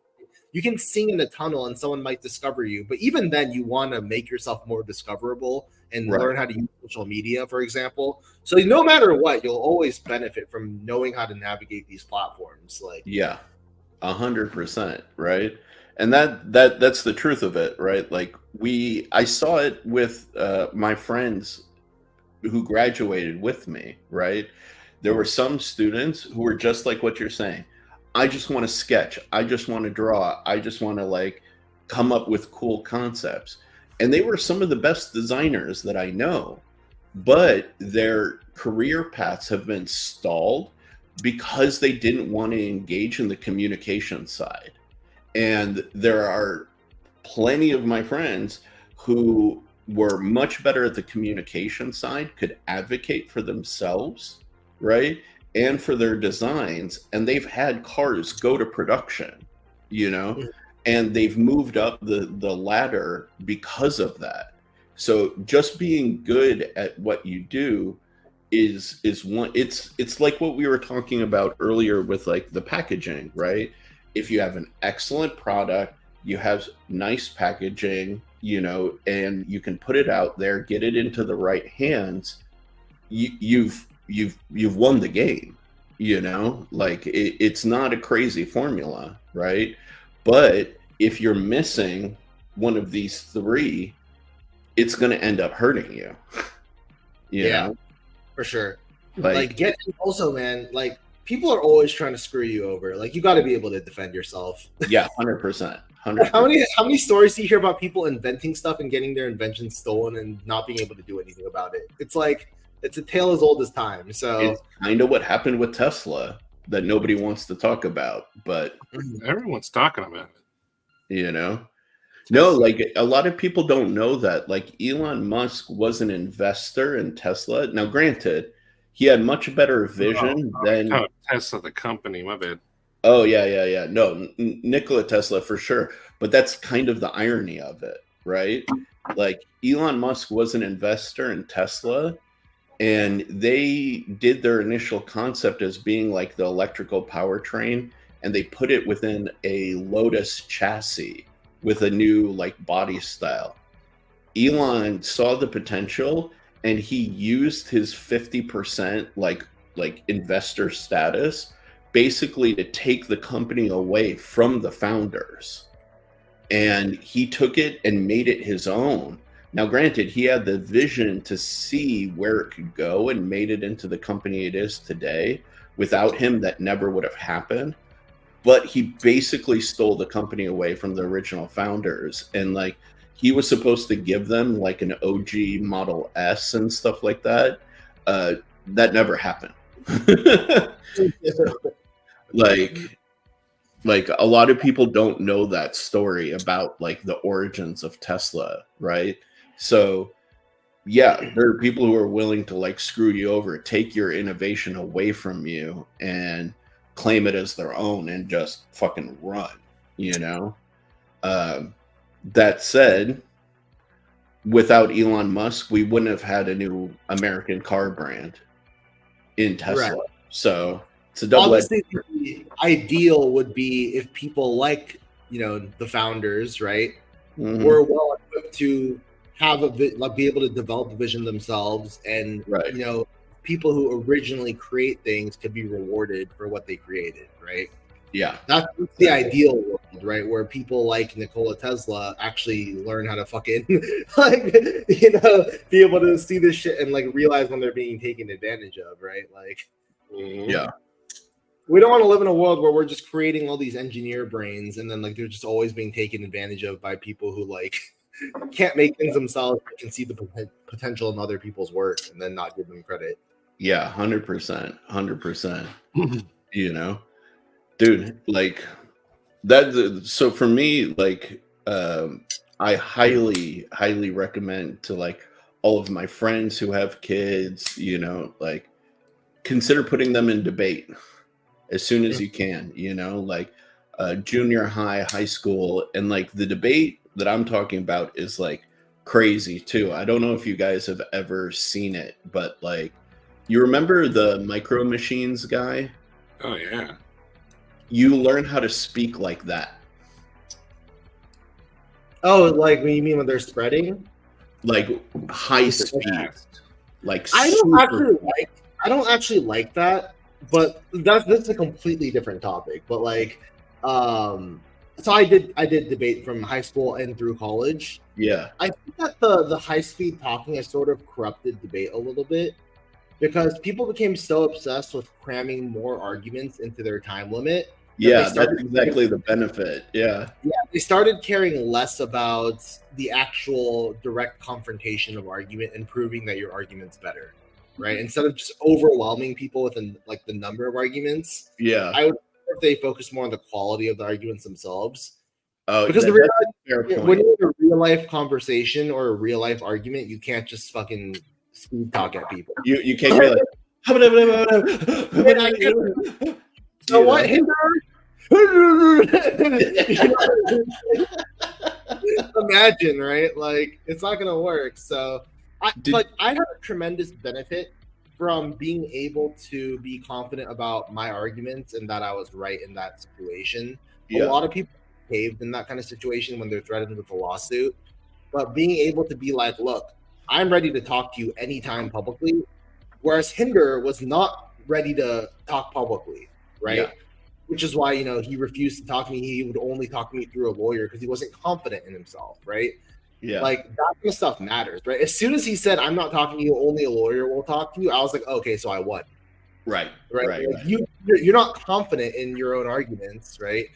You can sing in a tunnel and someone might discover you, but even then, you want to make yourself more discoverable and Right. learn how to use social media, for example. So no matter what, you'll always benefit from knowing how to navigate these platforms. Like, Yeah, 100%, right? And that's the truth of it, right? Like, I saw it with my friends who graduated with me, right? There were some students who were just like what you're saying. I just want to sketch. I just want to draw. I just want to, like, come up with cool concepts. And they were some of the best designers that I know, but their career paths have been stalled because they didn't want to engage in the communication side. And there are plenty of my friends who were much better at the communication side, could advocate for themselves, right? And for their designs. And they've had cars go to production, and they've moved up the ladder because of that. So just being good at what you do is one. It's like what we were talking about earlier with, like, the packaging, right? If you have an excellent product, you have nice packaging, and you can put it out there, get it into the right hands, you've won the game. Like, it's not a crazy formula, right? But if you're missing one of these three, it's going to end up hurting you. Yeah, for sure. Like, Also, man, like, people are always trying to screw you over. Like, you got to be able to defend yourself. yeah, 100%. 100%. How many stories do you hear about people inventing stuff and getting their inventions stolen and not being able to do anything about it? It's like, it's a tale as old as time. So It's kind of what happened with Tesla that nobody wants to talk about, but Everyone's talking about it. No, like, a lot of people don't know that. Like, Elon Musk was an investor in Tesla. Now, granted, he had much better vision than. Oh, Tesla, the company. My bad. Oh, yeah. No, Nikola Tesla for sure. But that's kind of the irony of it, right? Like, Elon Musk was an investor in Tesla, and they did their initial concept as being like the electrical powertrain, and they put it within a Lotus chassis with a new, like, body style. Elon saw the potential, and he used his 50% like investor status basically to take the company away from the founders. And he took it and made it his own Now, granted, he had the vision to see where it could go and made it into the company it is today. Without him, that never would have happened. But he basically stole the company away from the original founders. And like, he was supposed to give them like an OG Model S and stuff like that. That never happened. like, like a lot of people don't know that story about like the origins of Tesla, right? So yeah, there are people who are willing to like screw you over, take your innovation away from you and claim it as their own and just fucking run, you know? That said, without Elon Musk, we wouldn't have had a new American car brand in Tesla. Right. So it's a double-edged. Obviously, the ideal would be if people like, you know, the founders, right, Mhm. were well equipped to have like be able to develop a vision themselves, and Right. you know, people who originally create things could be rewarded for what they created, right? Yeah. That's the ideal world, right? Where people like Nikola Tesla actually learn how to fucking like, you know, be able to see this shit and like realize when they're being taken advantage of, right? Like, Yeah. we don't want to live in a world where we're just creating all these engineer brains and then like they're just always being taken advantage of by people who like can't make things themselves, but can see the potential in other people's work and then not give them credit. Yeah, 100%. 100%. You know? Dude, like that. So for me, like, I highly recommend to like all of my friends who have kids, you know, like consider putting them in debate as soon as you can, you know, like junior high, high school. And like the debate that I'm talking about is like crazy too. I don't know if you guys have ever seen it, but like, you remember the Micro Machines guy? Oh yeah. You learn how to speak like that. Oh, like when you mean when they're spreading? Like high speed. Fast. Like I super. don't actually like that, but that's a completely different topic. But like, so I did debate from high school and through college. Yeah. I think that the high speed talking has sort of corrupted debate a little bit because people became so obsessed with cramming more arguments into their time limit. Yeah, that's exactly the benefit. Yeah. Yeah, they started caring less about the actual direct confrontation of argument and proving that your argument's better, right? Instead of just overwhelming people with like the number of arguments, Yeah. I would prefer if they focus more on the quality of the arguments themselves. Oh, Because that's a fair point. when you're in a real life conversation or a real life argument, you can't just fucking speed talk at people. You can't be like, so what, Hinder? Imagine, right? Like it's not gonna work. So I had a tremendous benefit from being able to be confident about my arguments and that I was right in that situation. Yeah. A lot of people caved in that kind of situation when they're threatened with a lawsuit. But being able to be like, look, I'm ready to talk to you anytime publicly, whereas Hinder was not ready to talk publicly, right? Yeah. Which is why, you know, he refused to talk to me. He would only talk to me through a lawyer because he wasn't confident in himself, right? Yeah. Like that kind of stuff matters, right? As soon as he said, I'm not talking to you, only a lawyer will talk to you, I was like, okay, so I won. Right. Right. Like you're not confident in your own arguments, right?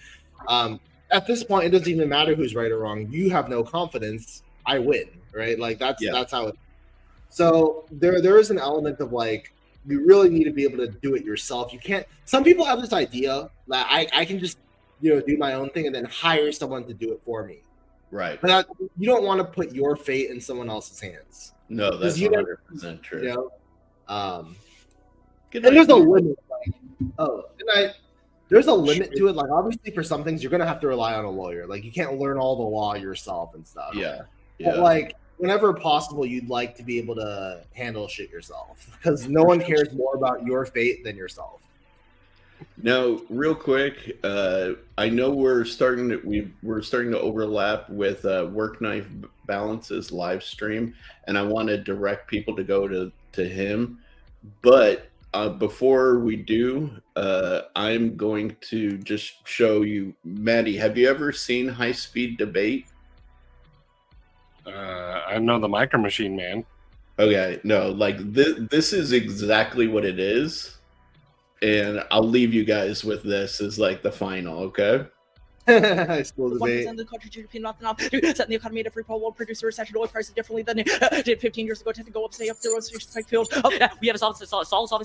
At this point, it doesn't even matter who's right or wrong. You have no confidence. I win, right? Like that's how it. So there is an element of like you really need to be able to do it yourself. You can't. Some people have this idea that I can just do my own thing and then hire someone to do it for me. Right. But you don't want to put your fate in someone else's hands. No, that's 100% true. And there's a limit. There's a limit to it. Like obviously, for some things, you're gonna have to rely on a lawyer. Like you can't learn all the law yourself and stuff. Yeah. But like whenever possible, you'd like to be able to handle shit yourself because no one cares more about your fate than yourself. Now, real quick, I know we're starting to overlap with Work Knife Balance's live stream, and I want to direct people to go to him. But before we do, I'm going to just show you, Maddie. Have you ever seen High Speed Debate? I know the Micro Machine Man. Okay, no, like this is exactly what it is, and I'll leave you guys with this as like the final. Okay. High school debate. 1% of the country GDP, nothing off. Setting the economy at a free for all world producer recession oil prices differently than it did 15 years ago. Tend to go up, stay up, the spike field. We have a solid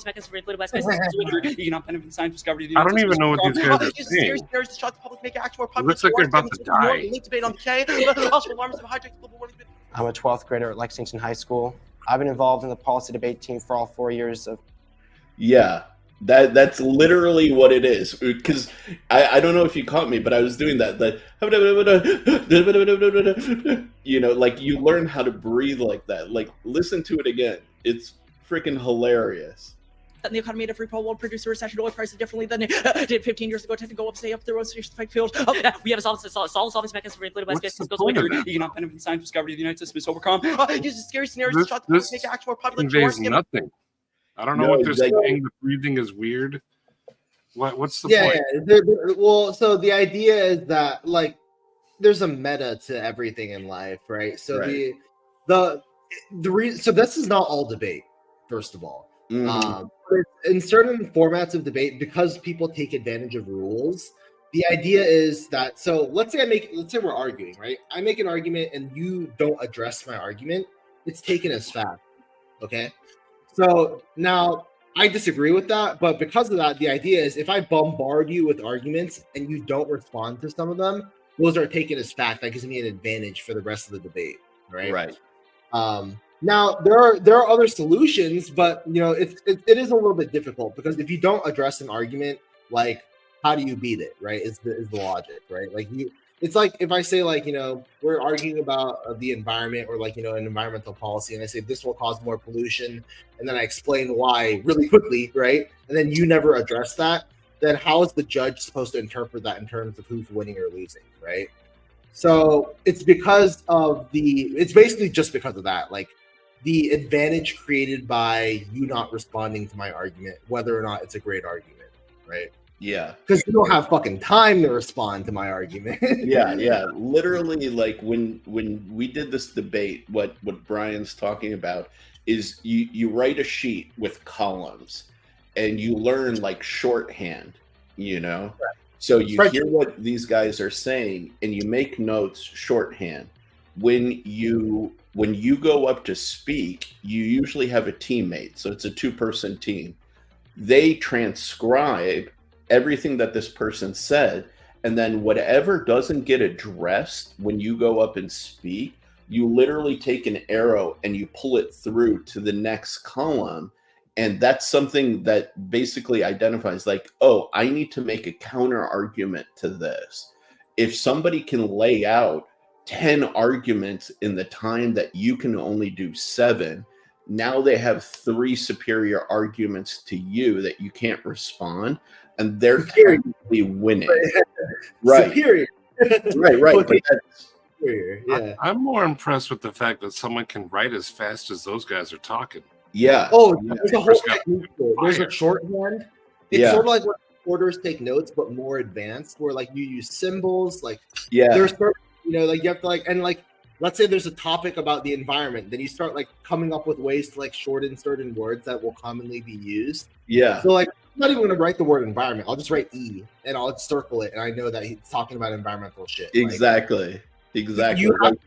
mechanism for political aspects. Economic benefit science discovery. I don't even know what these guys are saying. There's the public make action more It looks like they're about to die. Debate on decay. Also, alarms of high-tech global warming. I'm a 12th grader at Lexington High School. I've been involved in the policy debate team for all 4 years of. Yeah, that's literally what it is. Because I don't know if you caught me, but I was doing that. You know, like you learn how to breathe like that. Like listen to it again. It's freaking hilarious. The economy at a free for all world producer recession oil prices differently than it did 15 years ago. Tend to go up, stay up, the spike field. We have a solid mechanism for political aspects. Economic benefit science discovery. The United States must overcome. Uses scary scenarios to make action more popular. Conveys nothing. I don't know what they're saying. The breathing is weird. What's the point? Yeah. Well, so the idea is that like there's a meta to everything in life, right? So Right. so this is not all debate, first of all. Mhm. But in certain formats of debate, because people take advantage of rules, the idea is that so let's say we're arguing, right? I make an argument and you don't address my argument, it's taken as fact. Okay. So now I disagree with that, but because of that, the idea is if I bombard you with arguments and you don't respond to some of them, those are taken as fact. That gives me an advantage for the rest of the debate, right? Right. Now there are other solutions, but you know it is a little bit difficult because if you don't address an argument, like how do you beat it, right? Is the logic, right? Like it's like if I say like, you know, we're arguing about the environment or like, you know, an environmental policy, and I say this will cause more pollution, and then I explain why really quickly, right? And then you never address that, then how is the judge supposed to interpret that in terms of who's winning or losing, right? So it's basically just because of that, like the advantage created by you not responding to my argument, whether or not it's a great argument, right? Yeah. Because you don't have fucking time to respond to my argument. Yeah. Literally, like when we did this debate, what Brian's talking about is you write a sheet with columns and you learn like shorthand, you know? Right. So you hear what these guys are saying and you make notes shorthand. When you go up to speak, you usually have a teammate. So it's a 2-person team. They transcribe everything that this person said, and then whatever doesn't get addressed when you go up and speak, you literally take an arrow and you pull it through to the next column. And that's something that basically identifies like, oh, I need to make a counter argument to this. If somebody can lay out 10 arguments in the time that you can only do 7, now they have 3 superior arguments to you that you can't respond, and they're technically winning. Right. Superior. Right. Okay. Superior. Yeah. I'm more impressed with the fact that someone can write as fast as those guys are talking. Yeah. Oh, there's a whole technique. There's a shorthand. It's sort of like when reporters take notes, but more advanced, where like you use symbols. Like there's certain, you know, like you have to like, and like let's say there's a topic about the environment, then you start like coming up with ways to like shorten certain words that will commonly be used. Yeah. So like I'm not even going to write the word environment. I'll just write E and I'll circle it, and I know that he's talking about environmental shit. Exactly. Like, exactly. You have to,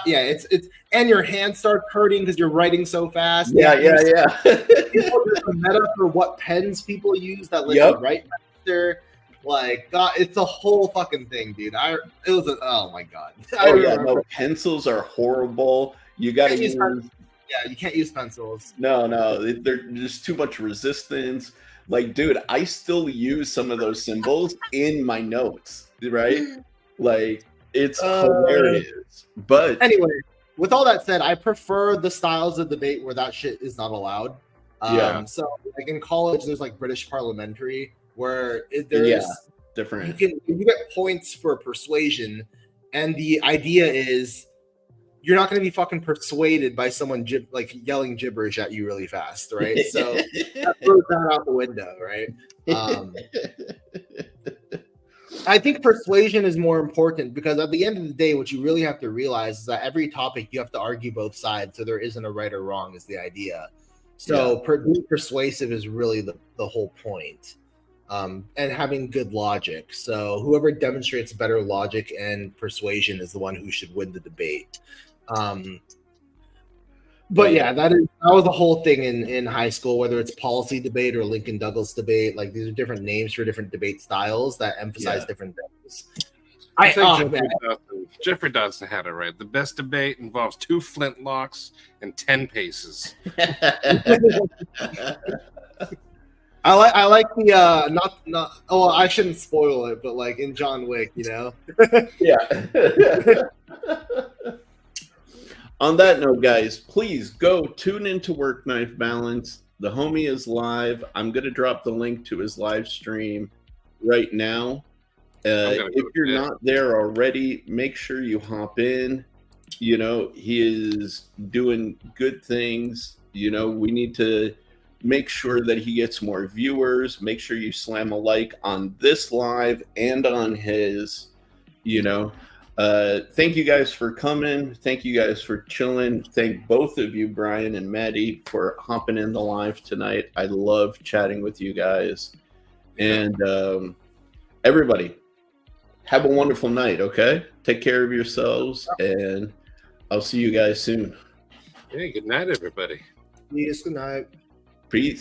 it's and your hands start hurting because you're writing so fast. Yeah. There's a meta for what pens people use that let you write faster. Like, God, it's a whole fucking thing, dude. Oh my God. No, pencils are horrible. You got to use. Yeah, you can't use pencils. No, there's too much resistance. Like, dude, I still use some of those symbols in my notes, right? Like, it's hilarious. But anyway, with all that said, I prefer the styles of debate where that shit is not allowed. So, like in college, there's like British parliamentary where there's different. You get points for persuasion, and the idea is you're not going to be fucking persuaded by someone like yelling gibberish at you really fast, right? So that throws that out the window, right? I think persuasion is more important because at the end of the day, what you really have to realize is that every topic you have to argue both sides, so there isn't a right or wrong is the idea. So being persuasive is really the whole point, and having good logic. So whoever demonstrates better logic and persuasion is the one who should win the debate. But yeah, that was the whole thing in high school, whether it's policy debate or Lincoln Douglas debate. Like these are different names for different debate styles that emphasize different things. I think Jeffrey Dodson had it right. The best debate involves 2 flintlocks and 10 paces. I like the not oh I shouldn't spoil it, but like in John Wick, you know. Yeah. On that note, guys, please go tune into Work Knife Balance. The homie is live. I'm going to drop the link to his live stream right now. If you're not there already, make sure you hop in. You know, he is doing good things. You know, we need to make sure that he gets more viewers. Make sure you slam a like on this live and on his, you know. Thank you guys for coming. Thank you guys for chilling. Thank both of you, Brian and Maddie, for hopping in the live tonight. I love chatting with you guys. And everybody, have a wonderful night, okay? Take care of yourselves, and I'll see you guys soon. Hey, good night, everybody. Yes, good night. Peace.